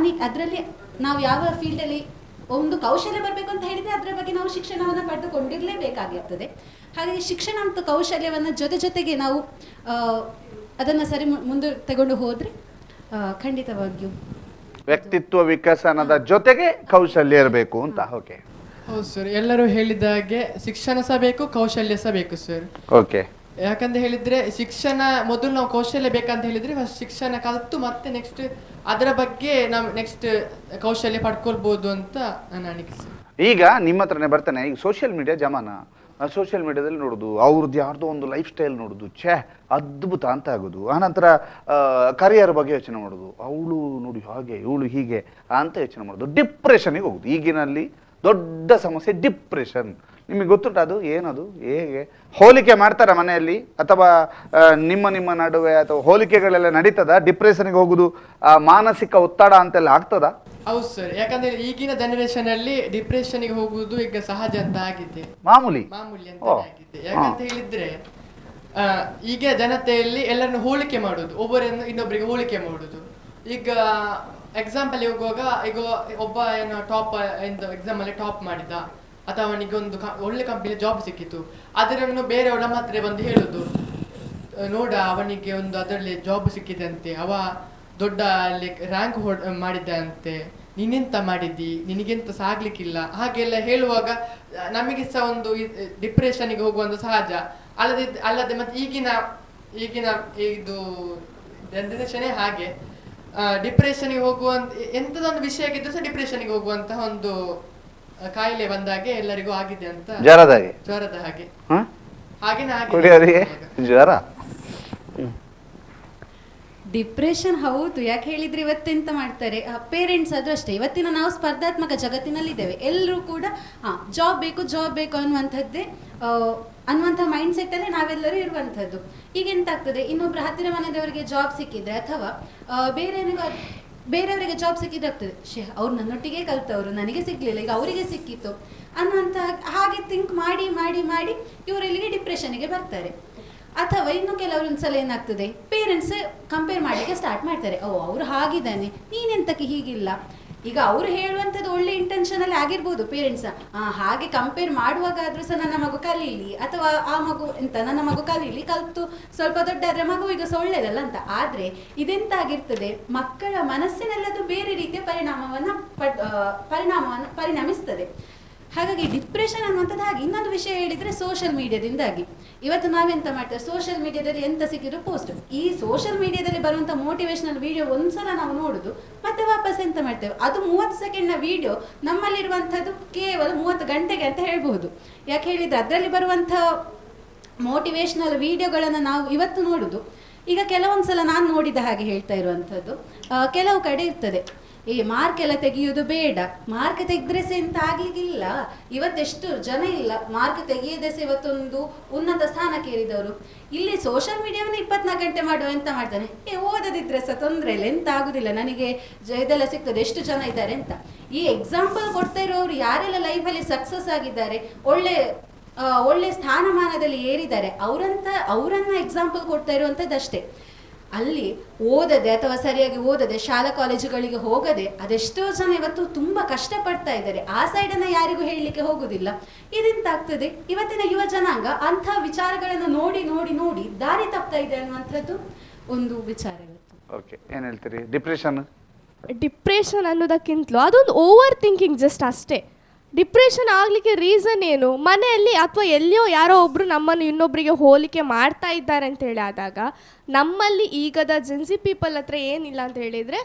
ಅದರಲ್ಲಿ ನಾವು ಯಾವ ಫೀಲ್ಡಲ್ಲಿ ಒಂದು ಕೌಶಲ್ಯ ಬರಬೇಕು ಅಂತ ಹೇಳಿದರೆ ಅದರ ಬಗ್ಗೆ ನಾವು ಶಿಕ್ಷಣವನ್ನು ಪಡೆದುಕೊಂಡಿರಲೇಬೇಕಾಗಿರ್ತದೆ. ಹಾಗಾಗಿ ಶಿಕ್ಷಣ ಮತ್ತು ಕೌಶಲ್ಯವನ್ನು ಜೊತೆಗೆ ನಾವು ಅದನ್ನು ಸರಿ ಮುಂದೆ ತಗೊಂಡು ಹೋದರೆ ಖಂಡಿತವಾಗಿಯೂ ವ್ಯಕ್ತಿತ್ವ ವಿಕಸನದ ಜೊತೆಗೆ ಕೌಶಲ್ಯ ಇರಬೇಕು ಅಂತ. ಓಕೆ, ಹೌದು ಸರ್, ಎಲ್ಲರೂ ಹೇಳಿದ ಹಾಗೆ ಶಿಕ್ಷಣ ಸಹ ಬೇಕು, ಕೌಶಲ್ಯ ಸಹ ಬೇಕು ಸರ್. ಓಕೆ, ಯಾಕಂತ ಹೇಳಿದ್ರೆ ಶಿಕ್ಷಣ ಮೊದಲು ನಾವು ಕೌಶಲ್ಯ ಬೇಕಂತ ಹೇಳಿದ್ರೆ ಫಸ್ಟ್ ಶಿಕ್ಷಣ ಕಲಿತು ಮತ್ತೆ ನೆಕ್ಸ್ಟ್ ಅದರ ಬಗ್ಗೆ ನಾವು ನೆಕ್ಸ್ಟ್ ಕೌಶಲ್ಯ ಪಡ್ಕೊಳ್ಬೋದು ಅಂತ ನನ್ನ ಅನಿಕೆ ಸರ್. ಈಗ ನಿಮ್ಮ ಹತ್ರನೇ ಬರ್ತಾನೆ, ಈಗ ಸೋಷಿಯಲ್ ಮೀಡಿಯಾ ಜಮಾನ. ಸೋಷಿಯಲ್ ಮೀಡಿಯಾದಲ್ಲಿ ನೋಡೋದು ಅವ್ರದ್ದು ಯಾರ್ದೋ ಒಂದು ಲೈಫ್ ಸ್ಟೈಲ್ ನೋಡೋದು, ಅದ್ಭುತ ಅಂತ ಆಗೋದು. ಆನಂತರ ಕರಿಯರ್ ಬಗ್ಗೆ ಯೋಚನೆ ಮಾಡೋದು, ಅವಳು ನೋಡಿ ಹಾಗೆ ಇವಳು ಹೀಗೆ ಅಂತ ಯೋಚನೆ ಮಾಡೋದು. ಡಿಪ್ರೆಷನ್ಗೆ ಹೋಗೋದು. ಈಗಿನಲ್ಲಿ ದೊಡ್ಡ ಸಮಸ್ಯೆ ಡಿಪ್ರೆಷನ್. ನಿಮಗೆ ಗೊತ್ತುಂಟು ಅದು ಏನದು? ಹೇಗೆ ಹೋಲಿಕೆ ಮಾಡ್ತಾರ ಮನೆಯಲ್ಲಿ, ಅಥವಾ ನಿಮ್ಮ ನಡುವೆ ಅಥವಾ ಹೋಲಿಕೆಗಳೆಲ್ಲ ನಡೀತದ? ಡಿಪ್ರೆಷನ್ಗೆ ಹೋಗುದು ಮಾನಸಿಕ ಒತ್ತಡ ಅಂತೆಲ್ಲ ಆಗ್ತದ? ಹೌದು ಸರ್, ಯಾಕಂದ್ರೆ ಈಗಿನ ಜನರೇಷನ್ ಅಲ್ಲಿ ಡಿಪ್ರೆಷನ್ಗೆ ಹೋಗುವುದು ಈಗ ಸಹಜ ಅಂತ ಆಗಿದೆ, ಮಾಮೂಲಿ ಅಂತ ಆಗಿದೆ. ಯಾಕಂತ ಹೇಳಿದ್ರೆ ಈಗ ಜನತೆಯಲ್ಲಿ ಎಲ್ಲರನ್ನು ಹೋಲಿಕೆ ಮಾಡುದು, ಒಬ್ಬರನ್ನು ಇನ್ನೊಬ್ಬರಿಗೆ ಹೋಲಿಕೆ ಮಾಡುದು. ಈಗ ಎಕ್ಸಾಂಪಲ್ ಹೋಗುವಾಗ ಈಗ ಒಬ್ಬ ಏನೋ ಟಾಪ್ ಎಕ್ಸಾಮ್ ಅಲ್ಲಿ ಟಾಪ್ ಮಾಡಿದ, ಅಥವಾ ಅವನಿಗೆ ಒಂದು ಒಳ್ಳೆ ಕಂಪನಿ ಜಾಬ್ ಸಿಕ್ಕಿತು, ಅದರನ್ನು ಬೇರೆಯವ್ರ ನಮ್ಮ ಹತ್ರ ಬಂದು ಹೇಳುದು, ನೋಡ ಅವನಿಗೆ ಒಂದು ಅದರಲ್ಲಿ ಜಾಬ್ ಸಿಕ್ಕಿದೆ ಅಂತೆ, ಅವ ದೊಡ್ಡ ಅಲ್ಲಿ ರ್ಯಾಂಕ್ ಮಾಡಿದ್ದಂತೆ, ನೀನೆಂತ ಮಾಡಿದ್ದಿ, ನಿನಗೆಂತ ಸಾಗ್ಲಿಕ್ಕಿಲ್ಲ, ಹಾಗೆಲ್ಲ ಹೇಳುವಾಗ ನಮಗೆ ಸಹ ಒಂದು ಡಿಪ್ರೆಷನ್ಗೆ ಹೋಗುವಂತ ಸಹಜ. ಅಲ್ಲದೆ ಮತ್ತೆ ಈಗಿನ ಇದು ಜನರೇಷನ್ನೇ ಹಾಗೆ. ಡಿಪ್ರೆಷನ್ಗೆ ಹೋಗುವಂತ ಎಂಥದೊಂದು ವಿಷಯಕ್ಕಿದ್ರು ಸಹ ಡಿಪ್ರೆಷನ್ಗೆ ಹೋಗುವಂತಹ ಒಂದು ಕಾಯಿಲೆ ಬಂದಾಗೆ ಎಲ್ಲರಿಗೂ ಆಗಿದೆ ಅಂತ. ಜ್ವರದ ಹಾಗೆ ಜ್ವರ, ಡಿಪ್ರೆಷನ್ ಹೌದು. ಯಾಕೆ ಹೇಳಿದ್ರೆ ಇವತ್ತೆಂತ ಮಾಡ್ತಾರೆ ಪೇರೆಂಟ್ಸ್, ಅದು ಅಷ್ಟೇ. ಇವತ್ತಿನ ನಾವು ಸ್ಪರ್ಧಾತ್ಮಕ ಜಗತ್ತಿನಲ್ಲಿದ್ದೇವೆ. ಎಲ್ಲರೂ ಕೂಡ ಜಾಬ್ ಬೇಕು ಅನ್ನುವಂಥ ಮೈಂಡ್ ಸೆಟ್ಟಲ್ಲೇ ನಾವೆಲ್ಲರೂ ಇರುವಂಥದ್ದು. ಈಗ ಎಂತ ಆಗ್ತದೆ, ಇನ್ನೊಬ್ರು ಹತ್ತಿರ ಮನೆಯವರಿಗೆ ಜಾಬ್ ಸಿಕ್ಕಿದ್ರೆ ಅಥವಾ ಬೇರೆಯವರಿಗೆ ಜಾಬ್ ಸಿಕ್ಕಿದ್ರೆ ಆಗ್ತದೆ, ಅವ್ರು ನನ್ನೊಟ್ಟಿಗೆ ಕಲ್ತವ್ರು, ನನಗೆ ಸಿಗ್ಲಿಲ್ಲ, ಈಗ ಅವರಿಗೆ ಸಿಕ್ಕಿತ್ತು ಅನ್ನುವಂಥ ಹಾಗೆ ಥಿಂಕ್ ಮಾಡಿ ಮಾಡಿ ಮಾಡಿ ಇವರೆಲ್ಲಿಗೆ ಡಿಪ್ರೆಷನ್ಗೆ ಬರ್ತಾರೆ. ಅಥವಾ ಇನ್ನು ಕೆಲವರು ಒಂದ್ಸಲ ಏನಾಗ್ತದೆ, ಪೇರೆಂಟ್ಸ್ ಕಂಪೇರ್ ಮಾಡಲಿಕ್ಕೆ ಸ್ಟಾರ್ಟ್ ಮಾಡ್ತಾರೆ. ಅವ್ರು ಹಾಗಿದ್ದಾನೆ, ನೀನೆಂತಕ್ಕೆ ಹೀಗಿಲ್ಲ. ಈಗ ಅವರು ಹೇಳುವಂಥದ್ದು ಒಳ್ಳೆ ಇಂಟೆನ್ಷನಲ್ಲಿ ಆಗಿರ್ಬೋದು ಪೇರೆಂಟ್ಸ್, ಹಾಗೆ ಕಂಪೇರ್ ಮಾಡುವಾಗ ಆದರೂ ಸಹ ನನ್ನ ಮಗು ಕಲೀಲಿ, ಅಥವಾ ನನ್ನ ಮಗು ಕಲೀಲಿ, ಕಲಿತು ಸ್ವಲ್ಪ ದೊಡ್ಡ ಆದರೆ ಮಗುವಿಗೆ ಸಹ ಒಳ್ಳೇದಲ್ಲ ಅಂತ. ಆದರೆ ಇದೆಂತಾಗಿರ್ತದೆ, ಮಕ್ಕಳ ಮನಸ್ಸಿನಲ್ಲದು ಬೇರೆ ರೀತಿಯ ಪರಿಣಮಿಸ್ತದೆ. ಹಾಗಾಗಿ ಡಿಪ್ರೆಷನ್ ಅನ್ನುವಂಥದ್ದು ಹಾಗೆ. ಇನ್ನೊಂದು ವಿಷಯ ಹೇಳಿದರೆ ಸೋಷಿಯಲ್ ಮೀಡಿಯಾದಿಂದಾಗಿ ಇವತ್ತು ನಾವೆಂತ ಮಾಡ್ತೇವೆ, ಸೋಷಿಯಲ್ ಮೀಡಿಯಾದಲ್ಲಿ ಎಂತ ಸಿಕ್ಕಿದ್ರು ಪೋಸ್ಟ್. ಈ ಸೋಷಿಯಲ್ ಮೀಡಿಯಾದಲ್ಲಿ ಬರುವಂಥ ಮೋಟಿವೇಶನಲ್ ವಿಡಿಯೋ ಒಂದ್ಸಲ ನಾವು ನೋಡುದು, ಮತ್ತೆ ವಾಪಸ್ ಎಂತ ಮಾಡ್ತೇವೆ, ಅದು 30 ಸೆಕೆಂಡ್ನ ವಿಡಿಯೋ ನಮ್ಮಲ್ಲಿರುವಂಥದ್ದು ಕೇವಲ 30 ಗಂಟೆಗೆ ಅಂತ ಹೇಳ್ಬಹುದು. ಯಾಕೆ ಹೇಳಿದರೆ ಅದರಲ್ಲಿ ಬರುವಂಥ ಮೋಟಿವೇಶನಲ್ ವಿಡಿಯೋಗಳನ್ನು ನಾವು ಇವತ್ತು ನೋಡುದು. ಈಗ ಕೆಲವೊಂದ್ಸಲ ನಾನು ನೋಡಿದ ಹಾಗೆ ಹೇಳ್ತಾ ಇರುವಂಥದ್ದು, ಕೆಲವು ಕಡೆ ಇರ್ತದೆ, ಮಾರ್ಕ್ ಎಲ್ಲ ತೆಗೆಯೋದು ಬೇಡ, ಮಾರ್ಕ್ ತೆಗೆದ್ರೆ ಸಹ ಎಂತ ಆಗ್ಲಿಕ್ಕಿಲ್ಲ, ಇವತ್ತೆಷ್ಟು ಜನ ಇಲ್ಲ ಮಾರ್ಕ್ ತೆಗೆಯದೆ ಸಹ ಇವತ್ತೊಂದು ಉನ್ನತ ಸ್ಥಾನಕ್ಕೆ ಏರಿದವರು. ಇಲ್ಲಿ ಸೋಷಿಯಲ್ ಮೀಡಿಯಾವನ್ನು 24 ಗಂಟೆ ಮಾಡುವ ಎಂತ ಮಾಡ್ತಾನೆ, ಓದದಿದ್ರೆ ಸಹ ತೊಂದರೆ ಇಲ್ಲ, ಎಂತ ಆಗುದಿಲ್ಲ, ನನಗೆ ಇದೆಲ್ಲ ಸಿಗ್ತದೆ, ಎಷ್ಟು ಜನ ಇದ್ದಾರೆ ಅಂತ. ಈ ಎಕ್ಸಾಂಪಲ್ ಕೊಡ್ತಾ ಇರೋರು ಯಾರೆಲ್ಲ ಲೈಫಲ್ಲಿ ಸಕ್ಸಸ್ ಆಗಿದ್ದಾರೆ, ಒಳ್ಳೆ ಸ್ಥಾನಮಾನದಲ್ಲಿ ಏರಿದ್ದಾರೆ, ಅವರನ್ನ ಎಕ್ಸಾಂಪಲ್ ಕೊಡ್ತಾ ಇರುವಂಥದ್ದಷ್ಟೇ. ಅಲ್ಲಿ ಓದದೆ ಅಥವಾ ಸರಿಯಾಗಿ ಓದದೆ ಶಾಲಾ ಕಾಲೇಜುಗಳಿಗೆ ಹೋಗದೆ ಅದೆಷ್ಟೋ ಜನ ಇವತ್ತು ತುಂಬ ಕಷ್ಟಪಡ್ತಾ ಇದ್ದಾರೆ. ಆ ಸೈಡನ್ನು ಯಾರಿಗೂ ಹೇಳಲಿಕ್ಕೆ ಹೋಗುದಿಲ್ಲ. ಇದೆಂತಾಗ್ತದೆ, ಇವತ್ತಿನ ಯುವ ಜನಾಂಗ ಅಂಥ ವಿಚಾರಗಳನ್ನು ನೋಡಿ ನೋಡಿ ನೋಡಿ ದಾರಿ ತಪ್ತಾ ಇದೆ ಅನ್ನುವಂಥದ್ದು ಒಂದು ವಿಚಾರ. ಓಕೆ, ಏನು ಹೇಳ್ತೀರಿ? ಡಿಪ್ರೆಷನ್ ಅನ್ನೋದಕ್ಕಿಂತಲೂ ಅದೊಂದು ಓವರ್ ಥಿಂಕಿಂಗ್ ಜಸ್ಟ್ ಅಷ್ಟೇ. ಡಿಪ್ರೆಷನ್ ಆಗಲಿಕ್ಕೆ ರೀಸನ್ ಏನು? ಮನೆಯಲ್ಲಿ ಅಥವಾ ಎಲ್ಲಿಯೋ ಯಾರೋ ಒಬ್ಬರು ನಮ್ಮನ್ನು ಇನ್ನೊಬ್ಬರಿಗೆ ಹೋಲಿಕೆ ಮಾಡ್ತಾ ಇದ್ದಾರೆ ಅಂತ ಹೇಳಿ ಆದಾಗ, ನಮ್ಮಲ್ಲಿ ಈಗದ ಜೆನ್ಸಿ ಪೀಪಲ್ ಹತ್ರ ಏನಿಲ್ಲ ಅಂತ ಹೇಳಿದರೆ,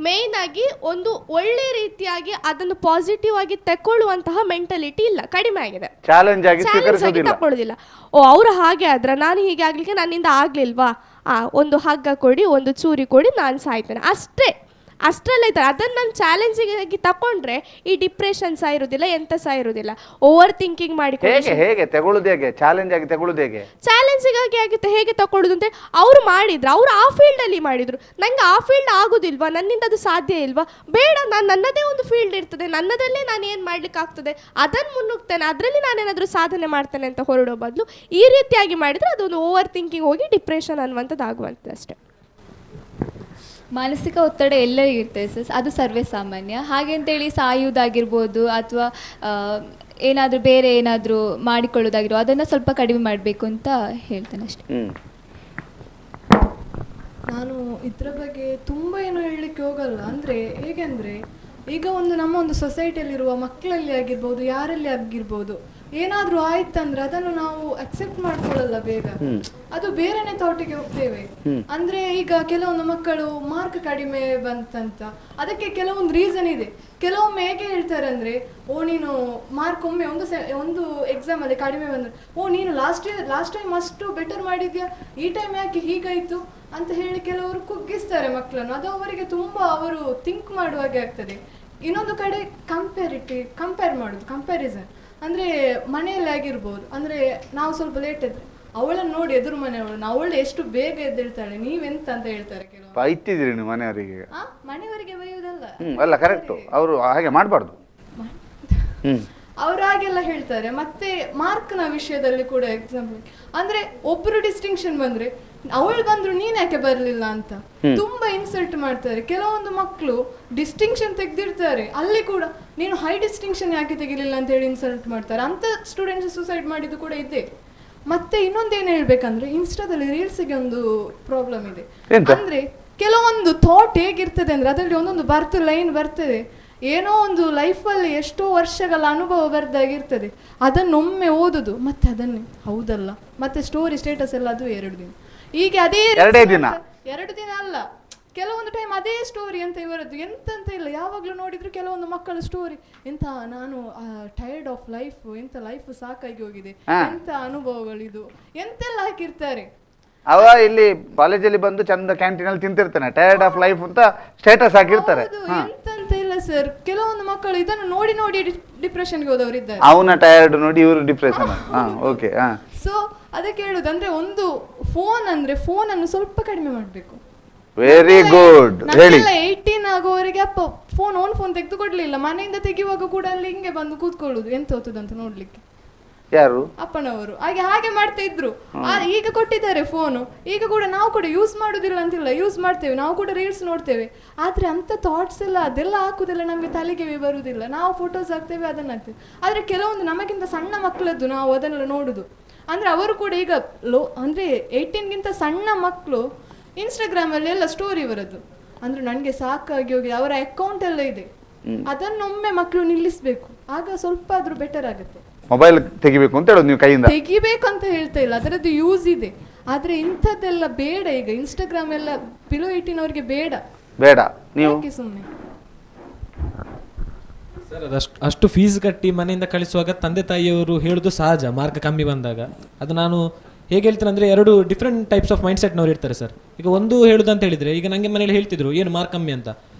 ಮೇಯ್ನಾಗಿ ಒಂದು ಒಳ್ಳೆ ರೀತಿಯಾಗಿ ಅದನ್ನು ಪಾಸಿಟಿವ್ ಆಗಿ ತಗೊಳ್ಳುವಂತಹ ಮೆಂಟಾಲಿಟಿ ಇಲ್ಲ, ಕಡಿಮೆ ಆಗಿದೆ. ಚಾಲೆಂಜ್ ಆಗಿ ತಗೊಳ್ಳೋದಿಲ್ಲ. ಅವರು ಹಾಗೆ ಆದ್ರೆ ನಾನು ಹೀಗೆ ಆಗಲಿಕ್ಕೆ ನನ್ನಿಂದ ಆಗಲಿಲ್ವಾ, ಒಂದು ಹಗ್ಗ ಕೊಡಿ, ಒಂದು ಚೂರಿ ಕೊಡಿ, ನಾನು ಸಾಯ್ತೇನೆ ಅಷ್ಟೇ. ಅಷ್ಟರಲ್ಲೇ ಇದ್ದಾರೆ. ಅದನ್ನು ನಾನು ಚಾಲೆಂಜಿಂಗ್ ತಗೊಂಡ್ರೆ ಈ ಡಿಪ್ರೆಷನ್ ಸಹ ಇರೋದಿಲ್ಲ, ಎಂತ ಸಹ ಇರೋದಿಲ್ಲ. ಓವರ್ ಥಿಂಕಿಂಗ್ ಮಾಡಿ ಹೇಗೆ ತಗೊಳ್ಳೋದು, ಹೇಗೆ ಚಾಲೆಂಜ್ ಆಗಿ ತಗೊಳ್ಳೋದು, ಹೇಗೆ ಚಾಲೆಂಜಿಂಗ್ ಆಗಿ ಹೇಗೆ ತಗೊಳ್ಳೋದು ಅಂತ ಅವ್ರು ಮಾಡಿದ್ರು, ಅವ್ರು ಆ ಫೀಲ್ಡಲ್ಲಿ ಮಾಡಿದ್ರು. ನಂಗೆ ಆ ಫೀಲ್ಡ್ ಆಗೋದಿಲ್ವಾ, ನನ್ನಿಂದ ಅದು ಸಾಧ್ಯ ಇಲ್ವಾ, ಬೇಡ, ನಾನು ನನ್ನದೇ ಒಂದು ಫೀಲ್ಡ್ ಇರ್ತದೆ, ನನ್ನದಲ್ಲೇ ನಾನು ಏನು ಮಾಡ್ಲಿಕ್ಕೆ ಆಗ್ತದೆ ಅದನ್ನು ಮುನ್ನುಗ್ತೇನೆ, ಅದರಲ್ಲಿ ನಾನೇನಾದರೂ ಸಾಧನೆ ಮಾಡ್ತೇನೆ ಅಂತ ಹೊರಡೋ ಬದಲು ಈ ರೀತಿಯಾಗಿ ಮಾಡಿದರೆ ಅದೊಂದು ಓವರ್ ಥಿಂಕಿಂಗ್ ಹೋಗಿ ಡಿಪ್ರೆಷನ್ ಅನ್ನುವಂಥದ್ದು ಆಗುವಂಥದ್ದು ಅಷ್ಟೇ. ಮಾನಸಿಕ ಒತ್ತಡ ಎಲ್ಲರಿಗೂ ಇರ್ತದೆ ಸರ್, ಅದು ಸರ್ವೇ ಸಾಮಾನ್ಯ. ಹಾಗೆ ಅಂತೇಳಿ ಸಾಯುವುದಾಗಿರ್ಬೋದು ಅಥವಾ ಏನಾದರೂ ಬೇರೆ ಏನಾದರೂ ಮಾಡಿಕೊಳ್ಳೋದಾಗಿರ್ಬೋದು ಅದನ್ನು ಸ್ವಲ್ಪ ಕಡಿಮೆ ಮಾಡಬೇಕು ಅಂತ ಹೇಳ್ತೇನೆ ಅಷ್ಟೇ. ನಾನು ಇದರ ಬಗ್ಗೆ ತುಂಬ ಏನು ಹೇಳಲಿಕ್ಕೆ ಹೋಗಲ್ಲ. ಅಂದರೆ ಹೇಗೆಂದರೆ ಈಗ ನಮ್ಮ ಒಂದು ಸೊಸೈಟಿಯಲ್ಲಿರುವ ಮಕ್ಕಳಲ್ಲಿ ಆಗಿರ್ಬೋದು, ಯಾರಲ್ಲಿ ಆಗಿರ್ಬೋದು, ಏನಾದರೂ ಆಯ್ತಂದ್ರೆ ಅದನ್ನು ನಾವು ಅಕ್ಸೆಪ್ಟ್ ಮಾಡ್ಕೊಳ್ಳಲ್ಲ ಬೇಗ, ಅದು ಬೇರೆನೆ ಥಾಟಿಗೆ ಹೋಗ್ತೇವೆ. ಅಂದ್ರೆ ಈಗ ಕೆಲವೊಂದು ಮಕ್ಕಳು ಮಾರ್ಕ್ ಕಡಿಮೆ ಬಂತಂತ, ಅದಕ್ಕೆ ಕೆಲವೊಂದು ರೀಸನ್ ಇದೆ. ಕೆಲವೊಮ್ಮೆ ಹೇಗೆ ಹೇಳ್ತಾರೆ ಅಂದ್ರೆ, ನೀನು ಮಾರ್ಕ್ ಒಮ್ಮೆ ಒಂದು ಎಕ್ಸಾಮ್ ಅಲ್ಲಿ ಕಡಿಮೆ ಬಂದ್ರೆ, ನೀನು ಲಾಸ್ಟ್ ಟೈಮ್ ಅಷ್ಟು ಬೆಟರ್ ಮಾಡಿದ್ಯಾ, ಈ ಟೈಮ್ ಯಾಕೆ ಹೀಗಾಯ್ತು ಅಂತ ಹೇಳಿ ಕೆಲವರು ಕುಗ್ಗಿಸ್ತಾರೆ ಮಕ್ಕಳನ್ನು. ಅದು ಅವರಿಗೆ ತುಂಬಾ ಅವರು ಥಿಂಕ್ ಮಾಡುವಾಗೆ ಆಗ್ತದೆ. ಇನ್ನೊಂದು ಕಡೆ ಕಂಪೇರ್ ಮಾಡೋದು, ಕಂಪ್ಯಾರಿಸನ್. ಅಂದ್ರೆ ಮನೆಯಲ್ಲಿ ಆಗಿರ್ಬೋದು, ಅಂದ್ರೆ ನಾವು ಸ್ವಲ್ಪ ಲೇಟ್ ಇದ್ರೆ ಅವಳನ್ನು ನೋಡಿ ಎದುರು ಮನೆಯವಳು ಅವಳು ಎಷ್ಟು ಬೇಗ ಎದ್ದೇಳ್ತಾಳೆ, ನೀವೆಂತ ಅಂತ ಹೇಳ್ತಾರೆ ಕೆಲವರು. ಬೈತಿದ್ರಿ ನೀವು ಮನೆಯವರಿಗೆ? ಮನೆಯವರಿಗೆ ಬೈಯುವುದಲ್ಲ, ಅಲ್ಲ ಕರೆಕ್ಟ್, ಅವರು ಹಾಗೆ ಮಾಡಬಾರ್ದು. ಅವ್ರು ಹಾಗೆಲ್ಲ ಹೇಳ್ತಾರೆ. ಮತ್ತೆ ಮಾರ್ಕ್ನ ವಿಷಯದಲ್ಲಿ ಕೂಡ ಎಕ್ಸಾಂಪಲ್, ಅಂದ್ರೆ ಒಬ್ರು ಡಿಸ್ಟಿಂಕ್ಷನ್ ಬಂದ್ರೆ ಅವಳು ಬಂದ್ರು ನೀನ್ ಯಾಕೆ ಬರ್ಲಿಲ್ಲ ಅಂತ ತುಂಬಾ ಇನ್ಸಲ್ಟ್ ಮಾಡ್ತಾರೆ. ಕೆಲವೊಂದು ಮಕ್ಕಳು ಡಿಸ್ಟಿಂಕ್ಷನ್ ತೆಗ್ದಿರ್ತಾರೆ, ಅಲ್ಲಿ ಕೂಡ ನೀನು ಹೈ ಡಿಸ್ಟಿಂಕ್ಷನ್ ಯಾಕೆ ತೆಗಿಲಿಲ್ಲ ಅಂತ ಹೇಳಿ ಇನ್ಸಲ್ಟ್ ಮಾಡ್ತಾರೆ. ಅಂತ ಸ್ಟೂಡೆಂಟ್ಸ್ ಸೂಸೈಡ್ ಮಾಡಿದ್ದು ಕೂಡ ಇದೆ. ಮತ್ತೆ ಇನ್ನೊಂದೇನು ಹೇಳ್ಬೇಕಂದ್ರೆ, ಇನ್ಸ್ಟಾದಲ್ಲಿ ರೀಲ್ಸ್ಗೆ ಒಂದು ಪ್ರಾಬ್ಲಮ್ ಇದೆ. ಅಂದ್ರೆ ಕೆಲವೊಂದು ಥಾಟ್ ಹೇಗಿರ್ತದೆ ಅಂದ್ರೆ ಅದರಲ್ಲಿ ಒಂದೊಂದು ಲೈನ್ ಬರ್ತದೆ, ಏನೋ ಒಂದು ಲೈಫಲ್ಲಿ ಎಷ್ಟೋ ವರ್ಷಗಳ ಅನುಭವ ಬರ್ದಾಗಿರ್ತದೆ, ಅದನ್ನೊಮ್ಮೆ ಓದುದು ಮತ್ತೆ ಅದನ್ನೇ ಹೌದಲ್ಲ, ಮತ್ತೆ ಸ್ಟೋರಿ ಸ್ಟೇಟಸ್ ಎಲ್ಲ ಅದು 2 ದಿನ, ಹೀಗೆ ಅದೇ 2 ದಿನ ಅಲ್ಲ, ಕೆಲವೊಂದು ಟೈಮ್ ಅದೇ ಸ್ಟೋರಿ ಅಂತ ಇವರದ್ದು ಎಂತಂತ ಇಲ್ಲ. ಯಾವಾಗಲೂ ನೋಡಿದ್ರು ಕೆಲವೊಂದು ಮಕ್ಕಳ ಸ್ಟೋರಿ, ಎಂತ ನಾನು ಟೈರ್ಡ್ ಆಫ್ ಲೈಫ್, ಎಂತ ಲೈಫ್ ಸಾಕಾಗಿ ಹೋಗಿದೆ, ಎಂತ ಅನುಭವಗಳಿದು ಎಂತೆಲ್ಲ ಹಾಕಿರ್ತಾರೆ. ಅವ ಇಲ್ಲಿ ಕಾಲೇಜಲ್ಲಿ ಬಂದು ಚಂದ ಕ್ಯಾಂಟೀನ್ ಅಲ್ಲಿ ತಿಂತಿರ್ತಾನೆ, ಟೈರ್ಡ್ ಆಫ್ ಲೈಫ್ ಅಂತ ಸ್ಟೇಟಸ್ ಹಾಕಿರ್ತಾರೆ. ಎಂತಂತ ಇಲ್ಲ ಸರ್, ಕೆಲವೊಂದು ಮಕ್ಕಳು ಇದನ್ನು ನೋಡಿ ನೋಡಿ ಡಿಪ್ರೆಷನ್ಗೆ ಹೋದವರು ಇದ್ದಾರೆ. ಅವನ ಟೈರ್ಡ್ ನೋಡಿ ಇವರು ಡಿಪ್ರೆಷನ್. ಓಕೆ. ಸೊ ಅದಕ್ಕೆ ಹೇಳುದು ಅಂದ್ರೆ, ಒಂದು ಫೋನ್ ಅಂದ್ರೆ ಫೋನ್ ಅನ್ನು ಸ್ವಲ್ಪ ಕಡಿಮೆ ಮಾಡಬೇಕು. Very good. ಹೇಳಿ. 18 ಆಗುವವರೆಗೆ ಅಪ್ಪ ಫೋನ್ ತೆಗೆದು ಕೊಡ್ಲಿಲ್ಲ, ಮನೆಯಿಂದ ತೆಗೆಯುವಾಗ ಕೂಡ ಅಲ್ಲಿ ಹಿಂಗೆ ಬಂದು ಕೂತ್ಕೊಳ್ಳುದು, ಎಂತ ಹೋಗ್ತದಂತ ನೋಡ್ಲಿಕ್ಕೆ. ಯಾರು? ಅಪ್ಪನವರು ಹಾಗೆ ಮಾಡ್ತಾ ಇದ್ರು. ಈಗ ಕೊಟ್ಟಿದ್ದಾರೆ ಫೋನು, ಈಗ ಕೂಡ ನಾವು ಕೂಡ ಯೂಸ್ ಮಾಡುದಿಲ್ಲ ಅಂತಿಲ್ಲ, ಯೂಸ್ ಮಾಡ್ತೇವೆ, ನಾವು ಕೂಡ ರೀಲ್ಸ್ ನೋಡ್ತೇವೆ. ಆದ್ರೆ ಅಂತ ಥಾಟ್ಸ್ ಎಲ್ಲ ಅದೆಲ್ಲ ಹಾಕುದಿಲ್ಲ, ನಮ್ಗೆ ತಲೆಗೆ ಬರುವುದಿಲ್ಲ. ನಾವು ಫೋಟೋಸ್ ಹಾಕ್ತೇವೆ, ಅದನ್ನ ಹಾಕ್ತೇವೆ. ಆದ್ರೆ ಕೆಲವೊಂದು ನಮಗಿಂತ ಸಣ್ಣ ಮಕ್ಕಳದ್ದು ನಾವು ಅದನ್ನೆಲ್ಲ ನೋಡುದು. ಅಂದ್ರೆ ಅವರು ಕೂಡ ಈಗ ಅಂದ್ರೆ 18ಗಿಂತ ಸಣ್ಣ ಮಕ್ಕಳು ಇನ್ಸ್ಟಾಗ್ರಾಮ್ ಅಲ್ಲಿ ಎಲ್ಲ ಸ್ಟೋರಿ ಬರೋದು. ಅಂದ್ರೆ ನನಗೆ ಸಾಕಾಗಿ ಹೋಗಿದೆ, ಅವರ ಅಕೌಂಟ್ ಎಲ್ಲ ಇದೆ. ಅದನ್ನೊಮ್ಮೆ ಮಕ್ಕಳು ನಿಲ್ಲಿಸ್ಬೇಕು, ಆಗ ಸ್ವಲ್ಪ ಆದ್ರೂ ಬೆಟರ್ ಆಗುತ್ತೆ. ಮೊಬೈಲ್ ತೆಗಿಬೇಕು ಅಂತ ಹೇಳೋದು ನೀವು ಕೈಯಿಂದ? ತೆಗಿಬೇಕಂತ ಹೇಳ್ತಾ ಇಲ್ಲ, ಅದರದ್ದು ಯೂಸ್ ಇದೆ. ಆದ್ರೆ ಇಂಥದ್ದೆಲ್ಲ ಬೇಡ. ಈಗ ಇನ್ಸ್ಟಾಗ್ರಾಮ್ ಎಲ್ಲ ಬಿಲೋ 18 ಅವರಿಗೆ ಬೇಡ. ನೀವು ಸುಮ್ಮನೆ ಸರ್ ಅಷ್ಟು ಫೀಸ್ ಕಟ್ಟಿ ಮನೆಯಿಂದ ಕಳಿಸುವಾಗ ತಂದೆ ತಾಯಿಯವರು ಹೇಳುದು ಸಹಜ, ಮಾರ್ಕ್ ಕಮ್ಮಿ ಬಂದಾಗ. ಅದು ನಾನು ಹೇಗೆ ಹೇಳ್ತೇನೆ ಅಂದರೆ, 2 ಡಿಫ್ರೆಂಟ್ ಟೈಪ್ಸ್ ಆಫ್ ಮೈಂಡ್ ಸೆಟ್ನವ್ರು ಇರ್ತಾರೆ ಸರ್. ಈಗ ಒಂದು ಹೇಳುದು ಅಂತ ಹೇಳಿದರೆ, ಈಗ ನನಗೆ ಮನೇಲಿ ಹೇಳ್ತಿದ್ರು ಏನು ಮಾರ್ಕ್ ಕಮ್ಮಿ ಅಂತ.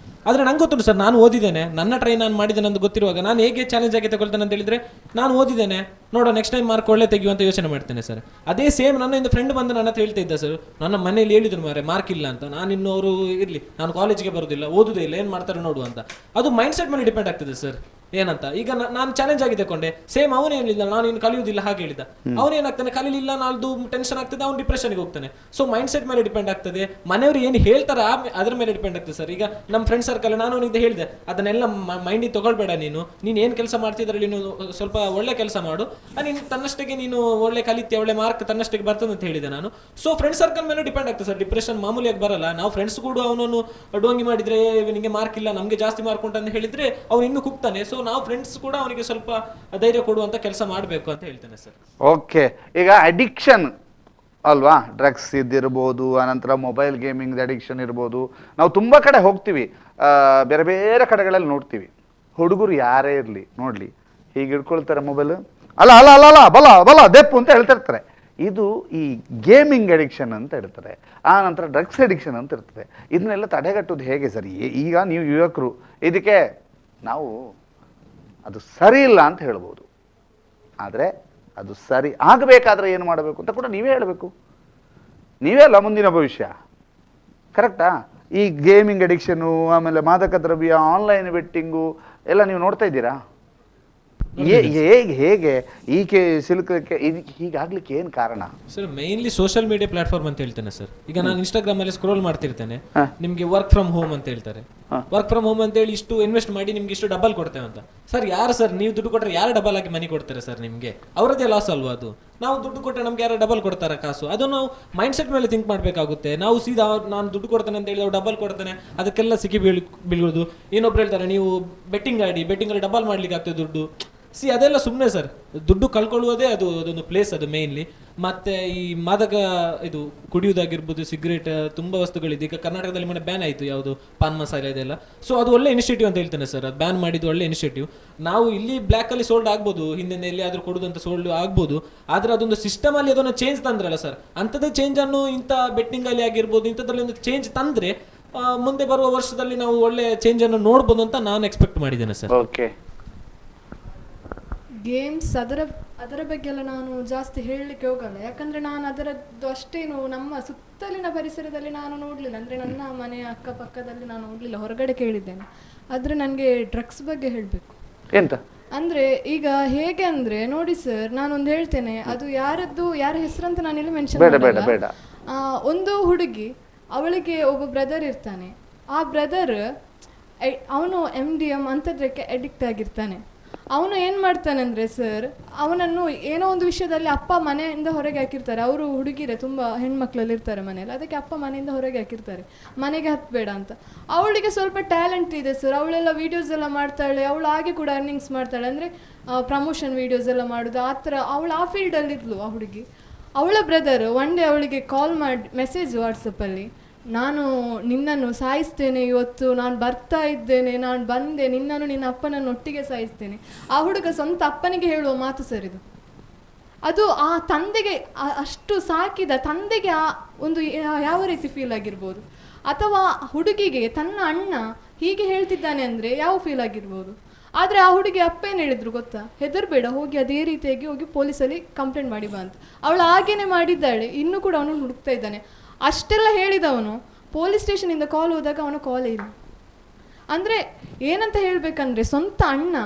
ಆದರೆ ನಂಗೆ ಗೊತ್ತುಂಟು ಸರ್, ನಾನು ಓದಿದ್ದೇನೆ, ನನ್ನ ಟ್ರೈ ನಾನು ಮಾಡಿದ್ದೇನೆ ಅಂತ ಗೊತ್ತಿರುವಾಗ ನಾನು ಹೇಗೆ ಚಾಲೆಂಜ್ ಆಗಿ ತಗೊಳ್ತೇನೆ ಅಂತ ಹೇಳಿದರೆ, ನಾನು ಓದಿದ್ದೇನೆ, ನೋಡೋ ನೆಕ್ಸ್ಟ್ ಟೈಮ್ ಮಾರ್ಕ್ ಒಳ್ಳೆ ತೆಗೆಯುವಂತ ಯೋಚನೆ ಮಾಡ್ತೇನೆ ಸರ್. ಅದೇ ಸೇಮ್ ನನ್ನ ಇಂದ ಫ್ರೆಂಡ್ ಬಂದು ನನ್ನ ಹತ್ರ ಹೇಳ್ತಾ ಇದ್ದ ಸರ್, ನನ್ನ ಮನೇಲಿ ಹೇಳಿದ್ರು ಮಾರ್ಕ್ ಇಲ್ಲ ಅಂತ. ನಾನು ಇನ್ನು ಅವರು ಇರಲಿ, ನಾನು ಕಾಲೇಜಿಗೆ ಬರೋದಿಲ್ಲ, ಓದುದೇ ಇಲ್ಲ, ಏನು ಮಾಡ್ತಾರೆ ನೋಡು ಅಂತ. ಅದು ಮೈಂಡ್ ಸೆಟ್ ಮೇಲೆ ಡಿಪೆಂಡ್ ಆಗ್ತದೆ ಸರ್. ಏನಂತ ಈಗ ನಾನು ಚಾಲೆಂಜ್ ಆಗಿ ತಗೊಂಡೆ, ಸೇಮ್ ಅವನೇ ಹೇಳಿಲ್ಲ ನಾನು ಇನ್ನು ಕಲಿಯುವುದಿಲ್ಲ ಹಾಗೆ ಹೇಳಿದ, ಅವನೇನಾಗ್ತಾನೆ ಕಲೀಲಿಲ್ಲ, ನಾಳ್ದು ಟೆನ್ಷನ್ ಆಗ್ತದೆ, ಅವ್ನು ಡಿಪ್ರೆಷನ್ಗೆ ಹೋಗ್ತಾನೆ. ಸೊ ಮೈಂಡ್ ಸೆಟ್ ಮೇಲೆ ಡಿಪೆಂಡ್ ಆಗ್ತದೆ, ಮನೆಯವರು ಏನು ಹೇಳ್ತಾರೆ ಅದ್ರ ಮೇಲೆ ಡಿಪೆಂಡ್ ಆಗ್ತದೆ ಸರ್. ಈಗ ನಮ್ಮ ಫ್ರೆಂಡ್ ಸರ್ಕಲ್ ನಾನು ಅವನಿಗೆ ಹೇಳಿದೆ, ಅದನ್ನೆಲ್ಲ ಮೈಂಡಿಗೆ ತಗೊಳ್ಬೇಡ, ನೀನು ಏನು ಕೆಲಸ ಮಾಡ್ತಿದ್ರಲ್ಲಿ ನೀನು ಸ್ವಲ್ಪ ಒಳ್ಳೆ ಕೆಲಸ ಮಾಡು, ನೀನು ತನ್ನಷ್ಟಕ್ಕೆ ನೀನು ಒಳ್ಳೆ ಕಲಿತೆ, ಒಳ್ಳೆ ಮಾರ್ಕ್ ತನ್ನಷ್ಟಕ್ಕೆ ಬರ್ತದೆ ಅಂತ ಹೇಳಿದೆ ನಾನು. ಸೊ ಫ್ರೆಂಡ್ ಸರ್ಕಲ್ ಮೇಲೆ ಡಿಪೆಂಡ್ ಆಗ್ತದೆ ಸರ್, ಡಿಪ್ರೆಷನ್ ಮಾಮೂಲಿಯಾಗಿ ಬರಲ್ಲ. ನಾವು ಫ್ರೆಂಡ್ಸ್ ಕೂಡ ಅವನನ್ನು ಡೋಂಗಿ ಮಾಡಿದ್ರೆ, ನಿಮಗೆ ಮಾರ್ಕ್ ಇಲ್ಲ ನಮಗೆ ಜಾಸ್ತಿ ಮಾರ್ಕ್ ಉಂಟು ಅಂತ ಹೇಳಿದ್ರೆ ಅವ್ನು ಇನ್ನೂ ಕುಗ್ತಾನೆ. ಸೊ ನಾವು ಫ್ರೆಂಡ್ಸ್ ಕೂಡ ಅವನಿಗೆ ಸ್ವಲ್ಪ ಧೈರ್ಯ ಕೊಡುವಂತ ಕೆಲಸ ಮಾಡಬೇಕು ಅಂತ ಹೇಳ್ತೇನೆ ಸರ್. ಓಕೆ. ಈಗ ಅಡಿಕ್ಷನ್ ಅಲ್ವಾ, ಡ್ರಗ್ಸ್ ಇದ್ದಿರ್ಬೋದು, ಅನಂತರ ಮೊಬೈಲ್ ಗೇಮಿಂಗ್ ಅಡಿಕ್ಷನ್ ಇರ್ಬೋದು. ನಾವು ತುಂಬ ಕಡೆ ಹೋಗ್ತೀವಿ, ಬೇರೆ ಬೇರೆ ಕಡೆಗಳಲ್ಲಿ ನೋಡ್ತೀವಿ. ಹುಡುಗರು ಯಾರೇ ಇರಲಿ ನೋಡಲಿ, ಹೀಗೆ ಹಿಡ್ಕೊಳ್ತಾರೆ ಮೊಬೈಲ್, ಅಲ್ಲ ಅಲ್ಲ ಅಲ್ಲ ಅಲ್ಲ ಬಲ ಬಲ ದೆಪ್ಪು ಅಂತ ಹೇಳ್ತಿರ್ತಾರೆ. ಇದು ಈ ಗೇಮಿಂಗ್ ಅಡಿಕ್ಷನ್ ಅಂತ ಇರ್ತದೆ, ಆ ನಂತರ ಡ್ರಗ್ಸ್ ಅಡಿಕ್ಷನ್ ಅಂತ ಇರ್ತದೆ. ಇದನ್ನೆಲ್ಲ ತಡೆಗಟ್ಟೋದು ಹೇಗೆ ಸರ್? ಈಗ ನೀವು ಯುವಕರು ಇದಕ್ಕೆ ನಾವು ಅದು ಸರಿ ಇಲ್ಲ ಅಂತ ಹೇಳ್ಬೋದು, ಆದರೆ ಅದು ಸರಿ ಆಗಬೇಕಾದ್ರೆ ಏನು ಮಾಡಬೇಕು ಅಂತ ಕೂಡ ನೀವೇ ಹೇಳಬೇಕು. ನೀವೇ ಅಲ್ಲ ಮುಂದಿನ ಭವಿಷ್ಯ, ಕರೆಕ್ಟಾ? ಈ ಗೇಮಿಂಗ್ ಅಡಿಕ್ಷನ್ನು, ಆಮೇಲೆ ಮಾದಕ ದ್ರವ್ಯ, ಆನ್ಲೈನ್ ಬೆಟ್ಟಿಂಗು ಎಲ್ಲ ನೀವು ನೋಡ್ತಾ ಇದ್ದೀರಾ? ಹೇಗೆ ಈಕೆ ಸಿಲುಕಕ್ಕೆ ಹೀಗಾಗ್ಲಿಕ್ಕೆ ಏನು ಕಾರಣ sir? Mainly social media platform ಅಂತ ಹೇಳ್ತೇನೆ ಸರ್. ಈಗ ನಾನು ಇನ್ಸ್ಟಾಗ್ರಾಮ್ ಅಲ್ಲಿ ಸ್ಕ್ರೋಲ್ ಮಾಡ್ತಿರ್ತೇನೆ, ನಿಮ್ಗೆ ವರ್ಕ್ ಫ್ರಮ್ ಹೋಮ್ ಅಂತ ಹೇಳ್ತಾರೆ. ವರ್ಕ್ ಫ್ರಮ್ ಹೋಮ್ ಅಂತ ಹೇಳಿ ಇಷ್ಟು ಇನ್ವೆಸ್ಟ್ ಮಾಡಿ ನಿಮ್ಗೆ ಇಷ್ಟು ಡಬಲ್ ಕೊಡ್ತೇವೆ ಅಂತ. ಸರ್ ಯಾರು ಸರ್, ನೀವು ದುಡ್ಡು ಕೊಟ್ಟರೆ ಯಾರು ಡಬಲ್ ಆಗಿ ಮನಿ ಕೊಡ್ತಾರೆ ಸರ್? ನಿಮಗೆ ಅವರದೇ ಲಾಸ್ ಅಲ್ವಾ ಅದು? ನಾವು ದುಡ್ಡು ಕೊಟ್ಟರೆ ನಮ್ಗೆ ಯಾರು ಡಬಲ್ ಕೊಡ್ತಾರೆ ಕಾಸು? ಅದು ನಾವು ಮೈಂಡ್ ಸೆಟ್ ಮೇಲೆ ಥಿಂಕ್ ಮಾಡಬೇಕಾಗುತ್ತೆ. ನಾವು ಸೀದಾ ನಾನು ದುಡ್ಡು ಕೊಡ್ತೇನೆ ಅಂತ ಹೇಳಿ ಅವ್ರು ಡಬಲ್ ಕೊಡ್ತಾನೆ, ಅದಕ್ಕೆಲ್ಲ ಸಿಕ್ಕಿ ಬೀಳೋದು. ಇನ್ನೊಬ್ರು ಹೇಳ್ತಾರೆ ನೀವು ಬೆಟ್ಟಿಂಗ್ ಆಡಿ, ಬೆಟ್ಟಿಂಗಲ್ಲಿ ಡಬಲ್ ಮಾಡ್ಲಿಕ್ಕೆ ಆಗ್ತದೆ ದುಡ್ಡು. ಅದೆಲ್ಲ ಸುಮ್ಮನೆ ಸರ್. ದುಡ್ಡು ಕಳ್ಕೊಳ್ಳುವುದೇ ಅದೊಂದು ಪ್ಲೇಸ್, ಅದು ಮೇನ್ಲಿ. ಮತ್ತೆ ಈ ಮಾದಕ ಇದು ಕುಡಿಯೋದಾಗಿರ್ಬೋದು, ಸಿಗರೇಟ್, ತುಂಬ ವಸ್ತುಗಳಿದೆ. ಈಗ ಕರ್ನಾಟಕದಲ್ಲಿ ಮೊನ್ನೆ ಬ್ಯಾನ್ ಆಯಿತು, ಯಾವುದು ಪಾನ್ ಮಸಾಲೆ ಇದೆಲ್ಲ. ಸೊ ಅದು ಒಳ್ಳೆ ಇನಿಷಿಯೇಟಿವ್ ಅಂತ ಹೇಳ್ತೇನೆ ಸರ್. ಅದು ಬ್ಯಾನ್ ಮಾಡಿದ್ದು ಒಳ್ಳೆ ಇನಿಷಿಯೇಟಿವ್. ನಾವು ಇಲ್ಲಿ ಬ್ಲ್ಯಾಕಲ್ಲಿ ಸೋಲ್ಡ್ ಆಗ್ಬೋದು, ಹಿಂದೆ ಎಲ್ಲಿಯಾದರೂ ಕೊಡೋದು ಅಂತ ಸೋಲ್ಡ್ ಆಗ್ಬೋದು, ಆದರೆ ಅದೊಂದು ಸಿಸ್ಟಮಲ್ಲಿ ಅದನ್ನು ಚೇಂಜ್ ತಂದ್ರಲ್ಲ ಸರ್. ಅಂಥದ್ದೇ ಚೇಂಜನ್ನು ಇಂಥ ಬೆಟ್ಟಿಂಗಲ್ಲಿ ಆಗಿರ್ಬೋದು, ಇಂಥದ್ರಲ್ಲಿ ಒಂದು ಚೇಂಜ್ ತಂದರೆ ಮುಂದೆ ಬರುವ ವರ್ಷದಲ್ಲಿ ನಾವು ಒಳ್ಳೆ ಚೇಂಜನ್ನು ನೋಡ್ಬೋದು ಅಂತ ನಾನು ಎಕ್ಸ್ಪೆಕ್ಟ್ ಮಾಡಿದ್ದೇನೆ ಸರ್. ಓಕೆ. ಗೇಮ್ಸ್ ಅದರ ಬಗ್ಗೆ ಎಲ್ಲ ನಾನು ಜಾಸ್ತಿ ಹೇಳಲಿಕ್ಕೆ ಹೋಗಲ್ಲ, ಯಾಕಂದರೆ ನಾನು ಅದರದ್ದು ಅಷ್ಟೇನು ನಮ್ಮ ಸುತ್ತಲಿನ ಪರಿಸರದಲ್ಲಿ ನಾನು ನೋಡಲಿಲ್ಲ. ಅಂದರೆ ನನ್ನ ಮನೆಯ ಅಕ್ಕಪಕ್ಕದಲ್ಲಿ ನಾನು ನೋಡಲಿಲ್ಲ, ಹೊರಗಡೆ ಕೇಳಿದ್ದೇನೆ. ಆದರೆ ನನಗೆ ಡ್ರಗ್ಸ್ ಬಗ್ಗೆ ಹೇಳಬೇಕು. ಎಂತ ಅಂದರೆ ಈಗ ಹೇಗೆ ಅಂದರೆ ನೋಡಿ ಸರ್, ನಾನೊಂದು ಹೇಳ್ತೇನೆ, ಅದು ಯಾರ ಹೆಸರಂತ ನಾನಿಲ್ಲಿ ಮೆನ್ಷನ್ ಮಾಡಲ್ಲ. ಒಂದು ಹುಡುಗಿ, ಅವಳಿಗೆ ಒಬ್ಬ ಬ್ರದರ್ ಇರ್ತಾನೆ. ಆ ಬ್ರದರ್ ಅವನು MDM ಅಂಥದ್ದಕ್ಕೆ ಅಡಿಕ್ಟ್ ಆಗಿರ್ತಾನೆ. ಅವನು ಏನು ಮಾಡ್ತಾನೆ ಅಂದರೆ ಸರ್, ಅವನನ್ನು ಏನೋ ಒಂದು ವಿಷಯದಲ್ಲಿ ಅಪ್ಪ ಮನೆಯಿಂದ ಹೊರಗೆ ಹಾಕಿರ್ತಾರೆ. ಅವರು ಹುಡುಗಿರೆ ತುಂಬ ಹೆಣ್ಮಕ್ಳಲ್ಲಿ ಇರ್ತಾರೆ ಮನೆಯಲ್ಲಿ, ಅದಕ್ಕೆ ಅಪ್ಪ ಮನೆಯಿಂದ ಹೊರಗೆ ಹಾಕಿರ್ತಾರೆ, ಮನೆಗೆ ಹತ್ತಬೇಡ ಅಂತ. ಅವಳಿಗೆ ಸ್ವಲ್ಪ ಟ್ಯಾಲೆಂಟ್ ಇದೆ ಸರ್, ಅವಳೆಲ್ಲ ವೀಡಿಯೋಸ್ ಎಲ್ಲ ಮಾಡ್ತಾಳೆ. ಅವಳು ಹಾಗೆ ಕೂಡ ಅರ್ನಿಂಗ್ಸ್ ಮಾಡ್ತಾಳೆ, ಅಂದರೆ ಪ್ರಮೋಷನ್ ವೀಡಿಯೋಸ್ ಎಲ್ಲ ಮಾಡೋದು ಆ ಥರ. ಅವಳು ಆ ಫೀಲ್ಡಲ್ಲಿದ್ಲು ಆ ಹುಡುಗಿ. ಅವಳ ಬ್ರದರ್ ಒನ್ ಡೇ ಅವಳಿಗೆ ಕಾಲ್ ಮಾಡಿ ಮೆಸೇಜ್ ವಾಟ್ಸಪ್ಪಲ್ಲಿ, ನಾನು ನಿನ್ನನ್ನು ಸಾಯಿಸ್ತೇನೆ, ಇವತ್ತು ನಾನು ಬರ್ತಾ ಇದ್ದೇನೆ, ನಾನು ಬಂದೆ, ನಿನ್ನನ್ನು ನಿನ್ನ ಅಪ್ಪನನ್ನು ಒಟ್ಟಿಗೆ ಸಾಯಿಸ್ತೇನೆ. ಆ ಹುಡುಗ ಸ್ವಂತ ಅಪ್ಪನಿಗೆ ಹೇಳುವ ಮಾತು ಸರ್ ಇದು. ಅದು ಆ ತಂದೆಗೆ, ಅಷ್ಟು ಸಾಕಿದ ತಂದೆಗೆ ಆ ಒಂದು ಯಾವ ರೀತಿ ಫೀಲ್ ಆಗಿರ್ಬೋದು, ಅಥವಾ ಹುಡುಗಿಗೆ ತನ್ನ ಅಣ್ಣ ಹೀಗೆ ಹೇಳ್ತಿದ್ದಾನೆ ಅಂದರೆ ಯಾವ ಫೀಲ್ ಆಗಿರ್ಬೋದು. ಆದರೆ ಆ ಹುಡುಗಿ ಅಪ್ಪ ಏನು ಹೇಳಿದ್ರು ಗೊತ್ತಾ? ಹೆದರ್ಬೇಡ, ಹೋಗಿ ಅದೇ ರೀತಿಯಾಗಿ ಹೋಗಿ ಪೊಲೀಸಲ್ಲಿ ಕಂಪ್ಲೇಂಟ್ ಮಾಡಿ ಬಾ ಅಂತ. ಅವಳು ಹಾಗೇನೆ ಮಾಡಿದ್ದಾಳೆ, ಇನ್ನೂ ಕೂಡ ಅವನು ಹುಡುಕ್ತಾ ಇದ್ದಾನೆ. ಅಷ್ಟೆಲ್ಲ ಹೇಳಿದವನು ಪೊಲೀಸ್ ಸ್ಟೇಷನಿಂದ ಕಾಲ್ ಹೋದಾಗ ಅವನು ಕಾಲೇ ಇಲ್ಲ. ಅಂದರೆ ಏನಂತ ಹೇಳಬೇಕಂದ್ರೆ, ಸ್ವಂತ ಅಣ್ಣ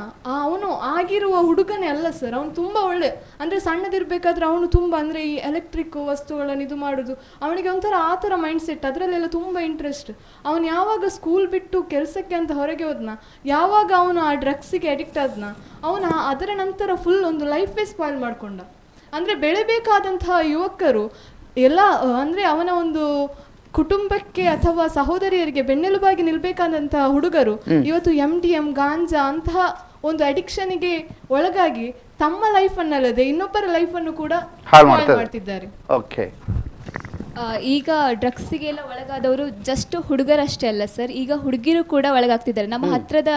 ಅವನು ಆಗಿರುವ ಹುಡುಗನೇ ಅಲ್ಲ ಸರ್. ಅವನು ತುಂಬ ಒಳ್ಳೆ, ಅಂದರೆ ಸಣ್ಣದಿರಬೇಕಾದ್ರೆ ಅವನು ತುಂಬ, ಅಂದರೆ ಈ ಎಲೆಕ್ಟ್ರಿಕ್ ವಸ್ತುಗಳನ್ನು ಇದು ಮಾಡೋದು, ಅವನಿಗೆ ಒಂಥರ ಆ ಥರ ಮೈಂಡ್ ಸೆಟ್, ಅದರಲ್ಲೆಲ್ಲ ತುಂಬ ಇಂಟ್ರೆಸ್ಟ್. ಅವನು ಯಾವಾಗ ಸ್ಕೂಲ್ ಬಿಟ್ಟು ಕೆಲಸಕ್ಕೆ ಅಂತ ಹೊರಗೆ ಹೋದ್ನ, ಯಾವಾಗ ಅವನು ಆ ಡ್ರಗ್ಸಿಗೆ ಅಡಿಕ್ಟ್ ಆದ್ನ, ಅವನು ಅದರ ನಂತರ ಫುಲ್ ಒಂದು ಲೈಫೇ ಸ್ಪಾಯ್ಲ್ ಮಾಡಿಕೊಂಡ. ಅಂದರೆ ಬೆಳೆಬೇಕಾದಂತಹ ಯುವಕರು ಎಲ್ಲ, ಅಂದರೆ ಅವನ ಒಂದು ಕುಟುಂಬಕ್ಕೆ ಅಥವಾ ಸಹೋದರಿಯರಿಗೆ ಬೆನ್ನೆಲುಬಾಗಿ ನಿಲ್ಬೇಕಾದಂತಹ ಹುಡುಗರು ಇವತ್ತು MDM, ಗಾಂಜಾ ಅಂತಹ ಒಂದು ಅಡಿಕ್ಷನ್ಗೆ ಒಳಗಾಗಿ ತಮ್ಮ ಲೈಫನ್ನಲ್ಲದೆ ಇನ್ನೊಬ್ಬರ ಲೈಫನ್ನು ಕೂಡ ಹಾಳು ಮಾಡ್ತಿದ್ದಾರೆ. ಓಕೆ. ಈಗ ಡ್ರಗ್ಸಿಗೆಲ್ಲ ಒಳಗಾದವರು ಜಸ್ಟ್ ಹುಡುಗರಷ್ಟೇ ಅಲ್ಲ ಸರ್, ಈಗ ಹುಡುಗಿರು ಕೂಡ ಒಳಗಾಗ್ತಿದ್ದಾರೆ. ನಮ್ಮ ಹತ್ತಿರದ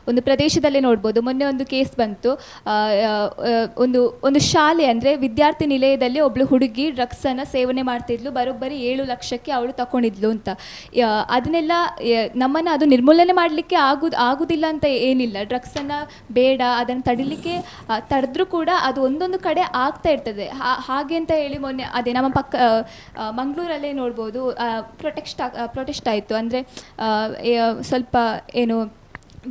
ಒಂದು ಪ್ರದೇಶದಲ್ಲೇ ನೋಡ್ಬೋದು, ಮೊನ್ನೆ ಒಂದು ಕೇಸ್ ಬಂತು. ಒಂದು ಶಾಲೆ, ಅಂದರೆ ವಿದ್ಯಾರ್ಥಿ ನಿಲಯದಲ್ಲಿ ಒಬ್ಳು ಹುಡುಗಿ ಡ್ರಗ್ಸನ್ನು ಸೇವನೆ ಮಾಡ್ತಿದ್ಲು. ಬರೋಬ್ಬರಿ 7 ಲಕ್ಷಕ್ಕೆ ಅವಳು ತಗೊಂಡಿದ್ಲು ಅಂತ. ಅದನ್ನೆಲ್ಲ ನಮ್ಮನ್ನು ಅದು ನಿರ್ಮೂಲನೆ ಮಾಡಲಿಕ್ಕೆ ಆಗುದಿಲ್ಲ ಅಂತ ಏನಿಲ್ಲ. ಡ್ರಗ್ಸನ್ನು ಬೇಡ, ಅದನ್ನು ತಡೆದ್ರೂ ಕೂಡ ಅದು ಒಂದೊಂದು ಕಡೆ ಆಗ್ತಾ ಇರ್ತದೆ. ಹಾಗೆ ಅಂತ ಹೇಳಿ ಮೊನ್ನೆ ಅದೇ ನಮ್ಮ ಮಂಗಳೂರಲ್ಲೇ ನೋಡ್ಬೋದು, ಪ್ರೊಟೆಸ್ಟ್ ಆಯಿತು. ಅಂದರೆ ಸ್ವಲ್ಪ ಏನು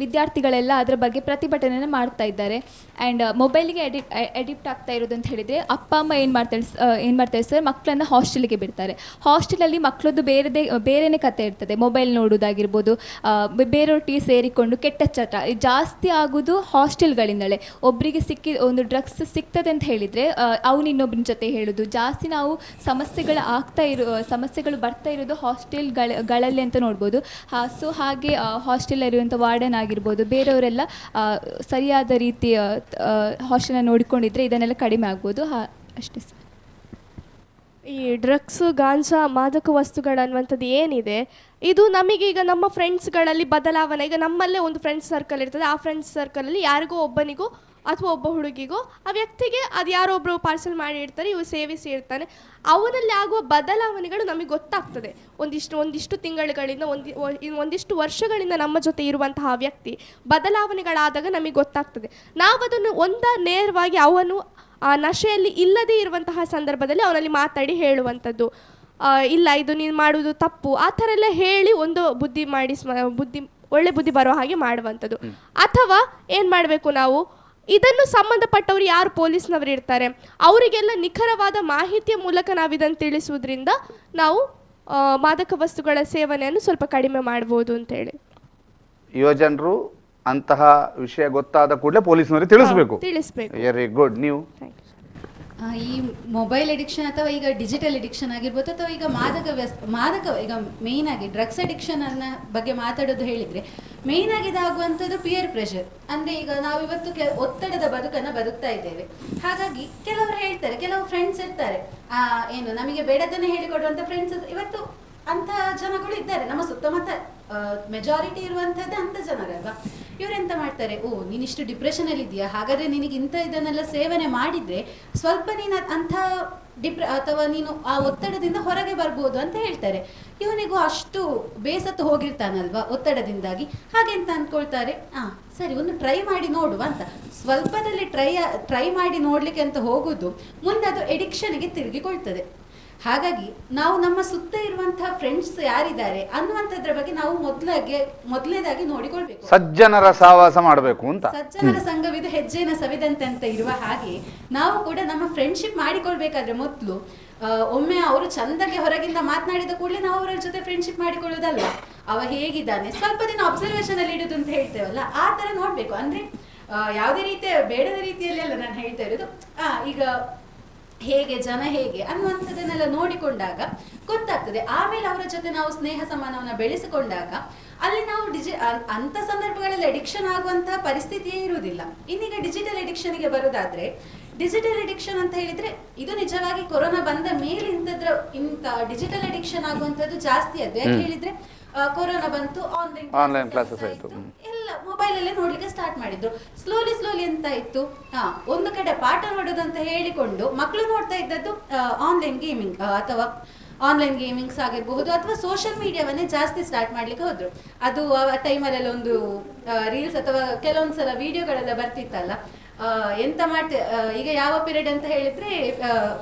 ವಿದ್ಯಾರ್ಥಿಗಳೆಲ್ಲ ಅದರ ಬಗ್ಗೆ ಪ್ರತಿಭಟನೆಯನ್ನು ಮಾಡ್ತಾ ಇದ್ದಾರೆ. ಆ್ಯಂಡ್ ಮೊಬೈಲಿಗೆ ಅಡಿಕ್ಟ್ ಆಗ್ತಾ ಇರೋದು ಅಂತ ಹೇಳಿದರೆ, ಅಪ್ಪ ಅಮ್ಮ ಏನು ಮಾಡ್ತಾರೆ ಸರ್, ಮಕ್ಕಳನ್ನು ಹಾಸ್ಟೆಲಿಗೆ ಬಿಡ್ತಾರೆ. ಹಾಸ್ಟೆಲಲ್ಲಿ ಮಕ್ಕಳದ್ದು ಬೇರೆಯೇ ಕತೆ ಇರ್ತದೆ. ಮೊಬೈಲ್ ನೋಡೋದಾಗಿರ್ಬೋದು, ಬೇರೆಯೊಟ್ಟಿಗೆ ಸೇರಿಕೊಂಡು ಕೆಟ್ಟ ಚಟ ಜಾಸ್ತಿ ಆಗೋದು ಹಾಸ್ಟೆಲ್ಗಳಿಂದಲೇ. ಒಬ್ಬರಿಗೆ ಒಂದು ಡ್ರಗ್ಸ್ ಸಿಗ್ತದೆ ಅಂತ ಹೇಳಿದರೆ ಅವನು ಇನ್ನೊಬ್ಬನ ಜೊತೆ ಹೇಳೋದು ಜಾಸ್ತಿ. ನಾವು ಸಮಸ್ಯೆಗಳು ಬರ್ತಾ ಇರೋದು ಹಾಸ್ಟೆಲ್ಗಳಲ್ಲಿ ಅಂತ ನೋಡ್ಬೋದು. ಸೊ ಹಾಗೆ ಹಾಸ್ಟೆಲಲ್ಲಿರುವಂಥ ವಾರ್ಡನ್ ಆಗಿರ್ಬೋದು, ಬೇರೆಯವರೆಲ್ಲ ಸರಿಯಾದ ರೀತಿಯ ಹಾಸ್ಟೆಲ್ನ ನೋಡಿಕೊಂಡಿದ್ರೆ ಇದನ್ನೆಲ್ಲ ಕಡಿಮೆ ಆಗ್ಬೋದು. ಅಷ್ಟೇ ಸರ್. ಈ ಡ್ರಗ್ಸು, ಗಾಂಜಾ, ಮಾದಕ ವಸ್ತುಗಳು ಅನ್ನುವಂಥದ್ದು ಏನಿದೆ, ಇದು ನಮಗೀಗ ನಮ್ಮ ಫ್ರೆಂಡ್ಸ್ಗಳಲ್ಲಿ ಬದಲಾವಣೆ. ಈಗ ನಮ್ಮಲ್ಲೇ ಒಂದು ಫ್ರೆಂಡ್ಸ್ ಸರ್ಕಲ್ ಇರ್ತದೆ, ಆ ಫ್ರೆಂಡ್ಸ್ ಸರ್ಕಲಲ್ಲಿ ಯಾರಿಗೋ ಒಬ್ಬನಿಗೂ ಅಥವಾ ಒಬ್ಬ ಹುಡುಗಿಗೋ ಆ ವ್ಯಕ್ತಿಗೆ ಅದು ಯಾರೊಬ್ಬರು ಪಾರ್ಸಲ್ ಮಾಡಿರ್ತಾರೆ, ಇವು ಸೇವಿಸಿ ಇರ್ತಾನೆ. ಅವನಲ್ಲಿ ಆಗುವ ಬದಲಾವಣೆಗಳು ನಮಗೆ ಗೊತ್ತಾಗ್ತದೆ. ಒಂದಿಷ್ಟು ತಿಂಗಳುಗಳಿಂದ ಒಂದಿಷ್ಟು ವರ್ಷಗಳಿಂದ ನಮ್ಮ ಜೊತೆ ಇರುವಂತಹ ವ್ಯಕ್ತಿ ಬದಲಾವಣೆಗಳಾದಾಗ ನಮಗೆ ಗೊತ್ತಾಗ್ತದೆ. ನಾವು ಅದನ್ನು ನೇರವಾಗಿ ಅವನು ಆ ನಶೆಯಲ್ಲಿ ಇಲ್ಲದೇ ಇರುವಂತಹ ಸಂದರ್ಭದಲ್ಲಿ ಅವನಲ್ಲಿ ಮಾತಾಡಿ ಹೇಳುವಂಥದ್ದು, ಇಲ್ಲ ಇದು ನೀನು ಮಾಡುವುದು ತಪ್ಪು, ಆ ಥರ ಎಲ್ಲ ಹೇಳಿ ಒಂದು ಒಳ್ಳೆ ಬುದ್ಧಿ ಬರೋ ಹಾಗೆ ಮಾಡುವಂಥದ್ದು. ಅಥವಾ ಏನು ಮಾಡಬೇಕು ನಾವು, ಇದನ್ನು ಸಂಬಂಧಪಟ್ಟವರು ಯಾರು ಪೊಲೀಸ್ನವರು ಇರ್ತಾರೆ ಅವರಿಗೆಲ್ಲ ನಿಖರವಾದ ಮಾಹಿತಿಯ ಮೂಲಕ ನಾವು ಇದನ್ನು ತಿಳಿಸುವುದರಿಂದ ನಾವು ಮಾದಕ ವಸ್ತುಗಳ ಸೇವನೆಯನ್ನು ಸ್ವಲ್ಪ ಕಡಿಮೆ ಮಾಡ್ಬೋದು ಅಂತೇಳಿ. ಯುವಜನರು ಅಂತಹ ವಿಷಯ ಗೊತ್ತಾದ ಕೂಡಲೇ ಪೊಲೀಸ್ನವರಿಗೆ ತಿಳಿಸಬೇಕು. Very good. ನೀವು ಈ ಮೊಬೈಲ್ ಎಡಿಕ್ಷನ್ ಅಥವಾ ಈಗ ಡಿಜಿಟಲ್ ಎಡಿಕ್ಷನ್ ಆಗಿರ್ಬೋದು, ಅಥವಾ ಈಗ ಮಾದಕ ಈಗ ಮೇಯ್ನ್ ಆಗಿ ಡ್ರಗ್ಸ್ ಎಡಿಕ್ಷನ್ ಅನ್ನ ಬಗ್ಗೆ ಮಾತಾಡೋದು ಹೇಳಿದ್ರೆ ಮೇಯ್ನ್ ಆಗಿ ಇದಾಗುವಂಥದ್ದು ಪಿಯರ್ ಪ್ರೆಷರ್. ಅಂದ್ರೆ ಈಗ ನಾವು ಇವತ್ತು ಒತ್ತಡದ ಬದುಕನ್ನು ಬದುಕ್ತಾ ಇದ್ದೇವೆ. ಹಾಗಾಗಿ ಕೆಲವರು ಹೇಳ್ತಾರೆ, ಕೆಲವು ಫ್ರೆಂಡ್ಸ್ ಇರ್ತಾರೆ, ಏನು ನಮಗೆ ಬೇಡದನ್ನೇ ಹೇಳಿಕೊಡುವಂಥ ಫ್ರೆಂಡ್ಸ್ ಇವತ್ತು ಅಂತ ಜನಗಳು ಇದ್ದಾರೆ ನಮ್ಮ ಸುತ್ತಮುತ್ತ. ಮೆಜಾರಿಟಿ ಇರುವಂಥದ್ದು ಅಂಥ ಜನರಲ್ವಾ. ಇವರೆಂತ ಮಾಡ್ತಾರೆ, ನೀನಿಷ್ಟು ಡಿಪ್ರೆಷನಲ್ಲಿ ಇದೆಯಾ, ಹಾಗಾದರೆ ನಿನಗೆ ಇದನ್ನೆಲ್ಲ ಸೇವನೆ ಮಾಡಿದರೆ ಸ್ವಲ್ಪ ನೀನು ಅಂಥ ಅಥವಾ ನೀನು ಆ ಒತ್ತಡದಿಂದ ಹೊರಗೆ ಬರ್ಬೋದು ಅಂತ ಹೇಳ್ತಾರೆ. ಇವನಿಗೂ ಅಷ್ಟು ಬೇಸತ್ತು ಹೋಗಿರ್ತಾನಲ್ವಾ ಒತ್ತಡದಿಂದಾಗಿ. ಹಾಗೆ ಅಂತ ಅಂದ್ಕೊಳ್ತಾರೆ, ಸರಿ ಒಂದು ಟ್ರೈ ಮಾಡಿ ನೋಡುವ ಅಂತ. ಸ್ವಲ್ಪದಲ್ಲಿ ಟ್ರೈ ಮಾಡಿ ನೋಡಲಿಕ್ಕೆ ಅಂತ ಹೋಗೋದು ಮುಂದೆ ಅದು ಎಡಿಕ್ಷನ್ಗೆ ತಿರುಗಿಕೊಳ್ತದೆ. ಹಾಗಾಗಿ ನಾವು ನಮ್ಮ ಸುತ್ತ ಇರುವಂತಹ ಫ್ರೆಂಡ್ಸ್ ಯಾರಿದ್ದಾರೆ ಅನ್ನುವಂಥದ್ರ ಬಗ್ಗೆ ನಾವು ಮೊದಲನೇದಾಗಿ ನೋಡಿಕೊಳ್ಬೇಕು. ಸಜ್ಜನರ ಸಹವಾಸ ಮಾಡಬೇಕು ಅಂತ. ಸಜ್ಜನರ ಸಂಘವಿದು ಹೆಜ್ಜೆನ ಸವಿದಂತೆ ಅಂತ ಇರುವ ಹಾಗೆ ನಾವು ಕೂಡ ನಮ್ಮ ಫ್ರೆಂಡ್ಶಿಪ್ ಮಾಡಿಕೊಳ್ಬೇಕಾದ್ರೆ ಮೊದಲು ಒಮ್ಮೆ ಅವರು ಚಂದಗೆ ಹೊರಗಿಂದ ಮಾತನಾಡಿದ ಕೂಡಲೇ ನಾವು ಅವರ ಜೊತೆ ಫ್ರೆಂಡ್ಶಿಪ್ ಮಾಡಿಕೊಳ್ಳೋದಲ್ಲ. ಅವ ಹೇಗಿದ್ದಾನೆ ಸ್ವಲ್ಪ ದಿನ ಅಬ್ಸರ್ವೇಷನ್ ಅಲ್ಲಿ ಇಡುದು ಅಂತ ಹೇಳ್ತೇವಲ್ಲ, ಆ ತರ ನೋಡ್ಬೇಕು. ಅಂದ್ರೆ ಯಾವುದೇ ರೀತಿಯ ಬೇಡದ ರೀತಿಯಲ್ಲಿ ಅಲ್ಲ ನಾನು ಹೇಳ್ತಾ ಇರೋದು. ಈಗ ಹೇಗೆ ಜನ ಹೇಗೆ ಅನ್ನುವಂಥದ್ದನ್ನೆಲ್ಲ ನೋಡಿಕೊಂಡಾಗ ಗೊತ್ತಾಗ್ತದೆ. ಆಮೇಲೆ ಅವರ ಜೊತೆ ನಾವು ಸ್ನೇಹ ಸಂಬಂಧವನ್ನು ಬೆಳೆಸಿಕೊಂಡಾಗ ಅಲ್ಲಿ ನಾವು ಅಂಥ ಸಂದರ್ಭಗಳಲ್ಲಿ ಅಡಿಕ್ಷನ್ ಆಗುವಂತಹ ಪರಿಸ್ಥಿತಿಯೇ ಇರುವುದಿಲ್ಲ. ಇನ್ನೀಗ ಡಿಜಿಟಲ್ ಎಡಿಕ್ಷನ್ಗೆ ಬರೋದಾದ್ರೆ, ಡಿಜಿಟಲ್ ಎಡಿಕ್ಷನ್ ಅಂತ ಹೇಳಿದ್ರೆ ಇದು ನಿಜವಾಗಿ ಕೊರೋನಾ ಬಂದ ಮೇಲೆ ಇಂಥ ಡಿಜಿಟಲ್ ಎಡಿಕ್ಷನ್ ಆಗುವಂಥದ್ದು ಜಾಸ್ತಿ ಆದ್ದು. ಯಾಕೆ ಹೇಳಿದ್ರೆ ಕೊರೋನಾ ಬಂತು, ಆನ್ಲೈನ್ ಕ್ಲಾಸಸ್ ಆಯಿತು, ಎಲ್ಲ ಮೊಬೈಲಲ್ಲೇ ನೋಡ್ಲಿಕ್ಕೆ ಸ್ಟಾರ್ಟ್ ಮಾಡಿದ್ರು. ಸ್ಲೋಲಿ ಎಂತ ಇತ್ತು, ಒಂದು ಕಡೆ ಪಾಠ ನೋಡೋದು ಅಂತ ಹೇಳಿಕೊಂಡು ಮಕ್ಕಳು ನೋಡ್ತಾ ಇದ್ದದ್ದು ಆನ್ಲೈನ್ ಗೇಮಿಂಗ್ ಅಥವಾ ಆನ್ಲೈನ್ ಗೇಮಿಂಗ್ಸ್ ಆಗಿರಬಹುದು, ಅಥವಾ ಸೋಷಿಯಲ್ ಮೀಡಿಯಾವನ್ನೇ ಜಾಸ್ತಿ ಸ್ಟಾರ್ಟ್ ಮಾಡ್ಲಿಕ್ಕೆ ಹೋದ್ರು. ಅದು ಆ ಟೈಮಲ್ಲೆಲ್ಲ ಒಂದು ರೀಲ್ಸ್ ಅಥವಾ ಕೆಲವೊಂದ್ಸಲ ವಿಡಿಯೋಗಳೆಲ್ಲ ಬರ್ತಿತ್ತಲ್ಲ, ಎಂತ ಮಾಡ್ತೇ ಈಗ ಯಾವ ಪೀರಿಯಡ್ ಅಂತ ಹೇಳಿದ್ರೆ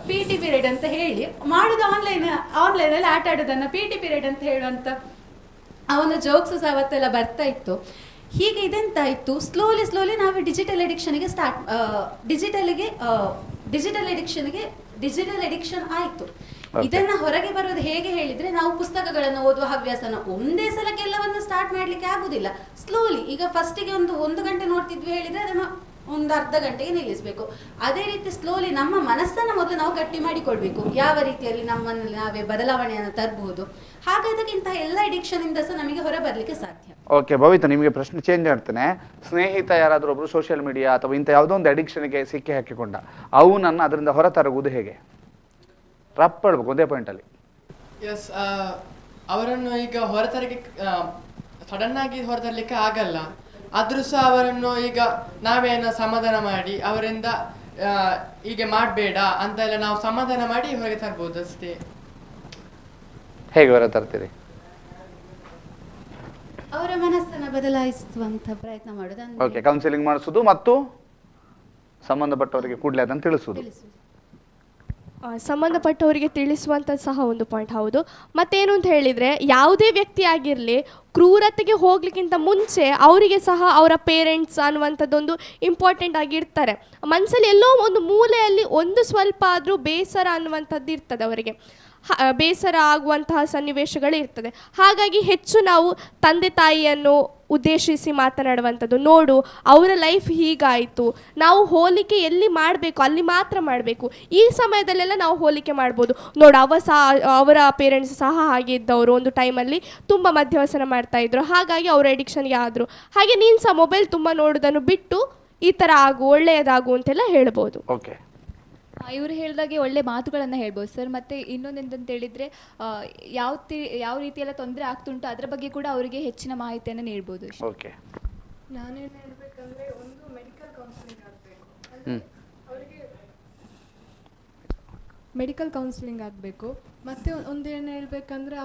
PT ಪೀರಿಯಡ್ ಅಂತ ಹೇಳಿ ಮಾಡುದು ಆನ್ಲೈನಲ್ಲಿ ಆಟ ಆಡೋದನ್ನ PT ಪೀರಿಯಡ್ ಅಂತ ಹೇಳುವಂತ ಅವನ ಜೋಕ್ಸ್ ಸಹ ಅವತ್ತೆಲ್ಲ ಬರ್ತಾ ಇತ್ತು. ಹೀಗೆ ಇದೆಂತಾಯಿತು, ಸ್ಲೋಲಿ ನಾವು ಡಿಜಿಟಲ್ ಎಡಿಕ್ಷನ್ ಆಯಿತು. ಇದನ್ನ ಹೊರಗೆ ಬರೋದು ಹೇಗೆ ಹೇಳಿದ್ರೆ, ನಾವು ಪುಸ್ತಕಗಳನ್ನು ಓದುವ ಹವ್ಯಾಸನ ಒಂದೇ ಸಲಕ್ಕೆಲ್ಲವನ್ನು ಸ್ಟಾರ್ಟ್ ಮಾಡ್ಲಿಕ್ಕೆ ಆಗುದಿಲ್ಲ. ಸ್ಲೋಲಿ ಈಗ ಫಸ್ಟಿಗೆ ಒಂದು ಗಂಟೆ ನೋಡ್ತಿದ್ವಿ ಹೇಳಿದ್ರೆ ಅದನ್ನು ಒಂದು ಅರ್ಧ ಗಂಟೆಗೆ ನಿಲ್ಲಿಸಬೇಕು. ಅದೇ ರೀತಿ ಸ್ಲೋಲಿ ನಮ್ಮ ಮನಸ್ಸನ್ನು ಮೊದಲು ನಾವು ಗಟ್ಟಿ ಮಾಡಿಕೊಳ್ಬೇಕು. ಯಾವ ರೀತಿಯಲ್ಲಿ ನಮ್ಮನ್ನು ನಾವೇ ಬದಲಾವಣೆಯನ್ನು ತರಬಹುದು. ಹಾಗಾದಾಗ ಇಂತಹ ಎಲ್ಲ ಎಡಿಕ್ಷನ್ ಇಂದ ಸಹ ನಮಗೆ ಹೊರ ಬರ್ಲಿಕ್ಕೆ ಸಾಧ್ಯ. ಓಕೆ ಭವಿತಾ, ನಿಮಗೆ ಪ್ರಶ್ನೆ ಚೇಂಜ್ ಮಾಡ್ತೇನೆ. ಸ್ನೇಹಿತ ಯಾರಾದರೂ ಒಬ್ರು ಸೋಷಿಯಲ್ ಮೀಡಿಯಾ ಅಥವಾ ಇಂಥ ಯಾವುದೋ ಒಂದು ಅಡಿಕ್ಷನ್ಗೆ ಸಿಕ್ಕಿ ಹಾಕಿಕೊಂಡ, ಅವನನ್ನು ಅದರಿಂದ ಹೊರ ತರುವುದು ಹೇಗೆ? ರಪ್ಪಳ್ಬೇಕು ಒಂದೇ ಪಾಯಿಂಟಲ್ಲಿ. ಎಸ್, ಅವರನ್ನು ಈಗ ಹೊರತರಕ್ಕೆ ಸಡನ್ ಆಗಿ ಹೊರತರಲಿಕ್ಕೆ ಆಗಲ್ಲ. ಆದ್ರೂ ಸಹ ಅವರನ್ನು ಈಗ ನಾವೇನೋ ಸಮಾಧಾನ ಮಾಡಿ ಅವರಿಂದ ಹೀಗೆ ಮಾಡಬೇಡ ಅಂತ ಎಲ್ಲ ನಾವು ಸಮಾಧಾನ ಮಾಡಿ ಹೊರಗೆ ತರ್ಬೋದು ಅಷ್ಟೇ. ಹೇಗೆ ಹೊರ ತರ್ತೀರಿ? ಅವರ ಮನಸ್ಸನ್ನು ಬದಲಾಯಿಸುವಂತ ಪ್ರಯತ್ನ ಮಾಡೋದು. ಓಕೆ, ಕೌನ್ಸಿಲಿಂಗ್ ಮಾಡಿಸೋದು ಮತ್ತು ಸಂಬಂಧಪಟ್ಟವರಿಗೆ ಕೂಡಲೇ ಅದನ್ನು ತಿಳಿಸೋದು. ಸಂಬಂಧಪಟ್ಟವರಿಗೆ ತಿಳಿಸುವಂಥ ಸಹ ಒಂದು ಪಾಯಿಂಟ್ ಹೌದು. ಮತ್ತೇನು ಅಂತ ಹೇಳಿದರೆ, ಯಾವುದೇ ವ್ಯಕ್ತಿ ಆಗಿರಲಿ ಕ್ರೂರತೆಗೆ ಹೋಗ್ಲಿಕ್ಕಿಂತ ಮುಂಚೆ ಅವರಿಗೆ ಸಹ ಅವರ ಪೇರೆಂಟ್ಸ್ ಅನ್ನುವಂಥದ್ದೊಂದು ಇಂಪಾರ್ಟೆಂಟ್ ಆಗಿರ್ತಾರೆ. ಮನಸ್ಸಲ್ಲಿ ಎಲ್ಲೋ ಒಂದು ಮೂಲೆಯಲ್ಲಿ ಒಂದು ಸ್ವಲ್ಪ ಆದರೂ ಬೇಸರ ಅನ್ನುವಂಥದ್ದು ಇರ್ತದೆ ಅವರಿಗೆ. ಬೇಸರ ಆಗುವಂತಹ ಸನ್ನಿವೇಶಗಳು ಇರ್ತದೆ. ಹಾಗಾಗಿ ಹೆಚ್ಚು ನಾವು ತಂದೆ ತಾಯಿಯನ್ನು ಉದ್ದೇಶಿಸಿ ಮಾತನಾಡುವಂಥದ್ದು, ನೋಡು ಅವರ ಲೈಫ್ ಹೀಗಾಯಿತು, ನಾವು ಹೋಲಿಕೆ ಎಲ್ಲಿ ಮಾಡಬೇಕು ಅಲ್ಲಿ ಮಾತ್ರ ಮಾಡಬೇಕು. ಈ ಸಮಯದಲ್ಲೆಲ್ಲ ನಾವು ಹೋಲಿಕೆ ಮಾಡ್ಬೋದು. ನೋಡು ಅವರ ಪೇರೆಂಟ್ಸ್ ಸಹ ಹಾಗೆ ಇದ್ದವರು, ಒಂದು ಟೈಮಲ್ಲಿ ತುಂಬ ಮದ್ಯವ್ಯಸನ ಮಾಡ್ತಾಯಿದ್ರು, ಹಾಗಾಗಿ ಅವರು ಎಡಿಕ್ಷನ್ಗೆ ಆದರು. ಹಾಗೆ ನೀನು ಸಹ ಮೊಬೈಲ್ ತುಂಬ ನೋಡೋದನ್ನು ಬಿಟ್ಟು ಈ ಥರ ಆಗು, ಒಳ್ಳೆಯದಾಗು ಅಂತೆಲ್ಲ ಹೇಳ್ಬೋದು. ಓಕೆ, ಇವರು ಹೇಳಿದಾಗೆ ಒಳ್ಳೆ ಮಾತುಗಳನ್ನು ಹೇಳ್ಬೋದು ಸರ್. ಮತ್ತು ಇನ್ನೊಂದೆಂತಂತ ಹೇಳಿದರೆ, ಯಾವ ರೀತಿಯೆಲ್ಲ ತೊಂದರೆ ಆಗ್ತುಂಟು ಅದರ ಬಗ್ಗೆ ಕೂಡ ಅವರಿಗೆ ಹೆಚ್ಚಿನ ಮಾಹಿತಿಯನ್ನು ನೀಡ್ಬೋದು. ಓಕೆ, ನಾನೇನು ಹೇಳಬೇಕಂದ್ರೆ, ಒಂದು ಮೆಡಿಕಲ್ ಕೌನ್ಸಿಲಿಂಗ್ ಆಗಬೇಕು. ಹ್ಞೂ ಅವರಿಗೆ ಮೆಡಿಕಲ್ ಕೌನ್ಸಿಲಿಂಗ್ ಆಗಬೇಕು. ಮತ್ತು ಒಂದೇನು ಹೇಳ್ಬೇಕಂದ್ರೆ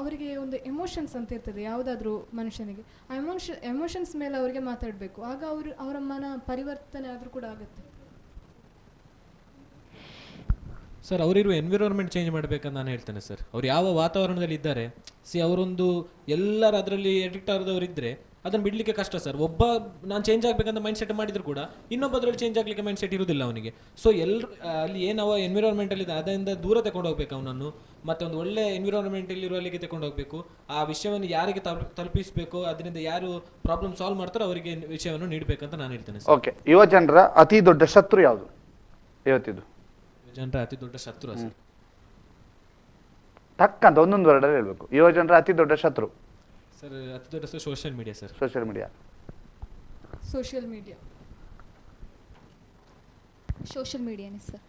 ಅವರಿಗೆ ಒಂದು ಎಮೋಷನ್ಸ್ ಅಂತ ಇರ್ತದೆ ಯಾವುದಾದ್ರೂ ಮನುಷ್ಯನಿಗೆ. ಆ ಎಮೋಷನ್ಸ್ ಮೇಲೆ ಅವರಿಗೆ ಮಾತಾಡಬೇಕು. ಆಗ ಅವರ ಮನ ಪರಿವರ್ತನೆ ಆದರೂ ಕೂಡ ಆಗುತ್ತೆ. ಸರ್ ಅವರಿರುವ ಎನ್ವಿರಾನ್ಮೆಂಟ್ ಚೇಂಜ್ ಮಾಡಬೇಕಂತ ನಾನು ಹೇಳ್ತೇನೆ ಸರ್. ಅವ್ರು ಯಾವ ವಾತಾವರಣದಲ್ಲಿ ಇದ್ದಾರೆ, ಅವರೊಂದು ಎಲ್ಲರ ಅದರಲ್ಲಿ ಅಡಿಕ್ಟ್ ಆದವರು ಇದ್ದರೆ ಅದನ್ನು ಬಿಡಲಿಕ್ಕೆ ಕಷ್ಟ ಸರ್. ಒಬ್ಬ ನಾನು ಚೇಂಜ್ ಆಗಬೇಕಂತ ಮೈಂಡ್ ಸೆಟ್ ಮಾಡಿದ್ರು ಕೂಡ ಇನ್ನೊಬ್ಬದ್ರಲ್ಲಿ ಚೇಂಜ್ ಆಗಲಿಕ್ಕೆ ಮೈಂಡ್ ಸೆಟ್ ಇರೋದಿಲ್ಲ ಅವನಿಗೆ. ಸೊ ಅಲ್ಲಿ ಏನವ ಎನ್ವಿರಾನ್ಮೆಂಟಲ್ಲಿ ಇದೆ ಅದರಿಂದ ದೂರ ತಗೊಂಡು ಹೋಗ್ಬೇಕು ಅವನನ್ನು, ಮತ್ತು ಒಂದು ಒಳ್ಳೆ ಎನ್ವಿರಾನ್ಮೆಂಟಲ್ಲಿರುವಲ್ಲಿಗೆ ತಗೊಂಡು ಹೋಗಬೇಕು. ಆ ವಿಷಯವನ್ನು ಯಾರಿಗೆ ತಲುಪಿಸಬೇಕು, ಅದರಿಂದ ಯಾರು ಪ್ರಾಬ್ಲಮ್ ಸಾಲ್ವ್ ಮಾಡ್ತಾರೋ ಅವರಿಗೆ ವಿಷಯವನ್ನು ನೀಡಬೇಕಂತ ನಾನು ಹೇಳ್ತೇನೆ ಸರ್. ಓಕೆ, ಯುವ ಜನರ ಅತಿ ದೊಡ್ಡ ಶತ್ರು ಯಾವುದು ಇವತ್ತಿದು? ಜನರ ಅತಿ ದೊಡ್ಡ ಶತ್ರು ಸರ್ ಟಕ್ಕಂತ ಒಂದೊಂದು ವರ್ಡಲ್ಲಿ ಹೇಳ್ಬೇಕು. ಯುವ ಜನರ ಅತಿ ದೊಡ್ಡ ಶತ್ರು ಸರ್ ಅತಿ ದೊಡ್ಡ social media sir. Social media. Social media sir.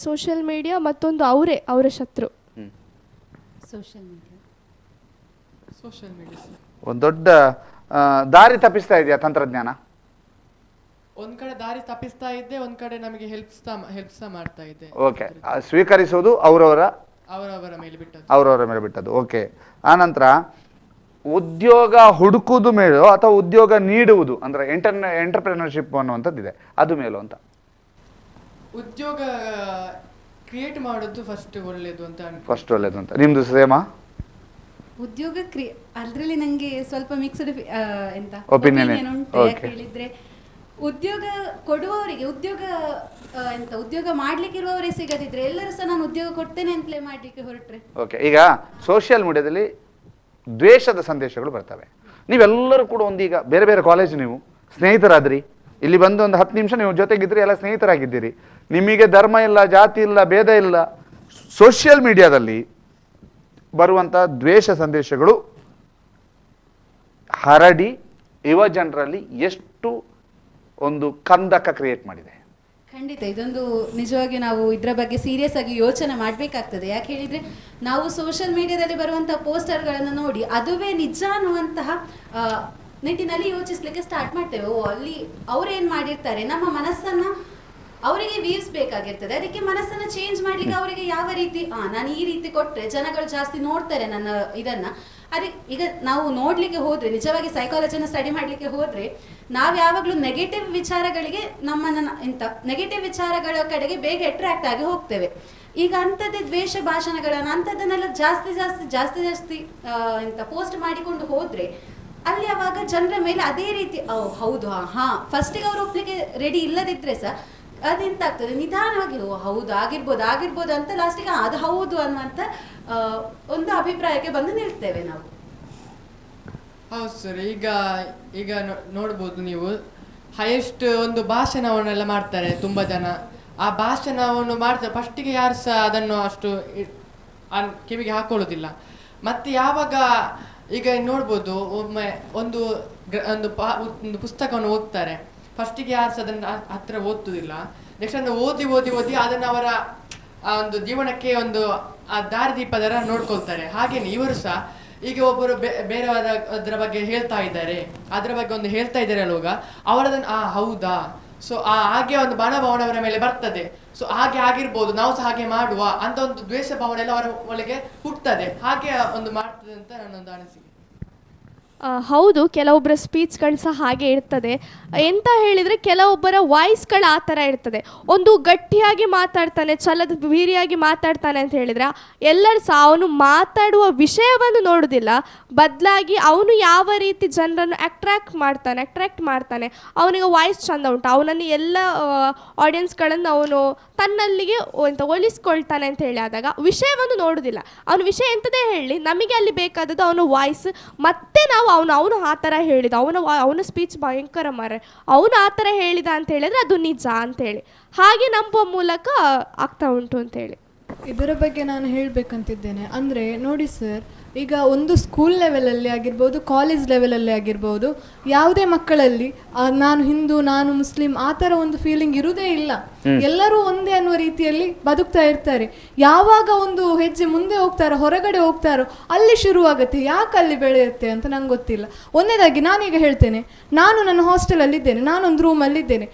Social media ಮತ್ತೊಂದು ಅವರ ಶತ್ರು ಸೋಷಿಯಲ್ ಮೀಡಿಯಾ. ಒಂದು ದೊಡ್ಡ ದಾರಿ ತಪ್ಪಿಸ್ತಾ ಇದೆಯಾ ತಂತ್ರಜ್ಞಾನ? ಒಂದ್ ಕಡೆ ದಾರಿ ತಪ್ಪಿಸ್ತಾ ಇದ್ದೆ, ಒಂದ್ ಕಡೆ ನಮಗೆ ಹೆಲ್ಪ್ ಸಹ ಮಾಡ್ತಾ ಇದೆ. ಓಕೆ, ಸ್ವೀಕರಿಸೋದು ಅವರವರ ಮೇಲೆ ಬಿಟ್ಟದ್ದು. ಓಕೆ, ಆನಂತರ ಉದ್ಯೋಗ ಹುಡುಕುವುದು ಮೇಲೋ ಅಥವಾ ಉದ್ಯೋಗ ನೀಡುವುದು ಅಂದ್ರೆ ಎಂಟರ್ಪ್ರಿನರ್ಶಿಪ್ ಅನ್ನುವಂಥದ್ದಿದೆ, ಅದು ಮೇಲೋ ಅಂತ? ಉದ್ಯೋಗ ಕ್ರಿಯೇಟ್ ಮಾಡೋದು ಫಸ್ಟ್ ಒಳ್ಳೇದು ಅಂತ. ನಿಮ್ದು ಸೇಮಾ? ಉದ್ಯೋಗ ಅದರಲ್ಲಿ ನಂಗೆ ಸ್ವಲ್ಪ ಮಿಕ್ಸ್ಡ್ ಒಪಿನಿಯನ್ ಉಂಟು. ಯಾಕೆ ಹೇಳಿದ್ರೆ ಉದ್ಯೋಗ ಕೊಡುವವರಿಗೆ ಉದ್ಯೋಗ ಮಾಡ್ಲಿಕ್ಕೆ ಇರುವವರೇ ಸಿಗದಿದ್ರೆ ಎಲ್ಲರೂ ಸಹ ನಾನು ಉದ್ಯೋಗ ಕೊಡ್ತೇನೆ ಅಂತಲೇ ಮಾಡ್ಲಿಕ್ಕೆ ಹೊರಟ್ರೆ. ಓಕೆ, ಈಗ ಸೋಷಿಯಲ್ ಮೀಡಿಯಾದಲ್ಲಿ ದ್ವೇಷದ ಸಂದೇಶಗಳು ಬರ್ತವೆ. ನೀವೆಲ್ಲರೂ ಕೂಡ ಒಂದೀಗ ಬೇರೆ ಬೇರೆ ಕಾಲೇಜ್, ನೀವು ಸ್ನೇಹಿತರಾದ್ರಿ, ಇಲ್ಲಿ ಬಂದು ಒಂದು 10 ನಿಮಿಷ ನೀವು ಜೊತೆಗಿದ್ರಿ, ಎಲ್ಲ ಸ್ನೇಹಿತರಾಗಿದ್ದೀರಿ, ನಿಮಗೆ ಧರ್ಮ ಇಲ್ಲ, ಜಾತಿ ಇಲ್ಲ, ಭೇದ ಇಲ್ಲ. ಸೋಷಿಯಲ್ ಮೀಡಿಯಾದಲ್ಲಿ ಬರುವಂಥ ದ್ವೇಷ ಸಂದೇಶಗಳು ಹರಡಿ ಯುವ ಜನರಲ್ಲಿ ಎಷ್ಟು ಒಂದು ಕಂದಕ ಕ್ರಿಯೇಟ್ ಮಾಡಿದೆ. ಖಂಡಿತ ಇದೊಂದು ನಿಜವಾಗಿ ನಾವು ಇದರ ಬಗ್ಗೆ ಸೀರಿಯಸ್ ಆಗಿ ಯೋಚನೆ ಮಾಡಬೇಕಾಗ್ತದೆ. ಯಾಕೆ ಹೇಳಿದ್ರೆ ನಾವು ಸೋಷಿಯಲ್ ಮೀಡಿಯಾದಲ್ಲಿ ಬರುವಂತಹ ಪೋಸ್ಟರ್ಗಳನ್ನು ನೋಡಿ ಅದುವೇ ನಿಜ ಅನ್ನುವಂತಹ ನಿಟ್ಟಿನಲ್ಲಿ ಯೋಚಿಸ್ಲಿಕ್ಕೆ ಸ್ಟಾರ್ಟ್ ಮಾಡ್ತೇವೆ. ಅಲ್ಲಿ ಅವ್ರೇನ್ ಮಾಡಿರ್ತಾರೆ, ನಮ್ಮ ಮನಸ್ಸನ್ನ ಅವರಿಗೆ ವ್ಯೂಸ್ ಬೇಕಾಗಿರ್ತದೆ. ಅದಕ್ಕೆ ಮನಸ್ಸನ್ನ ಚೇಂಜ್ ಮಾಡ್ಲಿಕ್ಕೆ ಅವರಿಗೆ ಯಾವ ರೀತಿ ನಾನು ಈ ರೀತಿ ಕೊಟ್ರೆ ಜನಗಳು ಜಾಸ್ತಿ ನೋಡ್ತಾರೆ ನನ್ನ ಇದನ್ನ. ಅದೇ ಈಗ ನಾವು ನೋಡ್ಲಿಕ್ಕೆ ಹೋದ್ರೆ, ನಿಜವಾಗಿ ಸೈಕಾಲಜಿನ ಸ್ಟಡಿ ಮಾಡ್ಲಿಕ್ಕೆ ಹೋದ್ರೆ, ನಾವು ಯಾವಾಗಲೂ ನೆಗೆಟಿವ್ ವಿಚಾರಗಳಿಗೆ ನೆಗೆಟಿವ್ ವಿಚಾರಗಳ ಕಡೆಗೆ ಬೇಗ ಅಟ್ರಾಕ್ಟ್ ಆಗಿ ಹೋಗ್ತೇವೆ. ಈಗ ಅಂಥದ್ದೇ ದ್ವೇಷ ಭಾಷಣಗಳನ್ನ ಅಂಥದ್ದನ್ನೆಲ್ಲ ಜಾಸ್ತಿ ಪೋಸ್ಟ್ ಮಾಡಿಕೊಂಡು ಹೋದ್ರೆ ಅಲ್ಲಿ ಅವಾಗ ಜನರ ಮೇಲೆ ಅದೇ ರೀತಿ ಹೌದು ಫಸ್ಟಿಗೆ ಅವರು ಒಪ್ಲಿಕ್ಕೆ ರೆಡಿ ಇಲ್ಲದಿದ್ರೆ ಸಹ ಅದೆಂತ ಆಗ್ತದೆ, ನಿಧಾನವಾಗಿ ಹೌದು ಆಗಿರ್ಬೋದು ಅಂತ ಲಾಸ್ಟಿಗೆ ಅದು ಹೌದು ಅನ್ನುವಂಥ ಒಂದು ಅಭಿಪ್ರಾಯಕ್ಕೆ ಬಂದು ನಿಲ್ತೇವೆ ನಾವು. ಹೌದು ಸರ್. ಈಗ ನೋಡ್ಬೋದು ನೀವು, ಹೈಯೆಸ್ಟ್ ಒಂದು ಭಾಷಣವನ್ನೆಲ್ಲ ಮಾಡ್ತಾರೆ ತುಂಬ ಜನ. ಆ ಭಾಷಣವನ್ನು ಮಾಡ್ತಾರೆ, ಫಸ್ಟಿಗೆ ಯಾರು ಸಹ ಅದನ್ನು ಅಷ್ಟು ಕಿವಿಗೆ ಹಾಕೊಳ್ಳೋದಿಲ್ಲ. ಮತ್ತೆ ಯಾವಾಗ ಈಗ ನೋಡ್ಬೋದು, ಒಮ್ಮೆ ಒಂದು ಪುಸ್ತಕವನ್ನು ಓದ್ತಾರೆ, ಫಸ್ಟಿಗೆ ಯಾರು ಸಹ ಅದನ್ನು ಹತ್ರ ಓದ್ತುದಿಲ್ಲ. ನೆಕ್ಸ್ಟ್ ಅದನ್ನು ಓದಿ ಅದನ್ನು ಅವರ ಒಂದು ಜೀವನಕ್ಕೆ ಒಂದು ದಾರಿದೀಪದರ ನೋಡ್ಕೊಳ್ತಾರೆ. ಹಾಗೇನೆ ಇವರು ಸಹ ಈಗ ಒಬ್ಬರು ಬೇರೆಯವರ ಅದರ ಬಗ್ಗೆ ಹೇಳ್ತಾ ಇದ್ದಾರೆ, ಅದರ ಬಗ್ಗೆ ಒಂದು ಹೇಳ್ತಾ ಇದ್ದಾರೆ ಅಲ್ವಾಗ, ಅವರದನ್ನು ಹೌದಾ, ಸೊ ಹಾಗೆ ಒಂದು ಮನೋಭಾವನೆ ಅವರ ಮೇಲೆ ಬರ್ತದೆ. ಸೊ ಹಾಗೆ ಆಗಿರ್ಬೋದು, ನಾವು ಸಹ ಹಾಗೆ ಮಾಡುವ ಅಂತ ಒಂದು ದ್ವೇಷ ಭಾವನೆ ಎಲ್ಲ ಅವರ ಒಳಗೆ ಹುಟ್ಟುತ್ತದೆ. ಹಾಗೆ ಒಂದು ಮಾಡ್ತದೆ ಅಂತ ನನ್ನೊಂದು ಅನಿಸಿಕೆ. ಹೌದು, ಕೆಲವೊಬ್ಬರ ಸ್ಪೀಚ್ಗಳು ಸಹ ಹಾಗೆ ಇರ್ತದೆ. ಎಂತ ಹೇಳಿದರೆ ಕೆಲವೊಬ್ಬರ ವಾಯ್ಸ್ಗಳು ಆ ಥರ ಇರ್ತದೆ. ಒಂದು ಗಟ್ಟಿಯಾಗಿ ಮಾತಾಡ್ತಾನೆ, ಛಲದ ಬೀರಿಯಾಗಿ ಮಾತಾಡ್ತಾನೆ ಅಂತ ಹೇಳಿದರೆ ಎಲ್ಲರೂ ಸಹ ಅವನು ಮಾತಾಡುವ ವಿಷಯವನ್ನು ನೋಡೋದಿಲ್ಲ, ಬದಲಾಗಿ ಅವನು ಯಾವ ರೀತಿ ಜನರನ್ನು ಅಟ್ರಾಕ್ಟ್ ಮಾಡ್ತಾನೆ. ಅವನಿಗೆ ವಾಯ್ಸ್ ಚಂದ ಉಂಟು, ಅವನನ್ನು ಎಲ್ಲ ಆಡಿಯನ್ಸ್ಗಳನ್ನು ಅವನು ತನ್ನಲ್ಲಿಗೆ ಒಲಿಸ್ಕೊಳ್ತಾನೆ ಅಂತ ಹೇಳಿ ಆದಾಗ ವಿಷಯವನ್ನು ನೋಡೋದಿಲ್ಲ. ಅವನ ವಿಷಯ ಎಂಥದೇ ಹೇಳಿ, ನಮಗೆ ಅಲ್ಲಿ ಬೇಕಾದದ್ದು ಅವನ ವಾಯ್ಸ್. ಮತ್ತೆ ನಾವು ಅವನು ಆ ಥರ ಹೇಳಿದ, ಅವನ ಸ್ಪೀಚ್ ಭಯಂಕರ ಮಾರೆ, ಅವನು ಆ ಥರ ಹೇಳಿದ ಅಂತ ಹೇಳಿದ್ರೆ ಅದು ನಿಜ ಅಂತೇಳಿ ಹಾಗೆ ನಂಬುವ ಮೂಲಕ ಆಗ್ತಾ ಉಂಟು ಅಂತೇಳಿ. ಇದರ ಬಗ್ಗೆ ನಾನು ಹೇಳಬೇಕಂತಿದ್ದೇನೆ. ಅಂದರೆ ನೋಡಿ ಸರ್, ಈಗ ಒಂದು ಸ್ಕೂಲ್ ಲೆವೆಲಲ್ಲಿ ಆಗಿರ್ಬೋದು, ಕಾಲೇಜ್ ಲೆವೆಲಲ್ಲಿ ಆಗಿರ್ಬೋದು, ಯಾವುದೇ ಮಕ್ಕಳಲ್ಲಿ ನಾನು ಹಿಂದೂ, ನಾನು ಮುಸ್ಲಿಂ ಆ ಥರ ಒಂದು ಫೀಲಿಂಗ್ ಇರುವುದೇ ಇಲ್ಲ. ಎಲ್ಲರೂ ಒಂದೇ ಅನ್ನುವ ರೀತಿಯಲ್ಲಿ ಬದುಕ್ತಾ ಇರ್ತಾರೆ. ಯಾವಾಗ ಒಂದು ಹೆಜ್ಜೆ ಮುಂದೆ ಹೋಗ್ತಾರೋ, ಹೊರಗಡೆ ಹೋಗ್ತಾರೋ, ಅಲ್ಲಿ ಶುರುವಾಗುತ್ತೆ. ಯಾಕೆ ಅಲ್ಲಿ ಬೆಳೆಯುತ್ತೆ ಅಂತ ನಂಗೆ ಗೊತ್ತಿಲ್ಲ. ಒಂದನೇದಾಗಿ ನಾನೀಗ ಹೇಳ್ತೇನೆ, ನಾನು ನನ್ನ ಹಾಸ್ಟೆಲಲ್ಲಿ ಇದ್ದೇನೆ, ನಾನೊಂದು ರೂಮಲ್ಲಿದ್ದೇನೆ.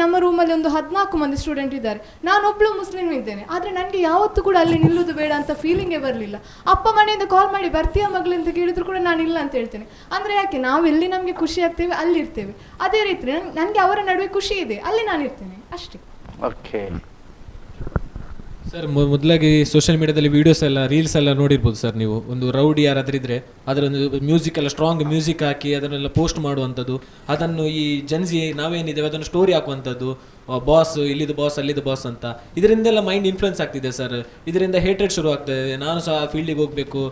ನಮ್ಮ ರೂಮಲ್ಲಿ ಒಂದು 14 ಮಂದಿ ಸ್ಟೂಡೆಂಟ್ ಇದ್ದಾರೆ. ನಾನೊಬ್ಳು ಮುಸ್ಲಿಂ ಇದ್ದೇನೆ. ಆದರೆ ನನಗೆ ಯಾವತ್ತೂ ಕೂಡ ಅಲ್ಲಿ ನಿಲ್ಲುವುದು ಬೇಡ ಅಂತ ಫೀಲಿಂಗೇ ಬರಲಿಲ್ಲ. ಅಪ್ಪ ಮನೆಯಿಂದ ಕಾಲ್ ಮಾಡಿ ಬರ್ತೀಯಾ ಮಗಳು ಅಂತ ಕೇಳಿದ್ರು ಕೂಡ ನಾನು ಇಲ್ಲ ಅಂತ ಹೇಳ್ತೇನೆ. ಅಂದರೆ ಯಾಕೆ, ನಾವೆಲ್ಲಿ ನಮಗೆ ಖುಷಿ ಆಗ್ತೇವೆ ಅಲ್ಲಿ ಇರ್ತೇವೆ. ಅದೇ ರೀತಿ ನನಗೆ ಅವರ ನಡುವೆ ಖುಷಿ ಇದೆ, ಅಲ್ಲಿ ನಾನು ಇರ್ತೇನೆ ಅಷ್ಟೇ. ಓಕೆ ಸರ್, ಮೊದಲಾಗಿ ಸೋಷಿಯಲ್ ಮೀಡಿಯಾದಲ್ಲಿ ವೀಡಿಯೋಸ್ ಎಲ್ಲ, ರೀಲ್ಸ್ ಎಲ್ಲ ನೋಡಿರ್ಬೋದು ಸರ್ ನೀವು. ಒಂದು ರೌಡಿ ಯಾರಾದ್ರೂ ಇದ್ರೆ ಅದರೊಂದು ಮ್ಯೂಸಿಕ್ ಎಲ್ಲ, ಸ್ಟ್ರಾಂಗ್ ಮ್ಯೂಸಿಕ್ ಹಾಕಿ ಅದನ್ನೆಲ್ಲ ಪೋಸ್ಟ್ ಮಾಡುವಂಥದ್ದು, ಅದನ್ನು ಈ ಜನ್ಸಿ ನಾವೇನಿದ್ದೇವೆ ಅದನ್ನು ಸ್ಟೋರಿ ಹಾಕುವಂಥದ್ದು, ಬಾಸ್ ಇಲ್ಲಿದ್ದು ಬಾಸ್ ಅಲ್ಲಿದ್ದು ಬಾಸ್ ಅಂತ. ಇದರಿಂದೆಲ್ಲ ಮೈಂಡ್ ಇನ್ಫ್ಲುಯೆನ್ಸ್ ಆಗ್ತಿದೆ ಸರ್. ಇದರಿಂದ ಹೇಟ್ರೆಡ್ ಶುರು ಆಗ್ತದೆ. ನಾನು ಸಹ ಫೀಲ್ಡಿಗೆ ಹೋಗಬೇಕು,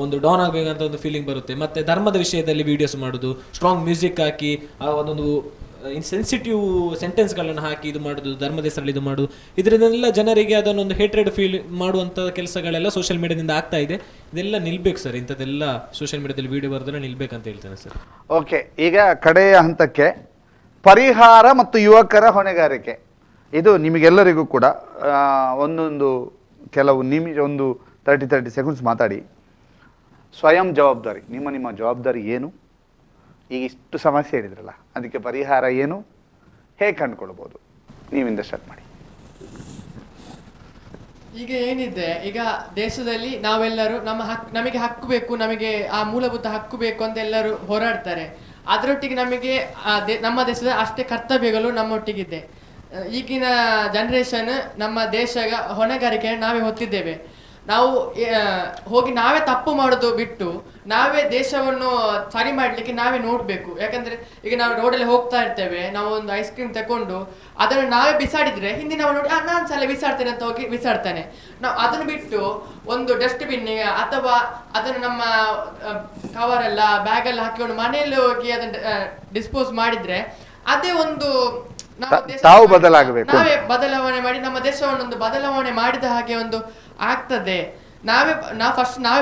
ಒಂದು ಡೌನ್ ಆಗಬೇಕಂತ ಒಂದು ಫೀಲಿಂಗ್ ಬರುತ್ತೆ. ಮತ್ತು ಧರ್ಮದ ವಿಷಯದಲ್ಲಿ ವೀಡಿಯೋಸ್ ಮಾಡೋದು, ಸ್ಟ್ರಾಂಗ್ ಮ್ಯೂಸಿಕ್ ಹಾಕಿ ಒಂದೊಂದು ಸೆನ್ಸಿಟಿವ್ ಸೆಂಟೆನ್ಸ್ಗಳನ್ನು ಹಾಕಿ ಇದು ಮಾಡೋದು, ಧರ್ಮದ ಹೆಸರಲ್ಲಿ ಇದು ಮಾಡೋದು, ಇದರಿಂದೆಲ್ಲ ಜನರಿಗೆ ಅದನ್ನೊಂದು ಹೇಟ್ರೆಡ್ ಫೀಲ್ ಮಾಡುವಂಥ ಕೆಲಸಗಳೆಲ್ಲ ಸೋಷಿಯಲ್ ಮೀಡಿಯಾದಿಂದ ಆಗ್ತಾ ಇದೆ. ಇದೆಲ್ಲ ನಿಲ್ಬೇಕು ಸರ್. ಇಂಥದ್ದೆಲ್ಲ ಸೋಷಿಯಲ್ ಮೀಡಿಯಾದಲ್ಲಿ ವೀಡಿಯೋ ಬರೋದೆಲ್ಲ ನಿಲ್ಬೇಕಂತ ಹೇಳ್ತೇನೆ ಸರ್. ಓಕೆ, ಈಗ ಕಡೆಯ ಹಂತಕ್ಕೆ ಪರಿಹಾರ ಮತ್ತು ಯುವಕರ ಹೊಣೆಗಾರಿಕೆ. ಇದು ನಿಮಗೆಲ್ಲರಿಗೂ ಕೂಡ ಒಂದೊಂದು ಕೆಲವು ನಿಮಿಷ, ಒಂದು 30 ಸೆಕೆಂಡ್ಸ್ ಮಾತಾಡಿ. ಸ್ವಯಂ ಜವಾಬ್ದಾರಿ, ನಿಮ್ಮ ಜವಾಬ್ದಾರಿ ಏನು? ಈಗ ಇಷ್ಟು ಸಮಸ್ಯೆ ಹೇಳಿದ್ರಲ್ಲ, ಅದಕ್ಕೆ ಪರಿಹಾರ ಏನು, ಹೇಗೆ ಕಂಡುಕೊಳ್ಬೋದು? ನೀವಿಂದ ಸ್ಟಾರ್ಟ್ ಮಾಡಿ. ಈಗ ಏನಿದೆ, ಈಗ ದೇಶದಲ್ಲಿ ನಾವೆಲ್ಲರೂ ನಮಗೆ ಹಕ್ಕು ಬೇಕು, ನಮಗೆ ಆ ಮೂಲಭೂತ ಹಕ್ಕು ಬೇಕು ಅಂತ ಎಲ್ಲರೂ ಹೋರಾಡ್ತಾರೆ. ಅದರೊಟ್ಟಿಗೆ ನಮಗೆ ನಮ್ಮ ದೇಶದ ಅಷ್ಟೇ ಕರ್ತವ್ಯಗಳು ನಮ್ಮೊಟ್ಟಿಗಿದೆ. ಈಗಿನ ಜನರೇಷನ್ ನಮ್ಮ ದೇಶದ ಹೊಣೆಗಾರಿಕೆ ನಾವೇ ಹೊತ್ತಿದ್ದೇವೆ. ನಾವು ಹೋಗಿ ನಾವೇ ತಪ್ಪು ಮಾಡೋದು ಬಿಟ್ಟು ನಾವೇ ದೇಶವನ್ನು ಸರಿ ಮಾಡಲಿಕ್ಕೆ ನಾವೇ ನೋಡಬೇಕು. ಯಾಕಂದ್ರೆ ಈಗ ನಾವು ರೋಡಲ್ಲಿ ಹೋಗ್ತಾ ಇರ್ತೇವೆ, ನಾವು ಒಂದು ಐಸ್ ಕ್ರೀಮ್ ತಗೊಂಡು ಅದನ್ನು ನಾವೇ ಬಿಸಾಡಿದ್ರೆ ಹಿಂದೆ ನಾವು ನೋಡಿ ನಾನು ಸಲ ಬಿಸಾಡ್ತೇನೆ ಅಂತ ಹೋಗಿ ಬಿಸಾಡ್ತಾನೆ. ನಾವು ಅದನ್ನು ಬಿಟ್ಟು ಒಂದು ಡಸ್ಟ್ಬಿನ್ ಅಥವಾ ಅದನ್ನು ನಮ್ಮ ಕವರೆಲ್ಲ ಬ್ಯಾಗಲ್ಲಿ ಹಾಕಿಕೊಂಡು ಮನೆಯಲ್ಲಿ ಹೋಗಿ ಅದನ್ನು ಡಿಸ್ಪೋಸ್ ಮಾಡಿದ್ರೆ ಅದೇ ಒಂದು ತಾವು ಬದಲಾಗಬೇಕು. ನಾವೇ ಬದಲಾವಣೆ ಮಾಡಿ ನಮ್ಮ ದೇಶವನ್ನು ಒಂದು ಬದಲಾವಣೆ ಮಾಡಿದ ಹಾಗೆ ಒಂದು ಆಗ್ತದೆ. ನಾವೇ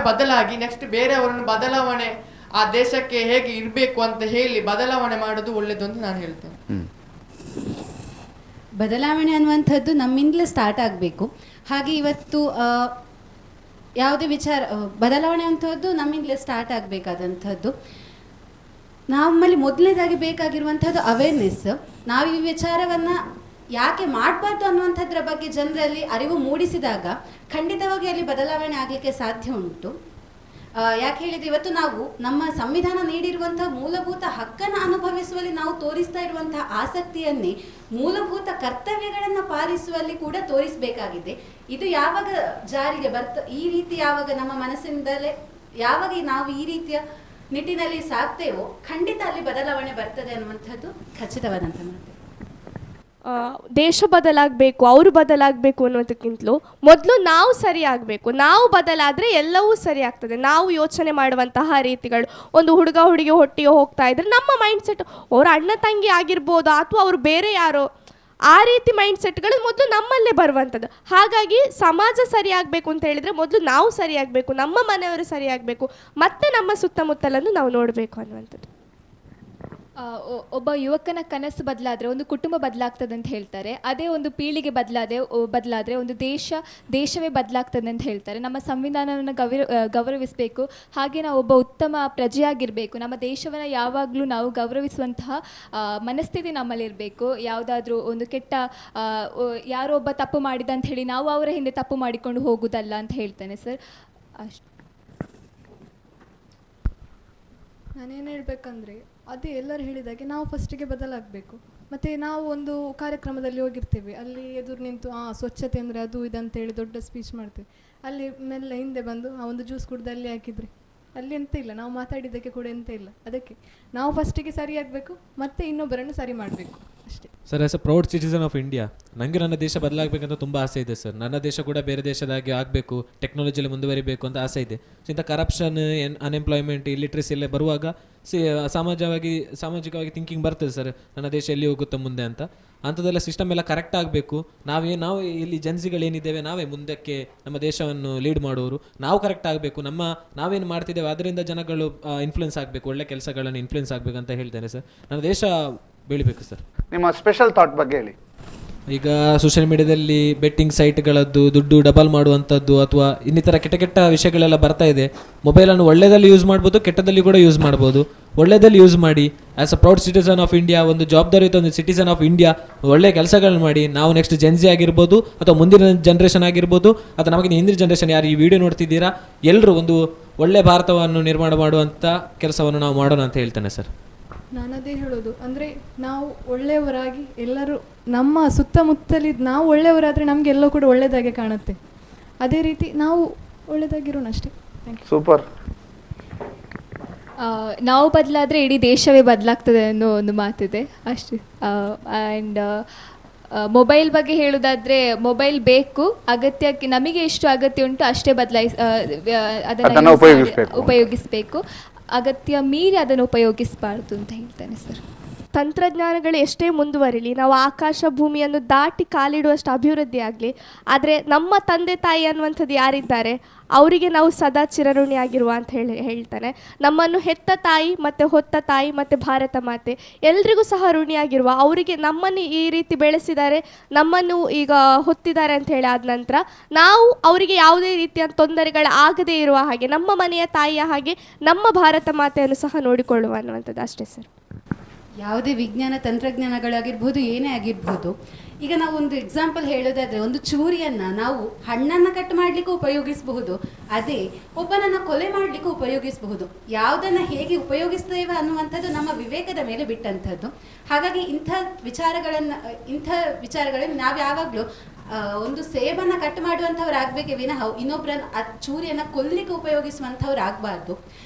ಬದಲಾಗಿ ನೆಕ್ಸ್ಟ್ ಬೇರೆಯವರನ್ನು ಬದಲಾವಣೆ ಆ ದೇಶಕ್ಕೆ ಹೇಗೆ ಇರಬೇಕು ಅಂತ ಹೇಳಿ ಬದಲಾವಣೆ ಮಾಡೋದು ಒಳ್ಳೇದು ಅಂತ ನಾನು ಹೇಳ್ತೇನೆ. ಬದಲಾವಣೆ ಅನ್ನುವಂಥದ್ದು ನಮ್ಮಿಂದಲೇ ಸ್ಟಾರ್ಟ್ ಆಗಬೇಕು. ಹಾಗೆ ಇವತ್ತು ಯಾವುದೇ ವಿಚಾರ ಬದಲಾವಣೆ ಅಂಥದ್ದು ನಮ್ಮಿಂದಲೇ ಸ್ಟಾರ್ಟ್ ಆಗಬೇಕಾದಂಥದ್ದು. ನಮ್ಮಲ್ಲಿ ಮೊದಲನೇದಾಗಿ ಬೇಕಾಗಿರುವಂಥದ್ದು ಅವೇರ್ನೆಸ್. ನಾವು ಈ ವಿಚಾರವನ್ನು ಯಾಕೆ ಮಾಡಬಾರ್ದು ಅನ್ನುವಂಥದ್ರ ಬಗ್ಗೆ ಜನರಲ್ಲಿ ಅರಿವು ಮೂಡಿಸಿದಾಗ ಖಂಡಿತವಾಗಿ ಅಲ್ಲಿ ಬದಲಾವಣೆ ಆಗಲಿಕ್ಕೆ ಸಾಧ್ಯ ಉಂಟು. ಯಾಕೆ ಹೇಳಿದರೆ, ಇವತ್ತು ನಾವು ನಮ್ಮ ಸಂವಿಧಾನ ನೀಡಿರುವಂತಹ ಮೂಲಭೂತ ಹಕ್ಕನ್ನು ಅನುಭವಿಸುವಲ್ಲಿ ನಾವು ತೋರಿಸ್ತಾ ಇರುವಂತಹ ಆಸಕ್ತಿಯನ್ನೇ ಮೂಲಭೂತ ಕರ್ತವ್ಯಗಳನ್ನು ಪಾಲಿಸುವಲ್ಲಿ ಕೂಡ ತೋರಿಸಬೇಕಾಗಿದೆ. ಇದು ಯಾವಾಗ ಜಾರಿಗೆ ಈ ರೀತಿ ಯಾವಾಗ ನಮ್ಮ ಮನಸ್ಸಿನಿಂದಲೇ ಯಾವಾಗ ನಾವು ಈ ರೀತಿಯ ನಿಟ್ಟಿನಲ್ಲಿ ಸಾಕ್ತೇವೋ ಖಂಡಿತ ಅಲ್ಲಿ ಬದಲಾವಣೆ ಬರ್ತದೆ ಅನ್ನುವಂಥದ್ದು ಖಚಿತವಾದಂಥ ಮಾತು. ದೇಶ ಬದಲಾಗಬೇಕು, ಅವರು ಬದಲಾಗಬೇಕು ಅನ್ನೋದಕ್ಕಿಂತಲೂ ಮೊದಲು ನಾವು ಸರಿ ಆಗಬೇಕು. ನಾವು ಬದಲಾದರೆ ಎಲ್ಲವೂ ಸರಿ ಆಗ್ತದೆ. ನಾವು ಯೋಚನೆ ಮಾಡುವಂತಹ ರೀತಿಗಳು, ಒಂದು ಹುಡುಗ ಹುಡುಗಿ ಒಟ್ಟಿಗೆ ಹೋಗ್ತಾ ಇದ್ರೆ ನಮ್ಮ ಮೈಂಡ್ಸೆಟ್ ಅವ್ರ ಅಣ್ಣ ತಂಗಿ ಆಗಿರ್ಬೋದು ಅಥವಾ ಅವರು ಬೇರೆ ಯಾರೋ, ಆ ರೀತಿ ಮೈಂಡ್ಸೆಟ್ಗಳು ಮೊದಲು ನಮ್ಮಲ್ಲೇ ಬರುವಂಥದ್ದು. ಹಾಗಾಗಿ ಸಮಾಜ ಸರಿಯಾಗಬೇಕು ಅಂತ ಹೇಳಿದರೆ ಮೊದಲು ನಾವು ಸರಿಯಾಗಬೇಕು, ನಮ್ಮ ಮನೆಯವರು ಸರಿಯಾಗಬೇಕು, ಮತ್ತು ನಮ್ಮ ಸುತ್ತಮುತ್ತಲನ್ನು ನಾವು ನೋಡಬೇಕು ಅನ್ನುವಂಥದ್ದು. ಒಬ್ಬ ಯುವಕನ ಕನಸು ಬದಲಾದರೆ ಒಂದು ಕುಟುಂಬ ಬದಲಾಗ್ತದೆ ಅಂತ ಹೇಳ್ತಾರೆ. ಅದೇ ಒಂದು ಪೀಳಿಗೆ ಬದಲಾದರೆ ಒಂದು ದೇಶವೇ ಬದಲಾಗ್ತದೆ ಅಂತ ಹೇಳ್ತಾರೆ. ನಮ್ಮ ಸಂವಿಧಾನವನ್ನು ಗೌರವಿಸಬೇಕು. ಹಾಗೆ ನಾವು ಒಬ್ಬ ಉತ್ತಮ ಪ್ರಜೆಯಾಗಿರಬೇಕು. ನಮ್ಮ ದೇಶವನ್ನು ಯಾವಾಗಲೂ ನಾವು ಗೌರವಿಸುವಂತಹ ಮನಸ್ಥಿತಿ ನಮ್ಮಲ್ಲಿರಬೇಕು. ಯಾವುದಾದ್ರೂ ಒಂದು ಕೆಟ್ಟ ಯಾರೋ ಒಬ್ಬ ತಪ್ಪು ಮಾಡಿದ ಅಂತ ಹೇಳಿ ನಾವು ಅವರ ಹಿಂದೆ ತಪ್ಪು ಮಾಡಿಕೊಂಡು ಹೋಗುವುದಲ್ಲ ಅಂತ ಹೇಳ್ತೇನೆ ಸರ್. ಅಷ್ಟು ನಾನೇನು ಹೇಳಬೇಕಂದ್ರೆ, ಅದೇ ಎಲ್ಲರೂ ಹೇಳಿದಾಗೆ ನಾವು ಫಸ್ಟಿಗೆ ಬದಲಾಗಬೇಕು. ಮತ್ತು ನಾವು ಒಂದು ಕಾರ್ಯಕ್ರಮದಲ್ಲಿ ಹೋಗಿರ್ತೇವೆ, ಅಲ್ಲಿ ಎದುರು ನಿಂತು ಸ್ವಚ್ಛತೆ ಅಂದರೆ ಅದು ಇದಂತೇಳಿ ದೊಡ್ಡ ಸ್ಪೀಚ್ ಮಾಡ್ತೇವೆ. ಅಲ್ಲಿ ಮೆಲ್ಲ ಹಿಂದೆ ಬಂದು ಒಂದು ಜ್ಯೂಸ್ ಕುಡ್ದು ಅಲ್ಲಿ ಹಾಕಿದರೆ ಅಲ್ಲಿ ಎಂತ ಇಲ್ಲ, ನಾವು ಮಾತಾಡಿದ್ದಕ್ಕೆ ಕೂಡ ಎಂತ ಇಲ್ಲ. ಅದಕ್ಕೆ ನಾವು ಫಸ್ಟಿಗೆ ಸರಿಯಾಗಬೇಕು, ಮತ್ತು ಇನ್ನೊಬ್ಬರನ್ನು ಸರಿ ಮಾಡಬೇಕು ಅಷ್ಟೇ. Sir, as A proud citizen of India, ನನಗೆ ನನ್ನ ದೇಶ ಬದಲಾಗಬೇಕಂತ ತುಂಬ ಆಸೆ ಇದೆ ಸರ್. ನನ್ನ ದೇಶ ಕೂಡ ಬೇರೆ ದೇಶದಾಗೆ ಆಗಬೇಕು, ಟೆಕ್ನಾಲಜಿಯಲ್ಲಿ ಮುಂದುವರಿಬೇಕು ಅಂತ ಆಸೆ ಇದೆ. ಸೊ ಇಂಥ ಕರಪ್ಷನ್, ಅನ್ಎಂಪ್ಲಾಯ್ಮೆಂಟ್, ಇಲಿಟ್ರಸಿ ಎಲ್ಲ ಬರುವಾಗ ಸಾಮಾಜಿಕವಾಗಿ ಥಿಂಕಿಂಗ್ ಬರ್ತದೆ ಸರ್, ನನ್ನ ದೇಶ ಎಲ್ಲಿ ಹೋಗುತ್ತಾ ಮುಂದೆ ಅಂತ. ಅಂಥದ್ದೆಲ್ಲ ಸಿಸ್ಟಮ್ ಎಲ್ಲ ಕರೆಕ್ಟ್ ಆಗಬೇಕು. ನಾವು ಇಲ್ಲಿ ಜನ್ಸಿಗಳೇನಿದ್ದೇವೆ ನಾವೇ ಮುಂದಕ್ಕೆ ನಮ್ಮ ದೇಶವನ್ನು ಲೀಡ್ ಮಾಡೋರು, ನಾವು ಕರೆಕ್ಟ್ ಆಗಬೇಕು. ನಾವೇನು ಮಾಡ್ತಿದ್ದೇವೆ ಅದರಿಂದ ಜನಗಳು ಇನ್ಫ್ಲುಯೆನ್ಸ್ ಆಗಬೇಕು, ಒಳ್ಳೆ ಕೆಲಸಗಳನ್ನು ಇನ್ಫ್ಲುಯೆನ್ಸ್ ಆಗಬೇಕು ಅಂತ ಹೇಳ್ತೇನೆ ಸರ್. ನಮ್ಮ ದೇಶ ಬೆಳಿಬೇಕು ಸರ್. ನಿಮ್ಮ ಸ್ಪೆಷಲ್ ಥಾಟ್ ಬಗ್ಗೆ ಹೇಳಿ. ಈಗ ಸೋಷಿಯಲ್ ಮೀಡಿಯಾದಲ್ಲಿ ಬೆಟ್ಟಿಂಗ್ ಸೈಟ್ಗಳದ್ದು ದುಡ್ಡು ಡಬಲ್ ಮಾಡುವಂಥದ್ದು ಅಥವಾ ಇನ್ನಿತರ ಕೆಟ್ಟ ಕೆಟ್ಟ ವಿಷಯಗಳೆಲ್ಲ ಬರ್ತಾ ಇದೆ. ಮೊಬೈಲನ್ನು ಒಳ್ಳೆಯದಲ್ಲಿ ಯೂಸ್ ಮಾಡ್ಬೋದು, ಕೆಟ್ಟದಲ್ಲಿ ಕೂಡ ಯೂಸ್ ಮಾಡ್ಬೋದು. ಒಳ್ಳೆಯದಲ್ಲಿ ಯೂಸ್ ಮಾಡಿ, as a proud citizen of India, ಒಂದು ಜವಾಬ್ದಾರಿಯುತ ಒಂದು ಸಿಟಿಸನ್ ಆಫ್ ಇಂಡಿಯಾ, ಒಳ್ಳೆಯ ಕೆಲಸಗಳನ್ನ ಮಾಡಿ. ನಾವು ನೆಕ್ಸ್ಟ್ ಜೆನ್ಸಿ ಆಗಿರ್ಬೋದು ಅಥವಾ ಮುಂದಿನ ಜನ್ರೇಷನ್ ಆಗಿರ್ಬೋದು ಅಥವಾ ನಮಗೆ ಹಿಂದಿನ ಜನ್ರೇಷನ್ ಯಾರು ಈ ವಿಡಿಯೋ ನೋಡ್ತಿದ್ದೀರಾ ಎಲ್ಲರೂ ಒಂದು ಒಳ್ಳೆಯ ಭಾರತವನ್ನು ನಿರ್ಮಾಣ ಮಾಡುವಂಥ ಕೆಲಸವನ್ನು ನಾವು ಮಾಡೋಣ ಅಂತ ಹೇಳ್ತೇನೆ ಸರ್. ನಾನದೇ ಹೇಳೋದು, ಅಂದರೆ ನಾವು ಒಳ್ಳೆಯವರಾಗಿ ಎಲ್ಲರೂ ನಮ್ಮ ಸುತ್ತಮುತ್ತಲಿದ್ದು ನಾವು ಒಳ್ಳೆಯವರಾದರೆ ನಮಗೆಲ್ಲೋ ಕೂಡ ಒಳ್ಳೆಯದಾಗೆ ಕಾಣುತ್ತೆ. ಅದೇ ರೀತಿ ನಾವು ಒಳ್ಳೆಯದಾಗಿರೋಣ ಅಷ್ಟೇ. ಸೂಪರ್. ನಾವು ಬದಲಾದರೆ ಇಡೀ ದೇಶವೇ ಬದಲಾಗ್ತದೆ ಅನ್ನೋ ಒಂದು ಮಾತಿದೆ ಅಷ್ಟೇ. ಆ್ಯಂಡ್ ಮೊಬೈಲ್ ಬಗ್ಗೆ ಹೇಳೋದಾದರೆ ಮೊಬೈಲ್ ಬೇಕು, ಅಗತ್ಯಕ್ಕೆ ನಮಗೆ ಎಷ್ಟು ಅಗತ್ಯ ಉಂಟು ಅಷ್ಟೇ ಅದನ್ನು ಉಪಯೋಗಿಸಬೇಕು. ಅಗತ್ಯ ಮೀರಿ ಅದನ್ನು ಉಪಯೋಗಿಸಬಾರ್ದು ಅಂತ ಹೇಳ್ತೇನೆ ಸರ್. ತಂತ್ರಜ್ಞಾನಗಳು ಎಷ್ಟೇ ಮುಂದುವರಿಲಿ, ನಾವು ಆಕಾಶ ಭೂಮಿಯನ್ನು ದಾಟಿ ಕಾಲಿಡುವಷ್ಟು ಅಭಿವೃದ್ಧಿ ಆಗಲಿ, ಆದರೆ ನಮ್ಮ ತಂದೆ ತಾಯಿ ಅನ್ನುವಂಥದ್ದು ಯಾರಿದ್ದಾರೆ ಅವರಿಗೆ ನಾವು ಸದಾ ಚಿರಋಣಿಯಾಗಿರುವ ಅಂತ ಹೇಳ್ತಾನೆ. ನಮ್ಮನ್ನು ಹೆತ್ತ ತಾಯಿ ಮತ್ತು ಹೊತ್ತ ತಾಯಿ ಮತ್ತು ಭಾರತ ಮಾತೆ ಎಲ್ರಿಗೂ ಸಹ ಋಣಿಯಾಗಿರುವ, ಅವರಿಗೆ ನಮ್ಮನ್ನು ಈ ರೀತಿ ಬೆಳೆಸಿದ್ದಾರೆ, ನಮ್ಮನ್ನು ಈಗ ಹೊತ್ತಿದ್ದಾರೆ ಅಂತ ಹೇಳಿ ಆದ ನಂತರ ನಾವು ಅವರಿಗೆ ಯಾವುದೇ ರೀತಿಯ ತೊಂದರೆಗಳಾಗದೇ ಇರುವ ಹಾಗೆ ನಮ್ಮ ಮನೆಯ ತಾಯಿಯ ಹಾಗೆ ನಮ್ಮ ಭಾರತ ಮಾತೆಯನ್ನು ಸಹ ನೋಡಿಕೊಳ್ಳುವ ಅನ್ನುವಂಥದ್ದು ಅಷ್ಟೇ ಸರ್. ಯಾವುದೇ ವಿಜ್ಞಾನ ತಂತ್ರಜ್ಞಾನಗಳಾಗಿರ್ಬೋದು, ಏನೇ ಆಗಿರ್ಬೋದು, ಈಗ ನಾವು ಒಂದು ಎಕ್ಸಾಂಪಲ್ ಹೇಳೋದಾದರೆ ಒಂದು ಚೂರಿಯನ್ನು ನಾವು ಹಣ್ಣನ್ನು ಕಟ್ ಮಾಡಲಿಕ್ಕೂ ಉಪಯೋಗಿಸಬಹುದು, ಅದೇ ಒಬ್ಬನನ್ನು ಕೊಲೆ ಮಾಡಲಿಕ್ಕೂ ಉಪಯೋಗಿಸಬಹುದು. ಯಾವುದನ್ನು ಹೇಗೆ ಉಪಯೋಗಿಸ್ತೇವೆ ಅನ್ನುವಂಥದ್ದು ನಮ್ಮ ವಿವೇಕದ ಮೇಲೆ ಬಿಟ್ಟಂಥದ್ದು. ಹಾಗಾಗಿ ಇಂಥ ವಿಚಾರಗಳಲ್ಲಿ ನಾವು ಯಾವಾಗಲೂ ಒಂದು ಸೇಬನ್ನು ಕಟ್ ಮಾಡುವಂಥವ್ರಾಗಬೇಕೇ ವಿನಃ ಇನ್ನೊಬ್ಬರನ್ನು ಆ ಚೂರಿಯನ್ನು ಕೊಲ್ಲಿಕ್ಕೆ ಉಪಯೋಗಿಸುವಂಥವ್ರು ಆಗಬಾರ್ದು.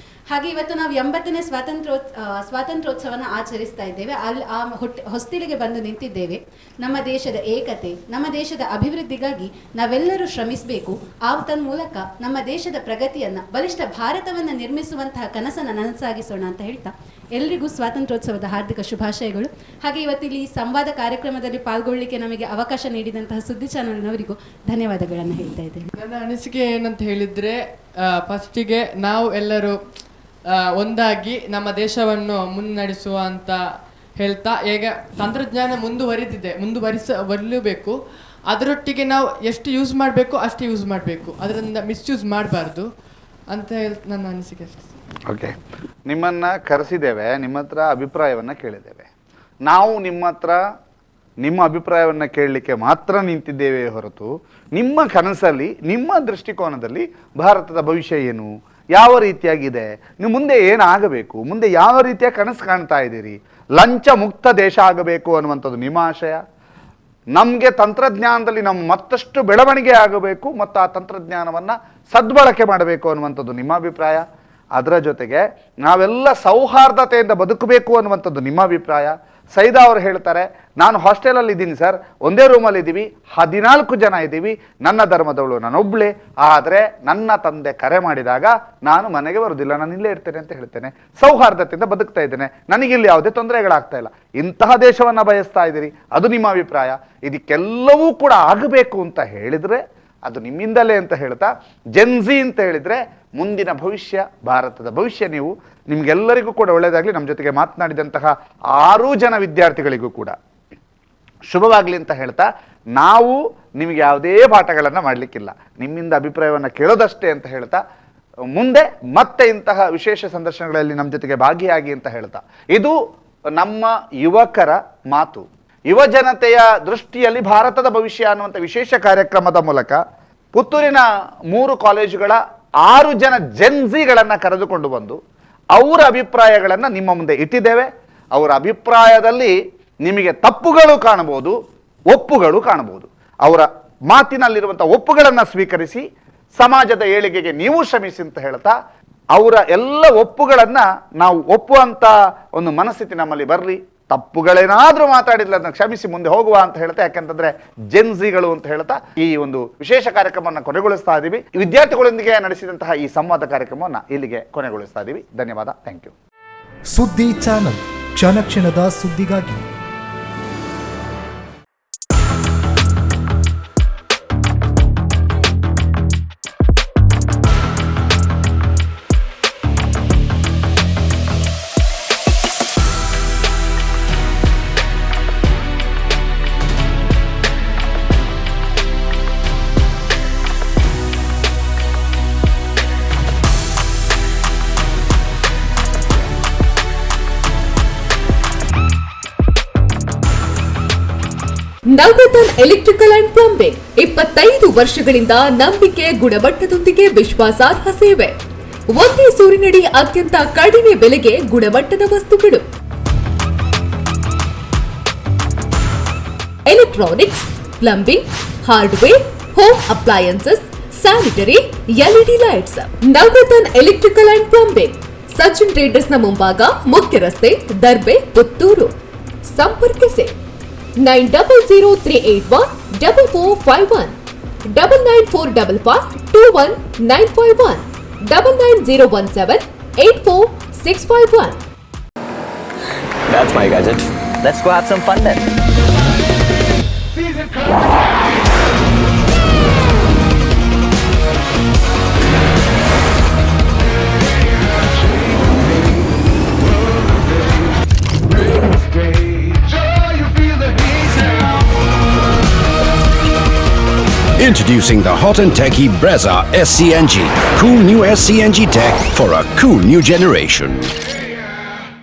ಹಾಗೆ ಇವತ್ತು ನಾವು 80ನೇ ಸ್ವಾತಂತ್ರ್ಯೋತ್ಸವನ ಆಚರಿಸ್ತಾ ಇದ್ದೇವೆ. ಹೊಸ್ತಿಲಿಗೆ ಬಂದು ನಿಂತಿದ್ದೇವೆ. ನಮ್ಮ ದೇಶದ ಏಕತೆ, ನಮ್ಮ ದೇಶದ ಅಭಿವೃದ್ಧಿಗಾಗಿ ನಾವೆಲ್ಲರೂ ಶ್ರಮಿಸಬೇಕು. ತನ್ಮೂಲಕ ನಮ್ಮ ದೇಶದ ಪ್ರಗತಿಯನ್ನು, ಬಲಿಷ್ಠ ಭಾರತವನ್ನು ನಿರ್ಮಿಸುವಂತಹ ಕನಸನ್ನು ನನಸಾಗಿಸೋಣ ಅಂತ ಹೇಳ್ತಾ ಎಲ್ರಿಗೂ ಸ್ವಾತಂತ್ರ್ಯೋತ್ಸವದ ಹಾರ್ದಿಕ ಶುಭಾಶಯಗಳು. ಹಾಗೆ ಇವತ್ತಿಲ್ಲಿ ಸಂವಾದ ಕಾರ್ಯಕ್ರಮದಲ್ಲಿ ಪಾಲ್ಗೊಳ್ಳಲಿಕ್ಕೆ ನಮಗೆ ಅವಕಾಶ ನೀಡಿದಂತಹ ಸುದ್ದಿ ಚಾನಲ್ನವರಿಗೂ ಧನ್ಯವಾದಗಳನ್ನು ಹೇಳ್ತಾ ಇದ್ದೇನೆ. ನನ್ನ ಅನಿಸಿಕೆ ಏನಂತ ಹೇಳಿದರೆ, ಫಸ್ಟಿಗೆ ನಾವು ಎಲ್ಲರೂ ಒಂದಾಗಿ ನಮ್ಮ ದೇಶವನ್ನು ಮುನ್ನಡೆಸುವ ಅಂತ ಹೇಳ್ತಾ, ಈಗ ತಂತ್ರಜ್ಞಾನ ಮುಂದುವರಿಸಬೇಕು. ಅದರೊಟ್ಟಿಗೆ ನಾವು ಎಷ್ಟು ಯೂಸ್ ಮಾಡಬೇಕು ಅಷ್ಟು ಯೂಸ್ ಮಾಡಬೇಕು, ಅದರಿಂದ ಮಿಸ್ಯೂಸ್ ಮಾಡಬಾರ್ದು ಅಂತ ನನ್ನ ಅನಿಸಿಕೆ ಅಷ್ಟೇ. ಓಕೆ, ನಿಮ್ಮನ್ನು ಕರೆಸಿದ್ದೇವೆ, ನಿಮ್ಮ ಹತ್ರ ಅಭಿಪ್ರಾಯವನ್ನು ಕೇಳಿದ್ದೇವೆ. ನಾವು ನಿಮ್ಮ ಅಭಿಪ್ರಾಯವನ್ನು ಕೇಳಲಿಕ್ಕೆ ಮಾತ್ರ ನಿಂತಿದ್ದೇವೆ ಹೊರತು ನಿಮ್ಮ ಕನಸಲ್ಲಿ, ನಿಮ್ಮ ದೃಷ್ಟಿಕೋನದಲ್ಲಿ ಭಾರತದ ಭವಿಷ್ಯ ಏನು, ಯಾವ ರೀತಿಯಾಗಿದೆ, ನೀವು ಮುಂದೆ ಏನಾಗಬೇಕು, ಮುಂದೆ ಯಾವ ರೀತಿಯ ಕನಸು ಕಾಣ್ತಾ ಇದ್ದೀರಿ, ಲಂಚ ಮುಕ್ತ ದೇಶ ಆಗಬೇಕು ಅನ್ನುವಂಥದ್ದು ನಿಮ್ಮ ಆಶಯ. ನಮಗೆ ತಂತ್ರಜ್ಞಾನದಲ್ಲಿ ನಮ್ಮ ಮತ್ತಷ್ಟು ಬೆಳವಣಿಗೆ ಆಗಬೇಕು ಮತ್ತು ಆ ತಂತ್ರಜ್ಞಾನವನ್ನು ಸದ್ಬಳಕೆ ಮಾಡಬೇಕು ಅನ್ನುವಂಥದ್ದು ನಿಮ್ಮ ಅಭಿಪ್ರಾಯ. ಅದರ ಜೊತೆಗೆ ನಾವೆಲ್ಲ ಸೌಹಾರ್ದತೆಯಿಂದ ಬದುಕಬೇಕು ಅನ್ನುವಂಥದ್ದು ನಿಮ್ಮ ಅಭಿಪ್ರಾಯ. ಸೈದಾ ಅವರು ಹೇಳ್ತಾರೆ, ನಾನು ಹಾಸ್ಟೆಲಲ್ಲಿ ಇದ್ದೀನಿ ಸರ್, ಒಂದೇ ರೂಮಲ್ಲಿ ಇದ್ದೀವಿ, 14 ಜನ ಇದ್ದೀವಿ, ನನ್ನ ಧರ್ಮದವಳು ನಾನೊಬ್ಬಳೇ, ಆದರೆ ನನ್ನ ತಂದೆ ಕರೆ ಮಾಡಿದಾಗ ನಾನು ಮನೆಗೆ ಬರೋದಿಲ್ಲ, ನಾನು ಇಲ್ಲೇ ಇರ್ತೇನೆ ಅಂತ ಹೇಳ್ತೇನೆ. ಸೌಹಾರ್ದತೆಯಿಂದ ಬದುಕ್ತಾ ಇದ್ದೇನೆ, ನನಗಿಲ್ಲಿ ಯಾವುದೇ ತೊಂದರೆಗಳಾಗ್ತಾ ಇಲ್ಲ. ಇಂತಹ ದೇಶವನ್ನು ಬಯಸ್ತಾ ಇದ್ದೀರಿ, ಅದು ನಿಮ್ಮ ಅಭಿಪ್ರಾಯ. ಇದಕ್ಕೆಲ್ಲವೂ ಕೂಡ ಆಗಬೇಕು ಅಂತ ಹೇಳಿದರೆ ಅದು ನಿಮ್ಮಿಂದಲೇ ಅಂತ ಹೇಳ್ತಾ, ಜೆನ್ಸಿ ಅಂತ ಹೇಳಿದರೆ ಮುಂದಿನ ಭವಿಷ್ಯ, ಭಾರತದ ಭವಿಷ್ಯ. ನಿಮಗೆಲ್ಲರಿಗೂ ಕೂಡ ಒಳ್ಳೆಯದಾಗಲಿ. ನಮ್ಮ ಜೊತೆಗೆ ಮಾತನಾಡಿದಂತಹ 6 ಜನ ವಿದ್ಯಾರ್ಥಿಗಳಿಗೂ ಕೂಡ ಶುಭವಾಗಲಿ ಅಂತ ಹೇಳ್ತಾ, ನಾವು ನಿಮಗೆ ಯಾವುದೇ ಪಾಠಗಳನ್ನು ಮಾಡಲಿಕ್ಕಿಲ್ಲ, ನಿಮ್ಮಿಂದ ಅಭಿಪ್ರಾಯವನ್ನು ಕೇಳೋದಷ್ಟೇ ಅಂತ ಹೇಳ್ತಾ, ಮುಂದೆ ಮತ್ತೆ ಇಂತಹ ವಿಶೇಷ ಸಂದರ್ಶನಗಳಲ್ಲಿ ನಮ್ಮ ಜೊತೆಗೆ ಭಾಗಿಯಾಗಿ ಅಂತ ಹೇಳ್ತಾ, ಇದು ನಮ್ಮ ಯುವಕರ ಮಾತು. ಯುವ ಜನತೆಯ ದೃಷ್ಟಿಯಲ್ಲಿ ಭಾರತದ ಭವಿಷ್ಯ ಅನ್ನುವಂಥ ವಿಶೇಷ ಕಾರ್ಯಕ್ರಮದ ಮೂಲಕ ಪುತ್ತೂರಿನ 3 ಕಾಲೇಜುಗಳ 6 ಜನ ಜೆನ್ಸಿಗಳನ್ನು ಕರೆದುಕೊಂಡು ಬಂದು ಅವರ ಅಭಿಪ್ರಾಯಗಳನ್ನು ನಿಮ್ಮ ಮುಂದೆ ಇಟ್ಟಿದ್ದೇವೆ. ಅವರ ಅಭಿಪ್ರಾಯದಲ್ಲಿ ನಿಮಗೆ ತಪ್ಪುಗಳು ಕಾಣಬಹುದು, ಒಪ್ಪುಗಳು ಕಾಣಬಹುದು. ಅವರ ಮಾತಿನಲ್ಲಿರುವಂಥ ಒಪ್ಪುಗಳನ್ನು ಸ್ವೀಕರಿಸಿ ಸಮಾಜದ ಏಳಿಗೆಗೆ ನೀವು ಶ್ರಮಿಸಿ ಅಂತ ಹೇಳ್ತಾ, ಅವರ ಎಲ್ಲ ಒಪ್ಪುಗಳನ್ನು ನಾವು ಒಪ್ಪುವಂಥ ಒಂದು ಮನಸ್ಥಿತಿ ನಮ್ಮಲ್ಲಿ ಬರಲಿ. ತಪ್ಪುಗಳೇನಾದರೂ ಮಾತಾಡಿದ್ರೆ ಅದನ್ನು ಕ್ಷಮಿಸಿ ಮುಂದೆ ಹೋಗುವ ಅಂತ ಹೇಳ್ತಾ, ಯಾಕಂತಂದ್ರೆ ಜೆನ್ಸಿಗಳು ಅಂತ ಹೇಳ್ತಾ ಈ ಒಂದು ವಿಶೇಷ ಕಾರ್ಯಕ್ರಮವನ್ನು ಕೊನೆಗೊಳಿಸ್ತಾ ಇದ್ದೀವಿ. ವಿದ್ಯಾರ್ಥಿಗಳೊಂದಿಗೆ ನಡೆಸಿದಂತಹ ಈ ಸಂವಾದ ಕಾರ್ಯಕ್ರಮವನ್ನು ಇಲ್ಲಿಗೆ ಕೊನೆಗೊಳಿಸ್ತಾ ಇದ್ದೀವಿ. ಧನ್ಯವಾದ. Thank you. ಸುದ್ದಿ ಚಾನಲ್, ಕ್ಷಣ ಕ್ಷಣದ ಸುದ್ದಿಗಾಗಿ. ನವರತ್ನ ಎಲೆಕ್ಟ್ರಿಕಲ್ ಅಂಡ್ ಪ್ಲಂಬಿಂಗ್ 25 ವರ್ಷಗಳಿಂದ ನಂಬಿಕೆ, ಗುಣಮಟ್ಟದೊಂದಿಗೆ ವಿಶ್ವಾಸಾರ್ಹ ಸೇವೆ. ಒಂದೇ ಸೂರಿನಡಿ ಅತ್ಯಂತ ಕಡಿಮೆ ಬೆಲೆಗೆ ಗುಣಮಟ್ಟದ ವಸ್ತುಗಳು. Electronics, plumbing, hardware, home appliances, sanitary, LED lights. Navaratna electrical and plumbing, Sachin ಟ್ರೇಡರ್ಸ್ನ ಮುಂಭಾಗ, ಮುಖ್ಯ ರಸ್ತೆ, ದರ್ಬೆ, ಪುತ್ತೂರು. ಸಂಪರ್ಕಿಸಿ 9003814451, 9945521951, 99017846651. That's my gadget. Let's go have some fun then. Introducing the hot and techy Brezza SCNG. Cool new SCNG tech for a cool new generation.